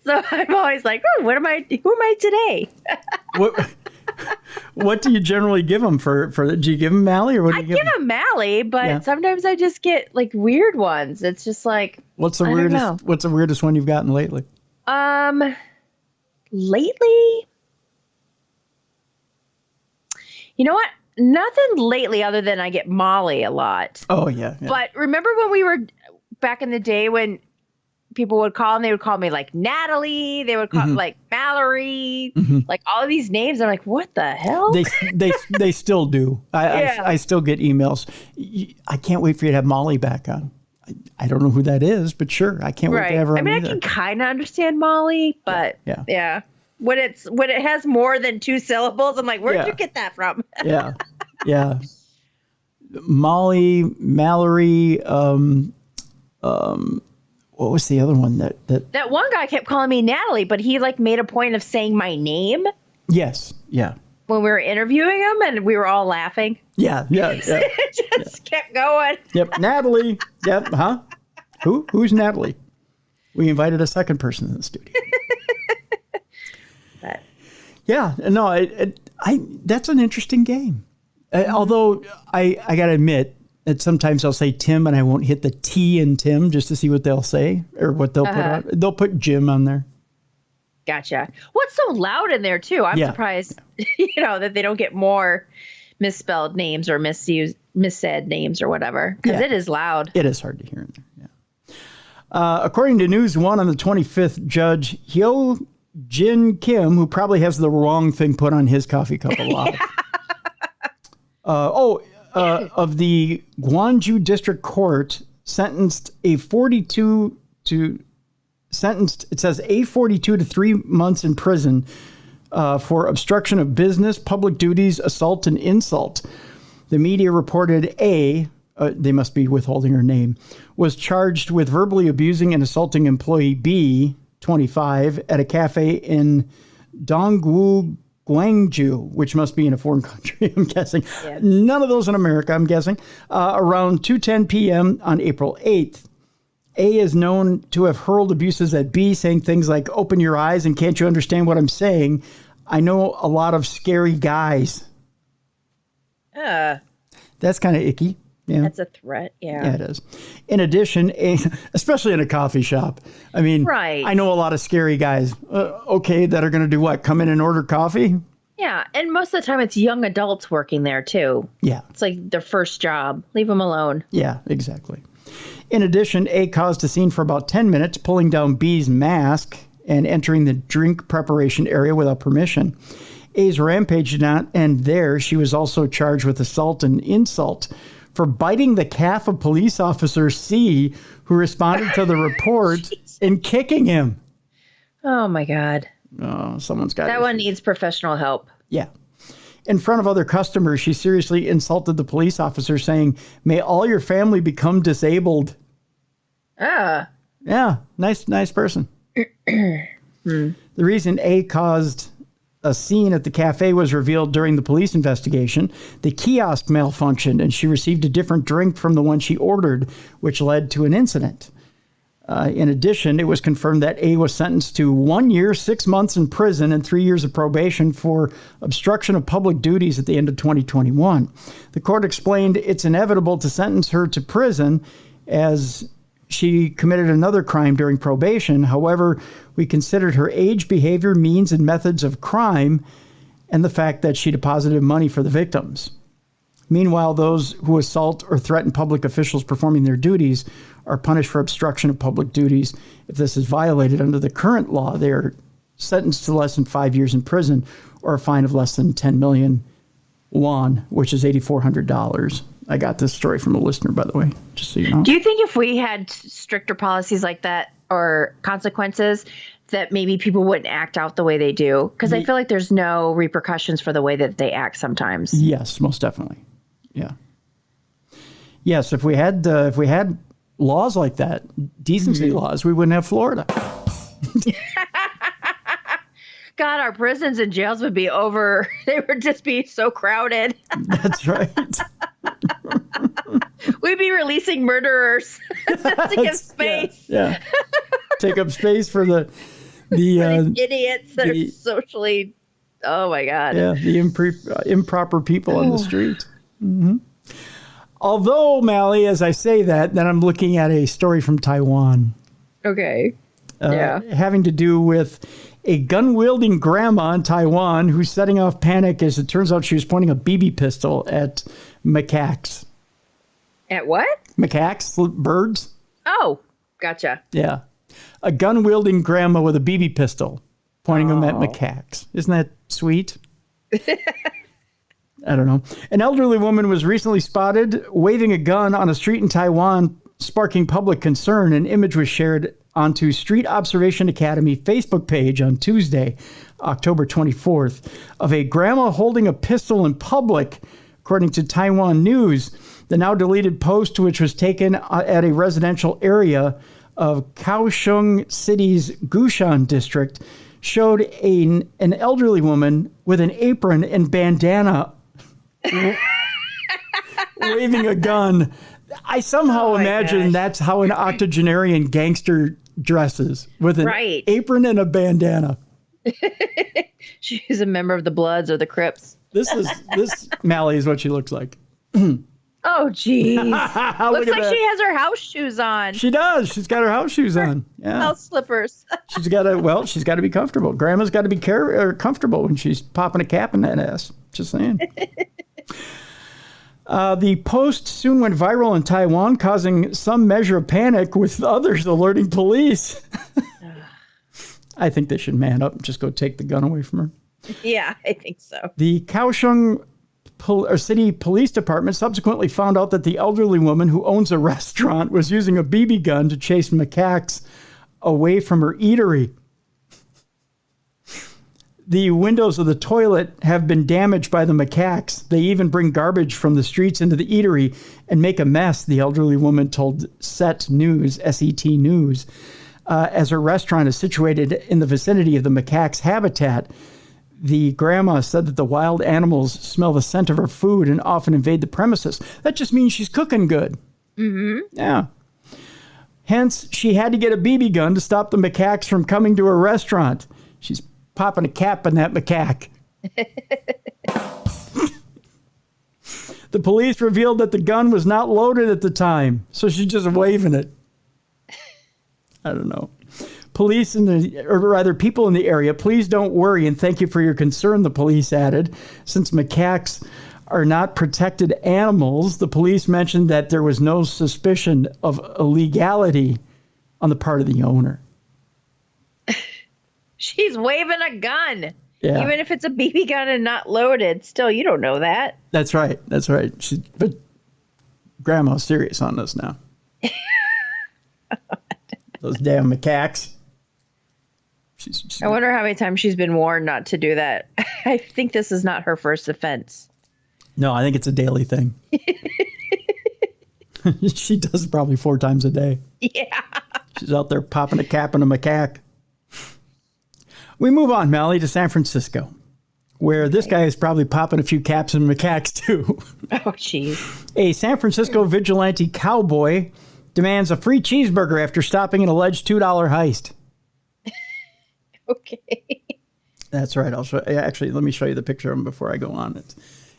So I'm always like, oh, who am I today? What do you generally give them for do you give them Mallie or what do you give them? I give them Mallie, but sometimes I just get like weird ones. It's just like, what's the weirdest one you've gotten lately? Lately, you know what? Nothing lately other than I get Molly a lot. Oh yeah. But remember when we were back in the day when people would call and they would call me like Natalie, they would call like Mallory, like all of these names. I'm like, what the hell? They still do. I still get emails. I can't wait for you to have Molly back on. I don't know who that is, but sure, I can't wait to have her on. I mean, either. I can kind of understand Molly, but yeah. When it has more than 2 syllables, I'm like, where'd you get that from? Yeah. Molly, Mallory, what was the other one that one guy kept calling me Natalie, but he like made a point of saying my name. Yes. Yeah. When we were interviewing him and we were all laughing. Yeah. It just kept going. Yep. Natalie. Yep. Huh? Who's Natalie? We invited a second person in the studio. But. Yeah. No, that's an interesting game. Although I got to admit, that sometimes I'll say Tim and I won't hit the T in Tim just to see what they'll say or what they'll put on. They'll put Jim on there. Gotcha. What's so loud in there too? I'm surprised, that they don't get more misspelled names or missaid names or whatever, because it is loud. It is hard to hear in there. Yeah. According to News 1 on the 25th, Judge Hyo Jin Kim, who probably has the wrong thing put on his coffee cup a lot. Of the Gwangju District Court sentenced a 42 to 3 months in prison for obstruction of business, public duties, assault, and insult. The media reported they must be withholding her name, was charged with verbally abusing and assaulting employee B, 25 at a cafe in Dongwu, Gwangju, which must be in a foreign country, I'm guessing. Yeah. None of those in America, I'm guessing. Around 2:10 p.m. on April 8th. A is known to have hurled abuses at B, saying things like, "Open your eyes and can't you understand what I'm saying? I know a lot of scary guys." That's kind of icky. Yeah. That's a threat. Yeah. Yeah, it is. In addition, especially in a coffee shop. I mean, Right. I know a lot of scary guys, that are going to do what? Come in and order coffee? Yeah. And most of the time it's young adults working there too. Yeah. It's like their first job. Leave them alone. Yeah, exactly. In addition, A caused a scene for about 10 minutes, pulling down B's mask and entering the drink preparation area without permission. A's rampage did not end there. She was also charged with assault and insult for biting the calf of police officer C, who responded to the report, and kicking him. Oh my God. Oh, someone's got That one needs professional help. Yeah. In front of other customers, she seriously insulted the police officer, saying, "May all your family become disabled." Ah. Yeah, nice person. The reason A caused a scene at the cafe was revealed during the police investigation. The kiosk malfunctioned, and she received a different drink from the one she ordered, which led to an incident. In addition, it was confirmed that A was sentenced to 1 year, 6 months in prison and 3 years of probation for obstruction of public duties at the end of 2021. The court explained it's inevitable to sentence her to prison as she committed another crime during probation. However, we considered her age, behavior, means, and methods of crime, and the fact that she deposited money for the victims. Meanwhile, those who assault or threaten public officials performing their duties are punished for obstruction of public duties. If this is violated under the current law, they are sentenced to less than 5 years in prison or a fine of less than 10 million won, which is $8,400. I got this story from a listener, by the way, just so you know. Do you think if we had stricter policies like that or consequences, that maybe people wouldn't act out the way they do? Because I feel like there's no repercussions for the way that they act sometimes. Yes, most definitely. Yeah. Yes, if we had laws like that, decency laws, we wouldn't have Florida. God, our prisons and jails would be over. They would just be so crowded. That's right. We'd be releasing murderers to give space. Yeah. Take up space for the These idiots that are socially. Oh my God. Yeah, the improper people on the street. Mm-hmm. Although, Mallie, as I say that, then I'm looking at a story from Taiwan. Okay. Yeah. Having to do with a gun-wielding grandma in Taiwan who's setting off panic as it turns out she was pointing a BB pistol at macaques. At what? Macaques, birds. Oh, gotcha. Yeah. A gun-wielding grandma with a BB pistol pointing them at macaques. Isn't that sweet? I don't know. An elderly woman was recently spotted waving a gun on a street in Taiwan, sparking public concern. An image was shared onto Street Observation Academy Facebook page on Tuesday, October 24th, of a grandma holding a pistol in public, according to Taiwan News. The now deleted post, which was taken at a residential area of Kaohsiung City's Gushan district, showed an elderly woman with an apron and bandana waving a gun. I somehow imagine that's how an octogenarian gangster dresses, with an apron and a bandana. She's a member of the Bloods or the Crips. This Mallie is what she looks like. Oh, geez. Looks like she has her house shoes on. She does. She's got her house shoes on. Yeah. House slippers. She's got to be comfortable. Grandma's got to be comfortable when she's popping a cap in that ass. Just saying. The post soon went viral in Taiwan, causing some measure of panic, with others alerting police. I think they should man up and just go take the gun away from her. Yeah, I think so. The Kaohsiung City Police Department subsequently found out that the elderly woman who owns a restaurant was using a BB gun to chase macaques away from her eatery. The windows of the toilet have been damaged by the macaques. They even bring garbage from the streets into the eatery and make a mess, the elderly woman told S18 News. as her restaurant is situated in the vicinity of the macaque's habitat. The grandma said that the wild animals smell the scent of her food and often invade the premises. That just means she's cooking good. Mm-hmm. Yeah. Hence, she had to get a BB gun to stop the macaques from coming to her restaurant. She's popping a cap in that macaque. The police revealed that the gun was not loaded at the time, so she's just waving it. I don't know. Police people in the area, please don't worry and thank you for your concern, the police added. Since macaques are not protected animals, the police mentioned that there was no suspicion of illegality on the part of the owner. She's waving a gun. Yeah. Even if it's a BB gun and not loaded, still, you don't know that. That's right. That's right. But Grandma's serious on this now. Those damn macaques. I wonder how many times she's been warned not to do that. I think this is not her first offense. No, I think it's a daily thing. She does it probably 4 times a day. Yeah. She's out there popping a cap in a macaque. We move on, Mallie, to San Francisco, where this guy is probably popping a few caps in macaques too. Oh, jeez. A San Francisco vigilante cowboy demands a free cheeseburger after stopping an alleged $2 heist. Okay. That's right. I'll show. Actually, let me show you the picture of him before I go on.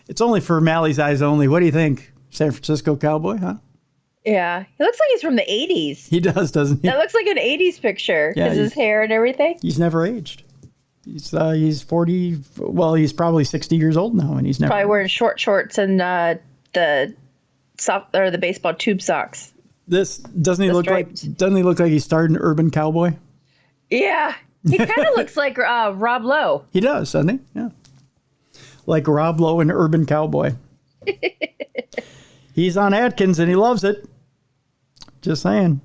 It's only for Mallie's eyes only. What do you think, San Francisco cowboy? Huh? Yeah, he looks like he's from the 80s. He does, doesn't he? That looks like an 80s picture. Yeah, his hair and everything. He's never aged. He's 40. Well, he's probably 60 years old now, and he's never probably wearing short shorts and the baseball tube socks. This doesn't he look like? Doesn't he look like he starred in Urban Cowboy? Yeah, he kind of looks like Rob Lowe. He does, doesn't he? Yeah, like Rob Lowe in Urban Cowboy. He's on Atkins and he loves it. Just saying.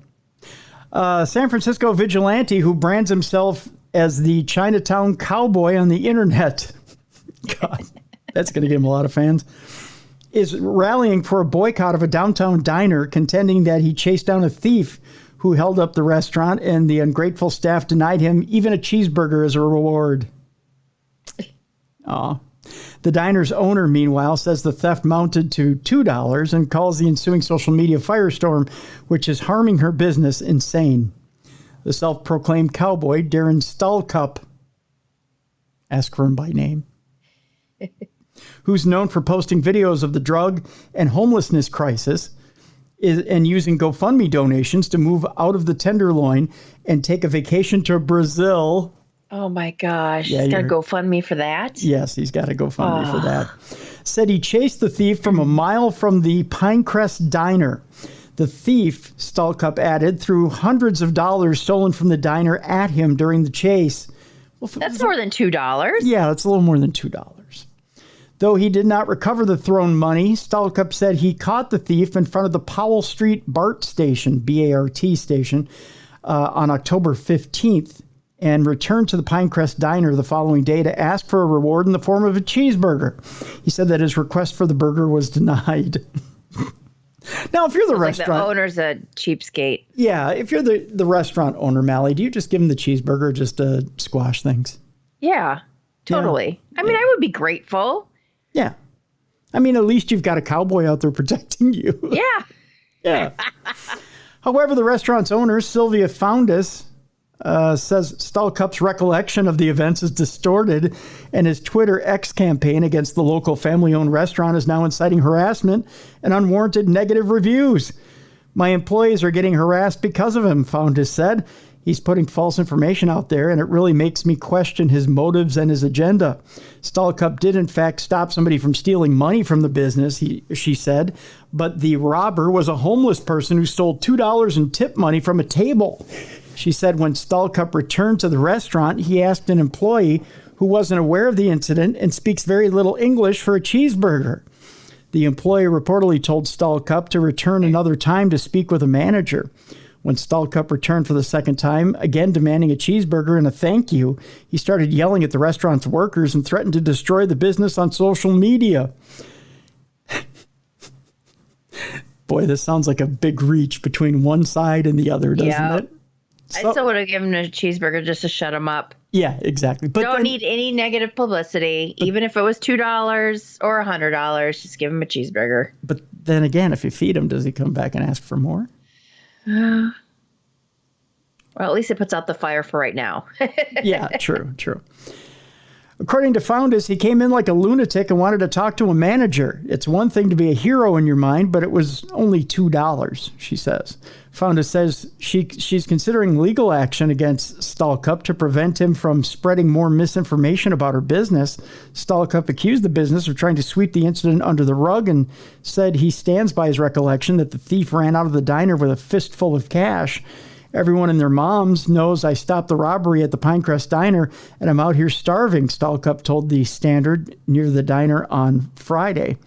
San Francisco vigilante who brands himself as the Chinatown Cowboy on the internet. God, that's going to give him a lot of fans. Is rallying for a boycott of a downtown diner, contending that he chased down a thief who held up the restaurant and the ungrateful staff denied him even a cheeseburger as a reward. Aw. The diner's owner, meanwhile, says the theft mounted to $2 and calls the ensuing social media firestorm, which is harming her business, insane. The self-proclaimed cowboy, Darren Stallcup, ask for him by name, who's known for posting videos of the drug and homelessness crisis and using GoFundMe donations to move out of the Tenderloin and take a vacation to Brazil. Oh, my gosh. Yeah, he's got to GoFundMe for that? Yes, he's got to GoFundMe for that. Said he chased the thief from a mile from the Pinecrest Diner. The thief, Stallcup added, threw hundreds of dollars stolen from the diner at him during the chase. Well, that's more than $2. Yeah, it's a little more than $2. Though he did not recover the thrown money, Stallcup said he caught the thief in front of the Powell Street BART station, B-A-R-T station, on October 15th and returned to the Pinecrest Diner the following day to ask for a reward in the form of a cheeseburger. He said that his request for the burger was denied. Now, if you're the restaurant... Like the owner's a cheapskate. Yeah, if you're the restaurant owner, Mallie, do you just give him the cheeseburger just to squash things? Yeah, totally. Yeah. I mean, I would be grateful. Yeah. I mean, at least you've got a cowboy out there protecting you. Yeah. Yeah. However, the restaurant's owner, Sylvia Foundis, says Stallcup's recollection of the events is distorted, and his Twitter X campaign against the local family-owned restaurant is now inciting harassment and unwarranted negative reviews. My employees are getting harassed because of him, Foundis said. He's putting false information out there, and it really makes me question his motives and his agenda. Stallcup did, in fact, stop somebody from stealing money from the business, she said, but the robber was a homeless person who stole $2 in tip money from a table. She said when Stallcup returned to the restaurant, he asked an employee who wasn't aware of the incident and speaks very little English for a cheeseburger. The employee reportedly told Stallcup to return another time to speak with a manager. When Stallcup returned for the second time, again demanding a cheeseburger and a thank you, he started yelling at the restaurant's workers and threatened to destroy the business on social media. Boy, this sounds like a big reach between one side and the other, doesn't it? I still would have given him a cheeseburger just to shut him up. Yeah, exactly. But Don't need any negative publicity, even if it was $2 or $100. Just give him a cheeseburger. But then again, if you feed him, does he come back and ask for more? Well, at least it puts out the fire for right now. Yeah, true. According to Founders, he came in like a lunatic and wanted to talk to a manager. It's one thing to be a hero in your mind, but it was only $2, she says. Founders says she's considering legal action against Stallcup to prevent him from spreading more misinformation about her business. Stallcup accused the business of trying to sweep the incident under the rug and said he stands by his recollection that the thief ran out of the diner with a fistful of cash. Everyone and their moms knows I stopped the robbery at the Pinecrest Diner and I'm out here starving, Stallcup told the Standard near the diner on Friday.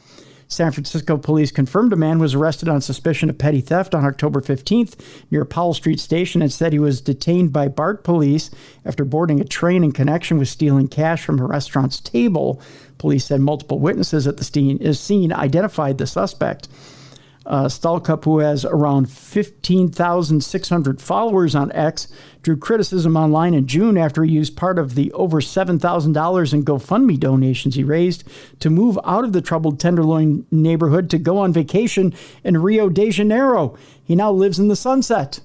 San Francisco police confirmed a man was arrested on suspicion of petty theft on October 15th near Powell Street Station and said he was detained by BART police after boarding a train in connection with stealing cash from a restaurant's table. Police said multiple witnesses at the scene identified the suspect. Stallcup, who has around 15,600 followers on X, drew criticism online in June after he used part of the over $7,000 in GoFundMe donations he raised to move out of the troubled Tenderloin neighborhood to go on vacation in Rio de Janeiro. He now lives in the Sunset.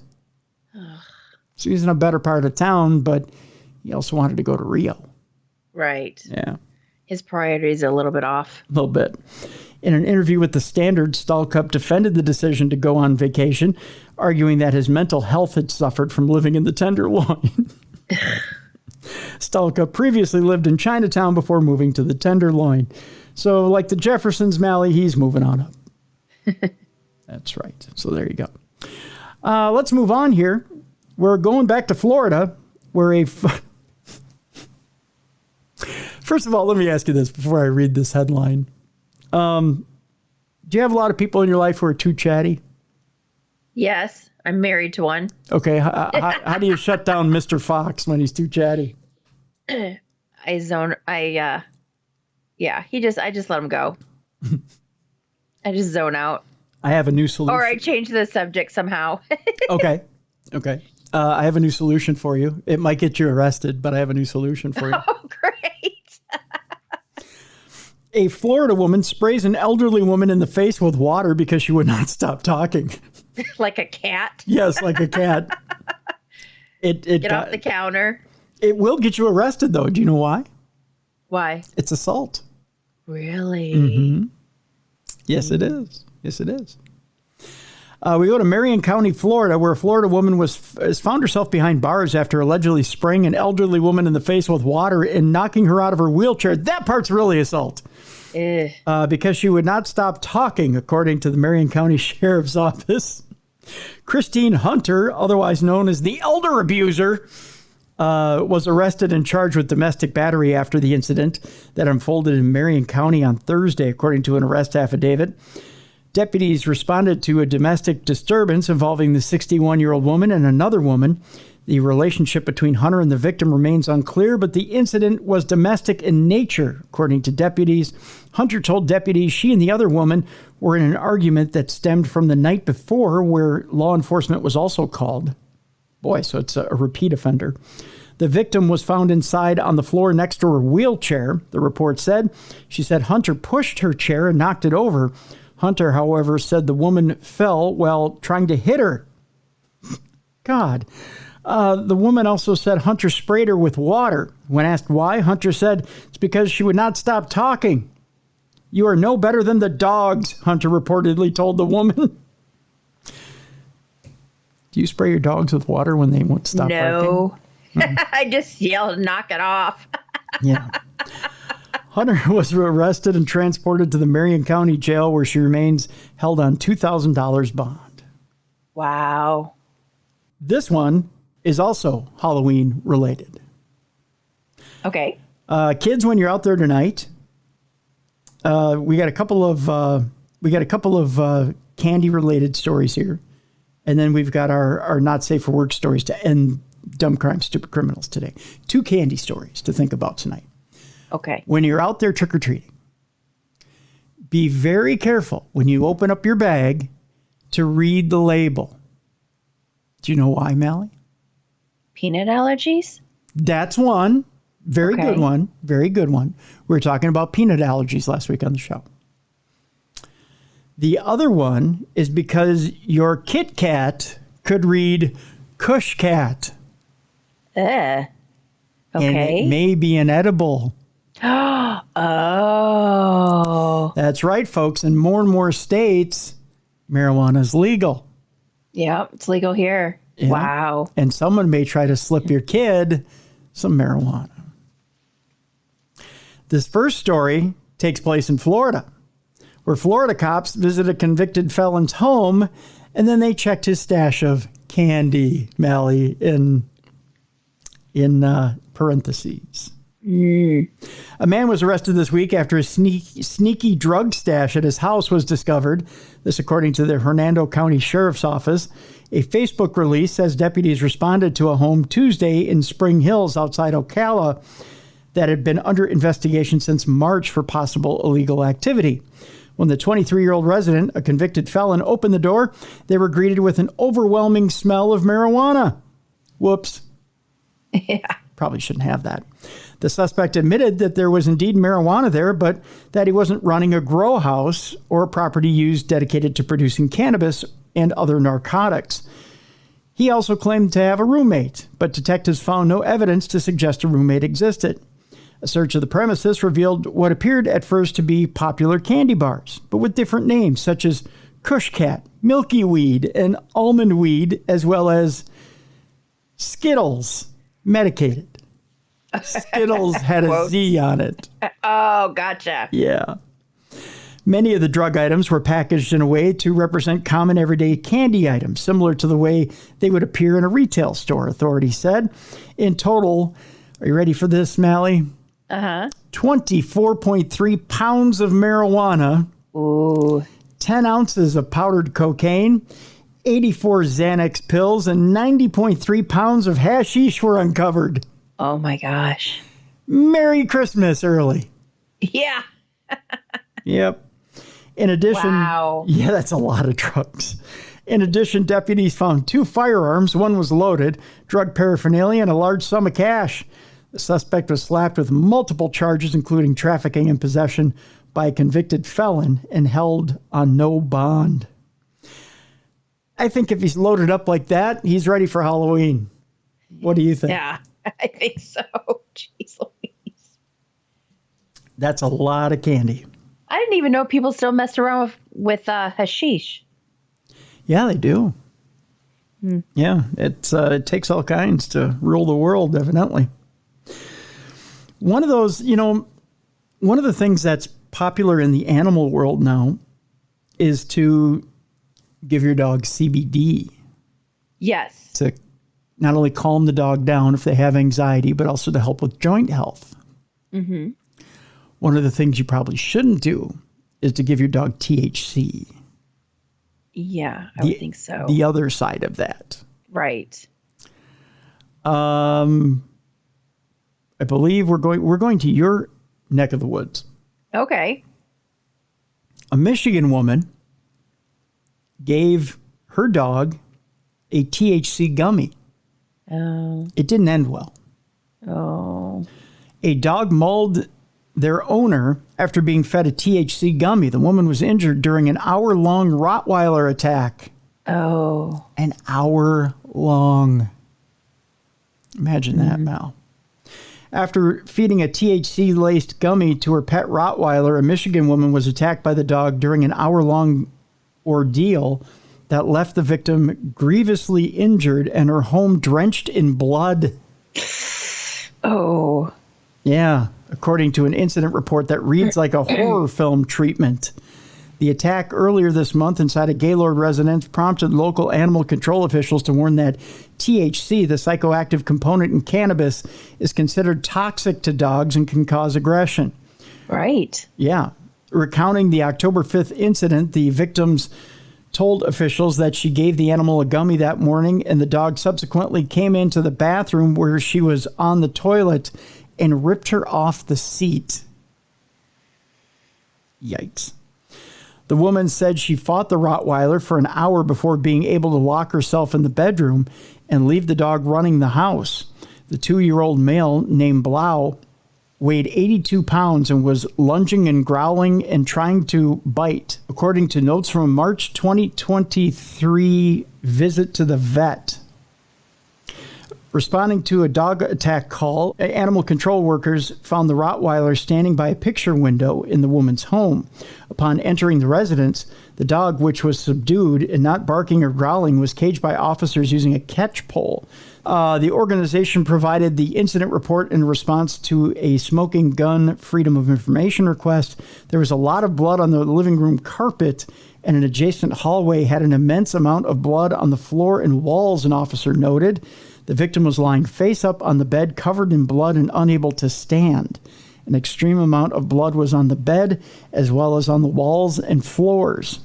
So he's in a better part of town, but he also wanted to go to Rio. Right. Yeah. His priorities are a little bit off. A little bit. In an interview with The Standard, Stallcup defended the decision to go on vacation, arguing that his mental health had suffered from living in the Tenderloin. Stallcup previously lived in Chinatown before moving to the Tenderloin. So, like the Jeffersons, Mallie, he's moving on up. That's right. So there you go. Let's move on here. We're going back to Florida, where First of all, let me ask you this before I read this headline. Do you have a lot of people in your life who are too chatty? Yes, I'm married to one. Okay, how do you shut down Mr. Fox when he's too chatty? I just let him go. I just zone out. I have a new solution. Or I change the subject somehow. Okay. I have a new solution for you. It might get you arrested, but I have a new solution for you. Oh, great. A Florida woman sprays an elderly woman in the face with water because she would not stop talking. Like a cat? Yes, like a cat. Get off the counter. It will get you arrested, though. Do you know why? Why? It's assault. Really? Mm-hmm. Yes, it is. Yes, it is. We go to Marion County, Florida, where a Florida woman has found herself behind bars after allegedly spraying an elderly woman in the face with water and knocking her out of her wheelchair. That part's really assault. Because she would not stop talking, according to the Marion County Sheriff's Office. Christine Hunter, otherwise known as the elder abuser, was arrested and charged with domestic battery after the incident that unfolded in Marion County on Thursday, according to an arrest affidavit. Deputies responded to a domestic disturbance involving the 61-year-old woman and another woman. The relationship between Hunter and the victim remains unclear, but the incident was domestic in nature, according to deputies. Hunter told deputies she and the other woman were in an argument that stemmed from the night before, where law enforcement was also called. Boy, so it's a repeat offender. The victim was found inside on the floor next to her wheelchair, the report said. She said Hunter pushed her chair and knocked it over. Hunter, however, said the woman fell while trying to hit her. God. The woman also said Hunter sprayed her with water. When asked why, Hunter said it's because she would not stop talking. You are no better than the dogs, Hunter reportedly told the woman. Do you spray your dogs with water when they won't stop barking? No. I just yell, knock it off. Yeah. Hunter was arrested and transported to the Marion County Jail, where she remains held on $2,000 bond. Wow. This one is also Halloween related. Okay. Kids, when you're out there tonight, we got a couple of candy related stories here, and then we've got our not safe for work stories to end dumb crime, stupid criminals today. 2 candy stories to think about tonight. Okay. When you're out there trick-or-treating, be very careful when you open up your bag to read the label. Do you know why, Mallie? Peanut allergies? That's one. Very Okay. good one. Very good one. We were talking about peanut allergies last week on the show. The other one is because your Kit Kat could read Kush Cat. Okay. And it may be inedible. Oh. That's right, folks. In more and more states, marijuana is legal. Yep, it's legal here. Yeah. Wow. And someone may try to slip your kid some marijuana. This first story takes place in Florida, where Florida cops visit a convicted felon's home, and then they checked his stash of candy, Mallie, in parentheses. A man was arrested this week after a sneaky drug stash at his house was discovered. This, according to the Hernando County Sheriff's Office. A Facebook release says deputies responded to a home Tuesday in Spring Hills outside Ocala that had been under investigation since March for possible illegal activity. When the 23-year-old resident, a convicted felon, opened the door, they were greeted with an overwhelming smell of marijuana. Whoops. Yeah. Probably shouldn't have that. The suspect admitted that there was indeed marijuana there, but that he wasn't running a grow house or a property used dedicated to producing cannabis and other narcotics. He also claimed to have a roommate, but detectives found no evidence to suggest a roommate existed. A search of the premises revealed what appeared at first to be popular candy bars, but with different names such as Kush Cat, Milky Weed, and Almond Weed, as well as Skittles, medicated. Skittles had a Z on it. Oh, gotcha. Yeah. Many of the drug items were packaged in a way to represent common everyday candy items, similar to the way they would appear in a retail store, authorities said. In total, are you ready for this, Mallie? 24.3 pounds of marijuana. Ooh. 10 ounces of powdered cocaine, 84 Xanax pills, and 90.3 pounds of hashish were uncovered. Oh my gosh. Merry Christmas early. Yeah. Yep. In addition, Wow. Yeah, that's a lot of drugs. In addition, deputies found 2 firearms. One was loaded, drug paraphernalia, and a large sum of cash. The suspect was slapped with multiple charges, including trafficking and possession by a convicted felon, and held on no bond. I think if he's loaded up like that, he's ready for Halloween. What do you think? Yeah, I think so. Jeez Louise. That's a lot of candy. I didn't even know people still messed around with hashish. Yeah, they do. Yeah, it takes all kinds to rule the world, evidently. One of those, one of the things that's popular in the animal world now is to give your dog CBD Yes. to not only calm the dog down if they have anxiety, but also to help with joint health. Mm-hmm. One of the things you probably shouldn't do is to give your dog THC. Yeah, I would think so. The other side of that. Right. I believe we're going to your neck of the woods. Okay. A Michigan woman gave her dog a THC gummy. Oh. It didn't end well. Oh. A dog mauled their owner after being fed a THC gummy. The woman was injured during an hour-long Rottweiler attack. Oh. An hour long. Imagine that, Mal. After feeding a THC-laced gummy to her pet Rottweiler, a Michigan woman was attacked by the dog during an hour-long ordeal that left the victim grievously injured and her home drenched in blood. Oh. Yeah, according to an incident report that reads like a horror film treatment. The attack earlier this month inside a Gaylord residence prompted local animal control officials to warn that THC, the psychoactive component in cannabis, is considered toxic to dogs and can cause aggression. Right. Yeah. Recounting the October 5th incident, the victims told officials that she gave the animal a gummy that morning, and the dog subsequently came into the bathroom where she was on the toilet and ripped her off the seat. Yikes. The woman said she fought the Rottweiler for an hour before being able to lock herself in the bedroom, and leave the dog running the house. The 2-year-old male named Blau weighed 82 pounds and was lunging and growling and trying to bite, according to notes from a March 2023 visit to the vet. Responding to a dog attack call, animal control workers found the Rottweiler standing by a picture window in the woman's home. Upon entering the residence, the dog, which was subdued and not barking or growling, was caged by officers using a catch pole. The organization provided the incident report in response to a smoking gun Freedom of Information request. There was a lot of blood on the living room carpet, and an adjacent hallway had an immense amount of blood on the floor and walls, an officer noted. The victim was lying face up on the bed, covered in blood and unable to stand. An extreme amount of blood was on the bed, as well as on the walls and floors.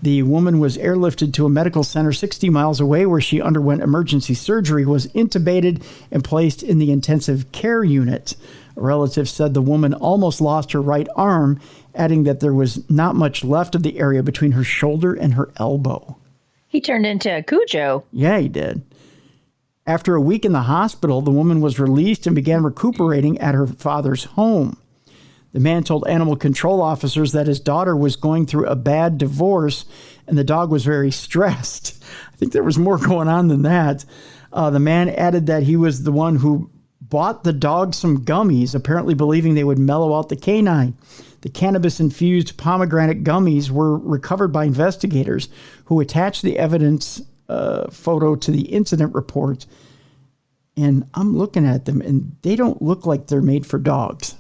The woman was airlifted to a medical center 60 miles away, where she underwent emergency surgery, was intubated, and placed in the intensive care unit. A relative said the woman almost lost her right arm, adding that there was not much left of the area between her shoulder and her elbow. He turned into a Cujo. Yeah, he did. After a week in the hospital, the woman was released and began recuperating at her father's home. The man told animal control officers that his daughter was going through a bad divorce and the dog was very stressed. I think there was more going on than that. The man added that he was the one who bought the dog some gummies, apparently believing they would mellow out the canine. The cannabis-infused pomegranate gummies were recovered by investigators who attached the evidence photo to the incident report. And I'm looking at them, and they don't look like they're made for dogs.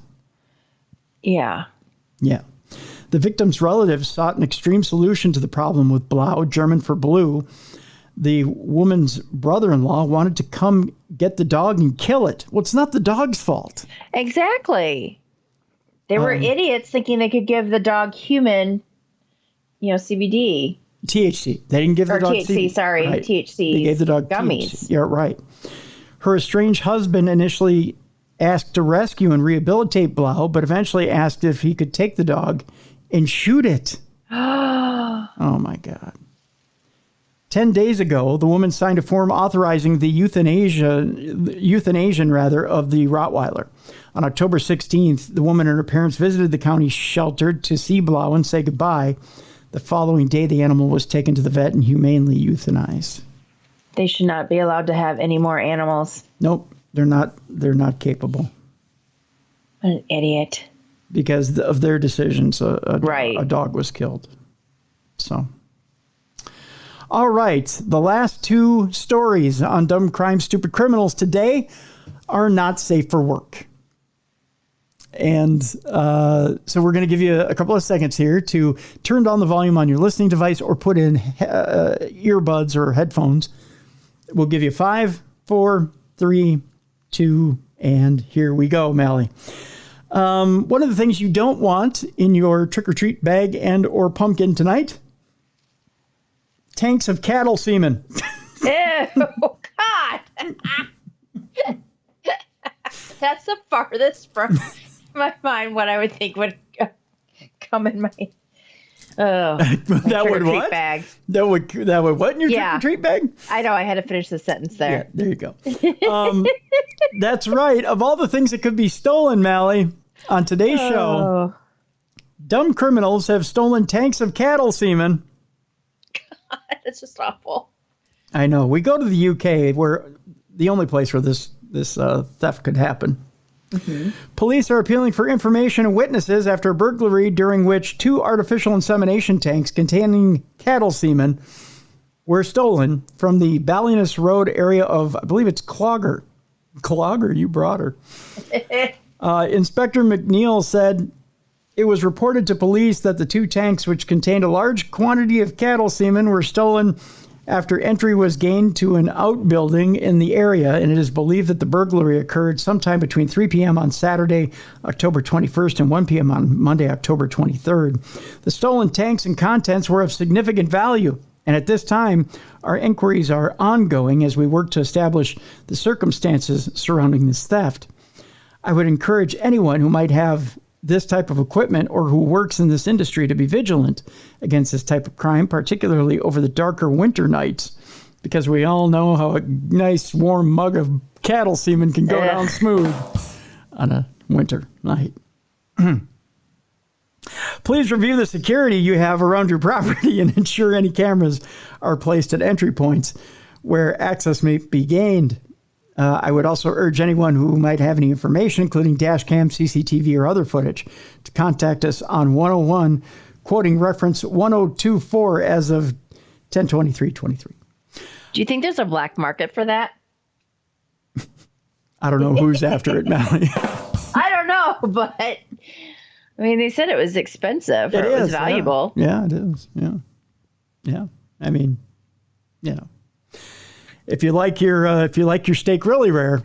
Yeah. Yeah. The victim's relatives sought an extreme solution to the problem with Blau, German for blue. The woman's brother-in-law wanted to come get the dog and kill it. Well, it's not the dog's fault. Exactly. They were idiots thinking they could give the dog human, CBD. THC. They didn't give the dog THC, sorry. Right. THC. They gave the dog gummies. THC. Yeah, right. Her estranged husband initially asked to rescue and rehabilitate Blau, but eventually asked if he could take the dog and shoot it. Oh, my God. 10 days ago, the woman signed a form authorizing the euthanasian of the Rottweiler. On October 16th, the woman and her parents visited the county shelter to see Blau and say goodbye. The following day, the animal was taken to the vet and humanely euthanized. They should not be allowed to have any more animals. Nope, they're not capable. What an idiot. Because of their decisions, Right. a dog was killed. So, all right, the last two stories on Dumb Crime, Stupid Criminals today are not safe for work. And so we're going to give you a couple of seconds here to turn down the volume on your listening device or put in earbuds or headphones. We'll give you 5, 4, 3, 2, and here we go, Mallie. One of the things you don't want in your trick-or-treat bag and or pumpkin tonight, tanks of cattle semen. Ew, God. That's the farthest from my mind what I would think would come in my that would what? bag. That would what in your trick-or-treat bag? I know, I had to finish the sentence there. Yeah, there you go. That's right. Of all the things that could be stolen, Mallie, on today's show, dumb criminals have stolen tanks of cattle semen. God, that's just awful. I know. We go to the UK, where the only place where this theft could happen. Mm-hmm. Police are appealing for information and witnesses after a burglary during which 2 artificial insemination tanks containing cattle semen were stolen from the Ballinus Road area of, I believe it's Clogger. Clogger, you brought her. Inspector McNeil said it was reported to police that the 2 tanks, which contained a large quantity of cattle semen, were stolen after entry was gained to an outbuilding in the area, and it is believed that the burglary occurred sometime between 3 p.m. on Saturday, October 21st, and 1 p.m. on Monday, October 23rd. The stolen tanks and contents were of significant value, and at this time, our inquiries are ongoing as we work to establish the circumstances surrounding this theft. I would encourage anyone who might have this type of equipment or who works in this industry to be vigilant against this type of crime, particularly over the darker winter nights, because we all know how a nice warm mug of cattle semen can go down smooth on a winter night. Please review the security you have around your property and ensure any cameras are placed at entry points where access may be gained. I would also urge anyone who might have any information, including dash cam, CCTV, or other footage, to contact us on 101, quoting reference 1024 as of 10/23/23. Do you think there's a black market for that? I don't know who's after it, Mallie. I don't know, but I mean, they said it was expensive or it was valuable. Yeah, it is. Yeah. Yeah. I mean, you know, if you like your steak really rare,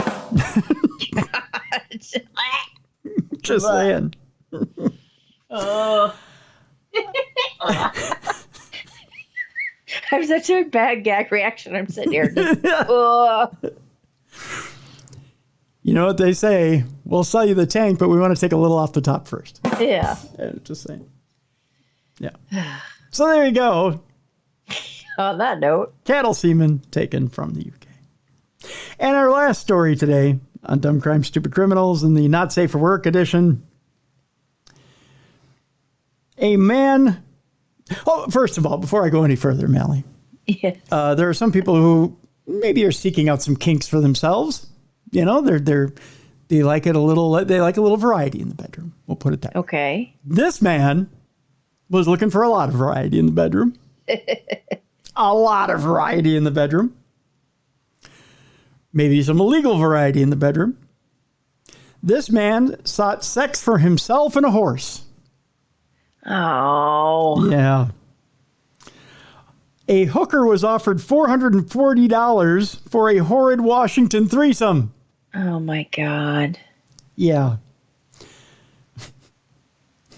just saying. Oh. I have such a bad gag reaction. I'm sitting here. You know what they say? We'll sell you the tank, but we want to take a little off the top first. Yeah. Just saying. Yeah. So there you go. On that note, Cattle semen taken from the UK. And our last story today on Dumb Crime, Stupid Criminals in the Not Safe for Work edition. A man... Oh, first of all, before I go any further, Mallie, yes. There are some people who maybe are seeking out some kinks for themselves. You know, they like it a little. They like a little variety in the bedroom. We'll put it that way. Okay. This man was looking for a lot of variety in the bedroom. A lot of variety in the bedroom. Maybe some illegal variety in the bedroom. This man sought sex for himself and a horse. Oh. Yeah. A hooker was offered $440 for a horrid Washington threesome. Oh, my God. Yeah.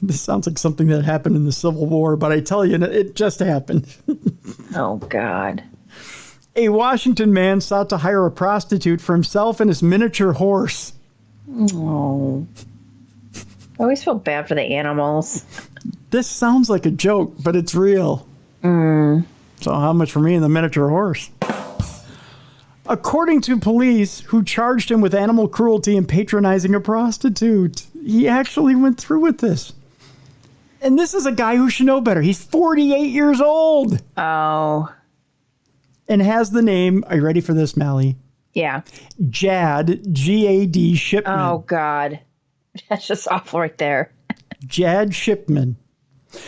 This sounds like something that happened in the Civil War, but I tell you, it just happened. Oh, God. A Washington man sought to hire a prostitute for himself and his miniature horse. Oh. I always feel bad for the animals. This sounds like a joke, but it's real. So how much for me and the miniature horse? According to police who charged him with animal cruelty and patronizing a prostitute, he actually went through with this. And this is a guy who should know better. He's 48 years old. Oh. And has the name, are you ready for this, Mallie? Yeah. Jad, G-A-D, Shipman. Oh, God. That's just awful right there. Jad Shipman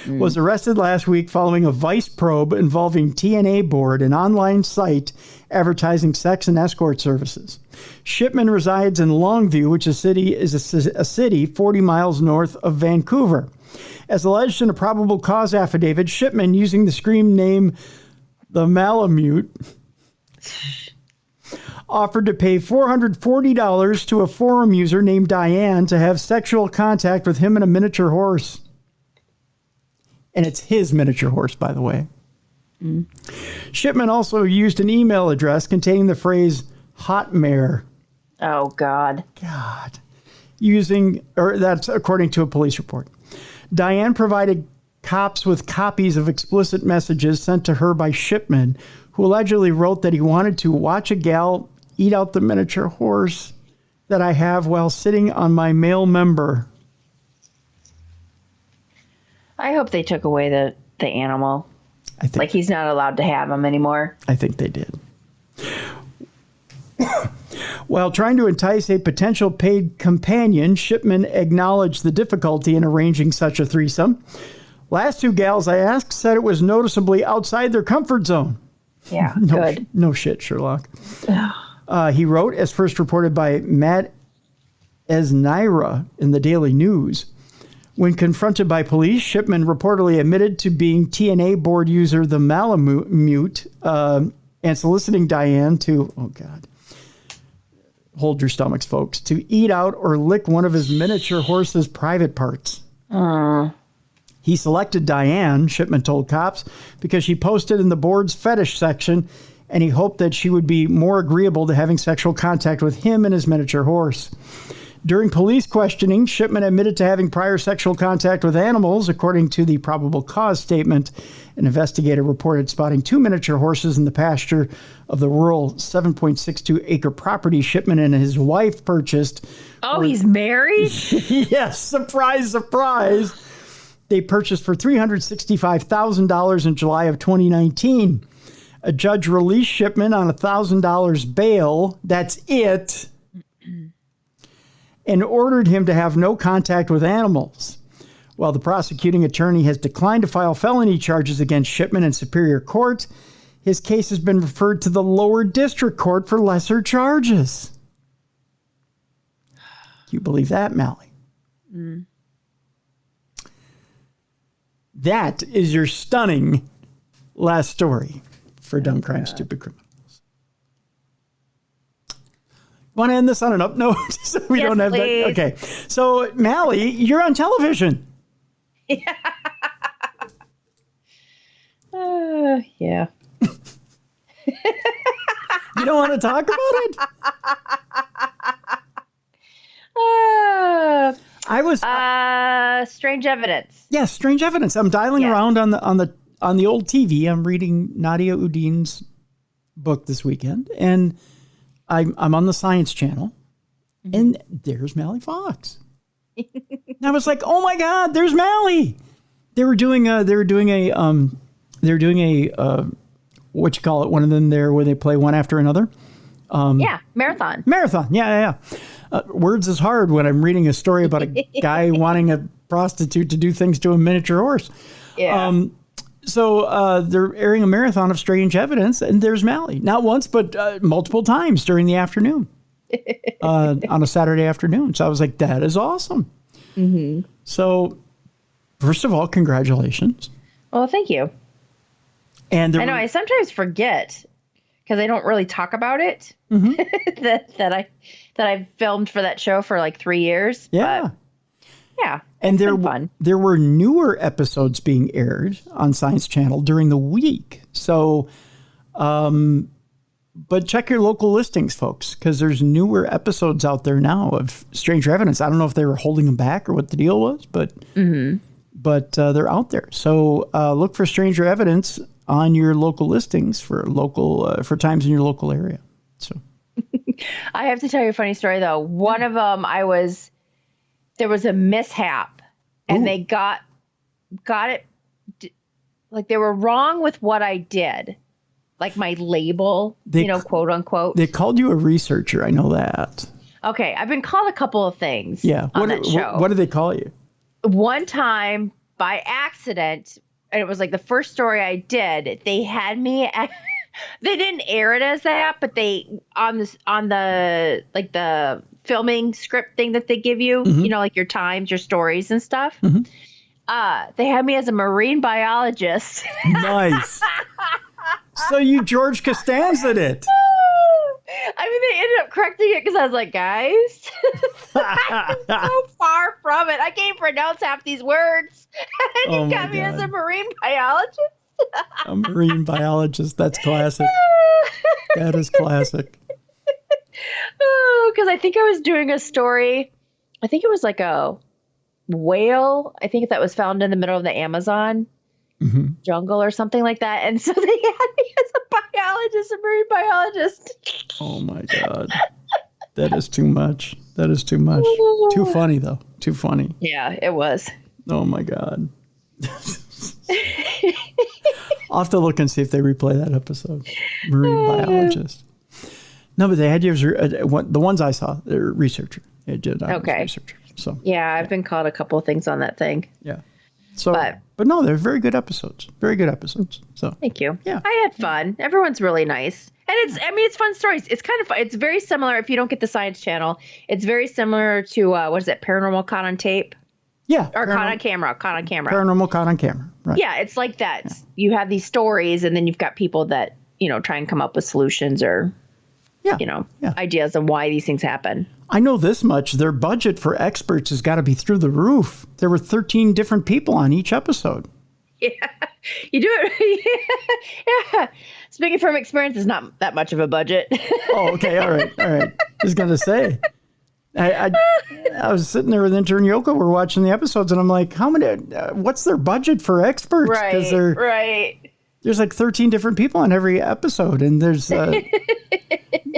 was arrested last week following a Vice probe involving TNA Board, an online site advertising sex and escort services. Shipman resides in Longview, which is a city 40 miles north of Vancouver. As alleged in a probable cause affidavit, Shipman, using the screen name The Malamute, offered to pay $440 to a forum user named Diane to have sexual contact with him and a miniature horse. And it's his miniature horse, by the way. Shipman also used an email address containing the phrase hot mare. Oh, God. God. That's according to a police report. Diane provided cops with copies of explicit messages sent to her by Shipman, who allegedly wrote that he wanted to watch a gal eat out the miniature horse that I have while sitting on my male member. I hope they took away the animal. I think, like he's not allowed to have them anymore. I think they did. While trying to entice a potential paid companion, Shipman acknowledged the difficulty in arranging such a threesome. Last two gals I asked said it was noticeably outside their comfort zone. Yeah, good. No shit, Sherlock. He wrote, as first reported by Matt Esnaira in the Daily News. When confronted by police, Shipman reportedly admitted to being TNA board user The Malamute and soliciting Diane to, oh God, hold your stomachs, folks, to eat out or lick one of his miniature horse's private parts. He selected Diane, Shipman told cops, because she posted in the board's fetish section, and he hoped that she would be more agreeable to having sexual contact with him and his miniature horse. During police questioning, Shipman admitted to having prior sexual contact with animals. According to the probable cause statement, an investigator reported spotting 2 miniature horses in the pasture of the rural 7.62-acre property Shipman and his wife purchased. Oh, he's married? Yes, surprise, surprise. They purchased for $365,000 in July of 2019. A judge released Shipman on $1,000 bail. That's it. And ordered him to have no contact with animals. While the prosecuting attorney has declined to file felony charges against Shipman in Superior Court, his case has been referred to the lower district court for lesser charges. You believe that, Mallie? That is your stunning last story for Dumb Crime, Stupid Criminals. Want to end this on an up note so we don't have please. that? Okay. So, Mallie, you're on television. Yeah. Yeah. You don't want to talk about it? I was Strange Evidence. yeah, Strange Evidence. I'm dialing around on the old TV. I'm reading Nadia Uddin's book this weekend, and I'm on the Science Channel, and there's Mallie Fox. And I was like, "Oh my God, there's Mallie!" They were doing a what you call it? One of them there where they play one after another. Marathon. Marathon. Yeah. Words is hard when I'm reading a story about a guy wanting a prostitute to do things to a miniature horse. Yeah. So they're airing a marathon of Strange Evidence, and there's Mallie. Not once, but multiple times during the afternoon, on a Saturday afternoon. So I was like, that is awesome. Mm-hmm. So, first of all, congratulations. Well, thank you. And I know I sometimes forget because I don't really talk about it that I filmed for that show for like 3 years. Yeah. But yeah. And fun. there were newer episodes being aired on Science Channel during the week. So, but check your local listings, folks, because there's newer episodes out there now of Stranger Evidence. I don't know if they were holding them back or what the deal was, but they're out there. So look for Stranger Evidence on your local listings for for times in your local area. So I have to tell you a funny story though. One of them, there was a mishap, and they got it. Like they were wrong with what I did, like my label, quote unquote. They called you a researcher. I know that. Okay, I've been called a couple of things. Yeah. On that show. What did they call you? One time by accident, and it was like the first story I did. They had me. They didn't air it as that, but they on the like the filming script thing that they give you, like your times, your stories and stuff. They had me as a marine biologist. Nice. So you George Costanza'd it. I mean, they ended up correcting it because I was like, guys, I'm so far from it. I can't pronounce half these words. And you got me as a marine biologist. A marine biologist. That's classic. That is classic. Oh, because I think I was doing a story. I think it was like a whale. I think that was found in the middle of the Amazon jungle or something like that. And so they had me as a biologist, a marine biologist. Oh my God. That is too much. That is too much. Too funny, though. Too funny. Yeah, it was. Oh my God. I'll have to look and see if they replay that episode. Marine biologist. No, but they had you as the ones I saw. They're researcher. They did. Okay. Researcher. So yeah, I've been called a couple of things on that thing. Yeah. So, but no, they're very good episodes. Very good episodes. So thank you. Yeah, I had fun. Everyone's really nice, and it's fun stories. It's kind of fun. It's very similar. If you don't get the Science Channel, it's very similar to what is it? Paranormal Caught on Tape. Yeah. Or Caught on Camera. Caught on Camera. Paranormal Caught on Camera. Right. Yeah, it's like that. Yeah. You have these stories, and then you've got people that try and come up with solutions or ideas on why these things happen. I know this much. Their budget for experts has got to be through the roof. There were 13 different people on each episode. Yeah, you do it. Yeah. Speaking from experience, it's not that much of a budget. Oh, okay. All right. I was going to say, I was sitting there with intern Yoko. We're watching the episodes, and I'm like, how many? What's their budget for experts? Right. Right. There's like 13 different people on every episode, and there's.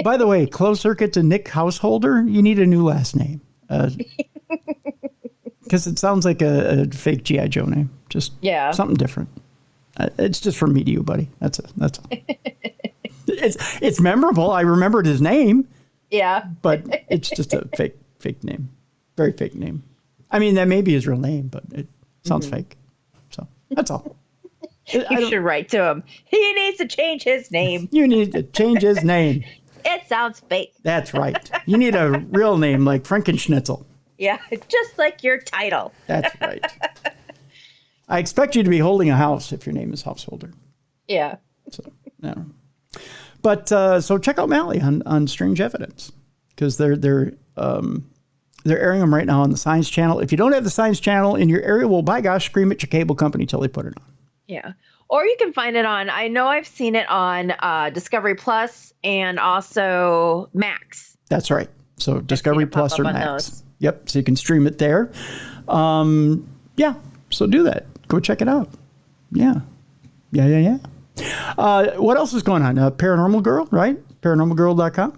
By the way, closed circuit to Nick Householder. You need a new last name, because it sounds like a fake GI Joe name. Just something different. It's just from me to you, buddy. That's it. That's all. It's memorable. I remembered his name. Yeah. But it's just a fake name. Very fake name. I mean, that may be his real name, but it sounds fake. So that's all. You should write to him. He needs to change his name. You need to change his name. It sounds fake. That's right. You need a real name like Frankenschnitzel. Yeah, just like your title. That's right. I expect you to be holding a house if your name is Householder. Yeah. So, no. But so check out Mallie on Strange Evidence, because they're airing them right now on the Science Channel. If you don't have the Science Channel in your area, well, by gosh, scream at your cable company till they put it on. Yeah. Or you can find it on, I know I've seen it on Discovery Plus and also Max. That's right. So Discovery Plus or Max. Yep. So you can stream it there. Yeah. So do that. Go check it out. Yeah. Yeah. What else is going on? Paranormal Girl, right? ParanormalGirl.com?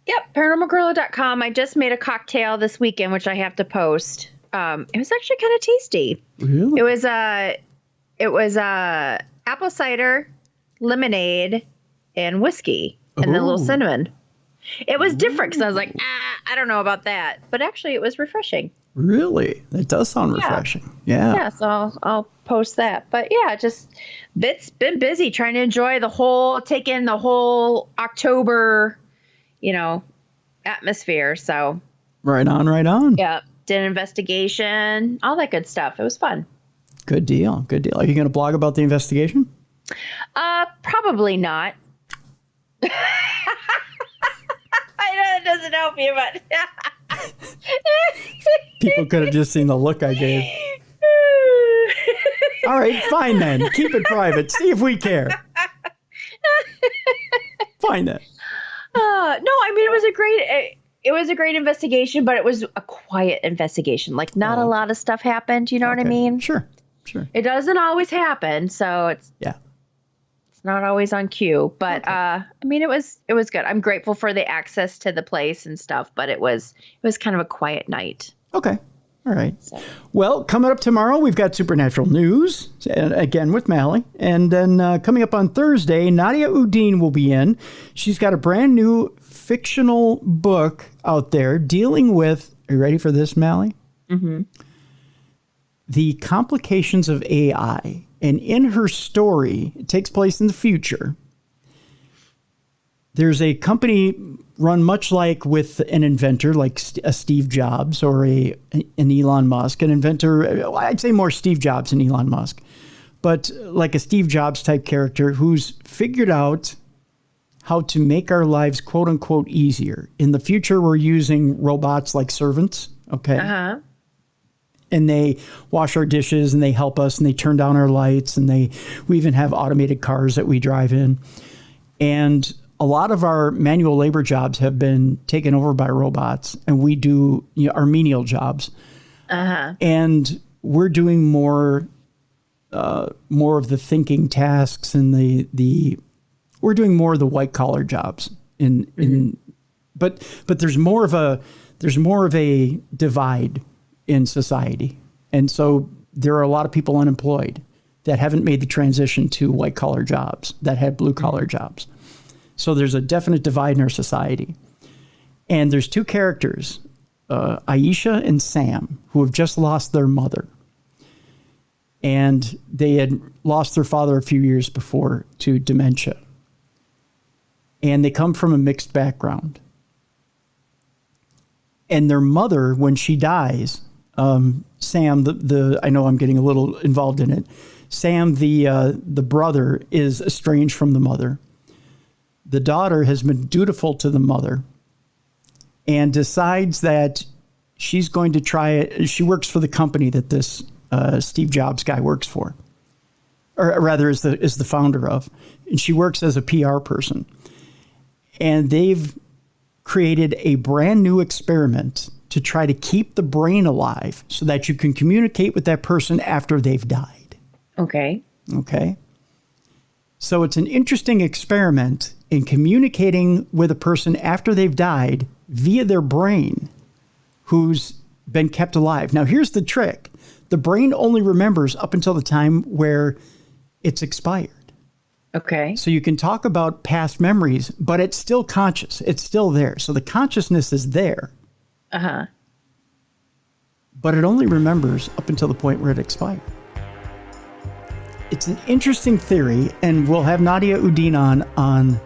Yep. ParanormalGirl.com. I just made a cocktail this weekend, which I have to post. It was actually kind of tasty. Really? It was apple cider, lemonade, and whiskey, and then a little cinnamon. It was different because I was like, I don't know about that. But actually, it was refreshing. Really? That does sound refreshing. Yeah. Yeah, so I'll post that. But yeah, just been busy trying to take in the whole October, atmosphere. So. Right on. Yeah. Did an investigation, all that good stuff. It was fun. Good deal. Are you going to blog about the investigation? Probably not. I know it doesn't help you, but people could have just seen the look I gave. All right, fine then. Keep it private. See if we care. Fine then. No, I mean it was a great investigation, but it was a quiet investigation. Like not a lot of stuff happened. You know what I mean? Sure. It doesn't always happen, so it's not always on cue. But I mean, it was good. I'm grateful for the access to the place and stuff, but it was kind of a quiet night. Okay. All right. So. Well, coming up tomorrow, we've got Supernatural News, again with Mallie. And then coming up on Thursday, Nadia Udine will be in. She's got a brand new fictional book out there dealing with, are you ready for this, Mallie? Mm-hmm. The complications of AI. And in her story, it takes place in the future. There's a company run much like with an inventor, like a Steve Jobs or an Elon Musk, an inventor. I'd say more Steve Jobs than Elon Musk, but like a Steve Jobs type character who's figured out how to make our lives, quote unquote, easier. In the future, we're using robots like servants. Okay. Uh-huh. And they wash our dishes and they help us and they turn down our lights and we even have automated cars that we drive in. And a lot of our manual labor jobs have been taken over by robots, and we do our menial jobs. Uh-huh. And we're doing more of the thinking tasks and we're doing more of the white collar jobs but there's more of a divide in society. And so there are a lot of people unemployed that haven't made the transition to white collar jobs, that had blue collar jobs. So there's a definite divide in our society. And there's two characters, Aisha and Sam, who have just lost their mother. And they had lost their father a few years before to dementia. And they come from a mixed background. And their mother, when she dies, Sam, I know I'm getting a little involved in it. Sam, the brother, is estranged from the mother. The daughter has been dutiful to the mother and decides that she's going to try it. She works for the company that this Steve Jobs guy works for, or rather is the founder of. And she works as a PR person. And they've created a brand new experiment to try to keep the brain alive so that you can communicate with that person after they've died. Okay. Okay. So it's an interesting experiment in communicating with a person after they've died via their brain who's been kept alive. Now, here's the trick. The brain only remembers up until the time where it's expired. Okay. So you can talk about past memories, but it's still conscious. It's still there. So the consciousness is there. Uh-huh. But it only remembers up until the point where it expired. It's an interesting theory, and we'll have Nadia Udin on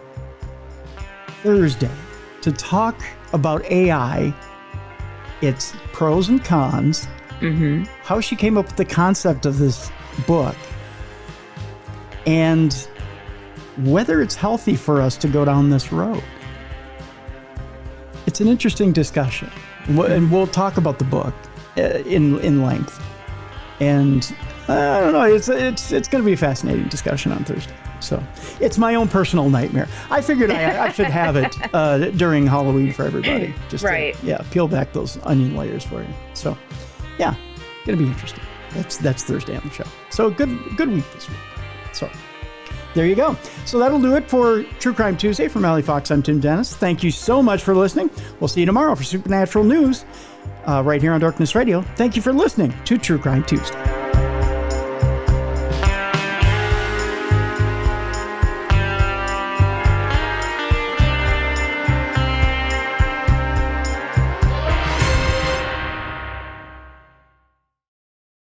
Thursday to talk about AI, its pros and cons, how she came up with the concept of this book, and whether it's healthy for us to go down this road. It's an interesting discussion, and we'll talk about the book in length. And I don't know, it's going to be a fascinating discussion on Thursday. So it's my own personal nightmare. I figured I should have it during Halloween for everybody. Just right. To, peel back those onion layers for you. So, yeah, going to be interesting. That's Thursday on the show. So good week this week. So there you go. So that'll do it for True Crime Tuesday. From Mallie Fox, I'm Tim Dennis. Thank you so much for listening. We'll see you tomorrow for Supernatural News right here on Darkness Radio. Thank you for listening to True Crime Tuesday.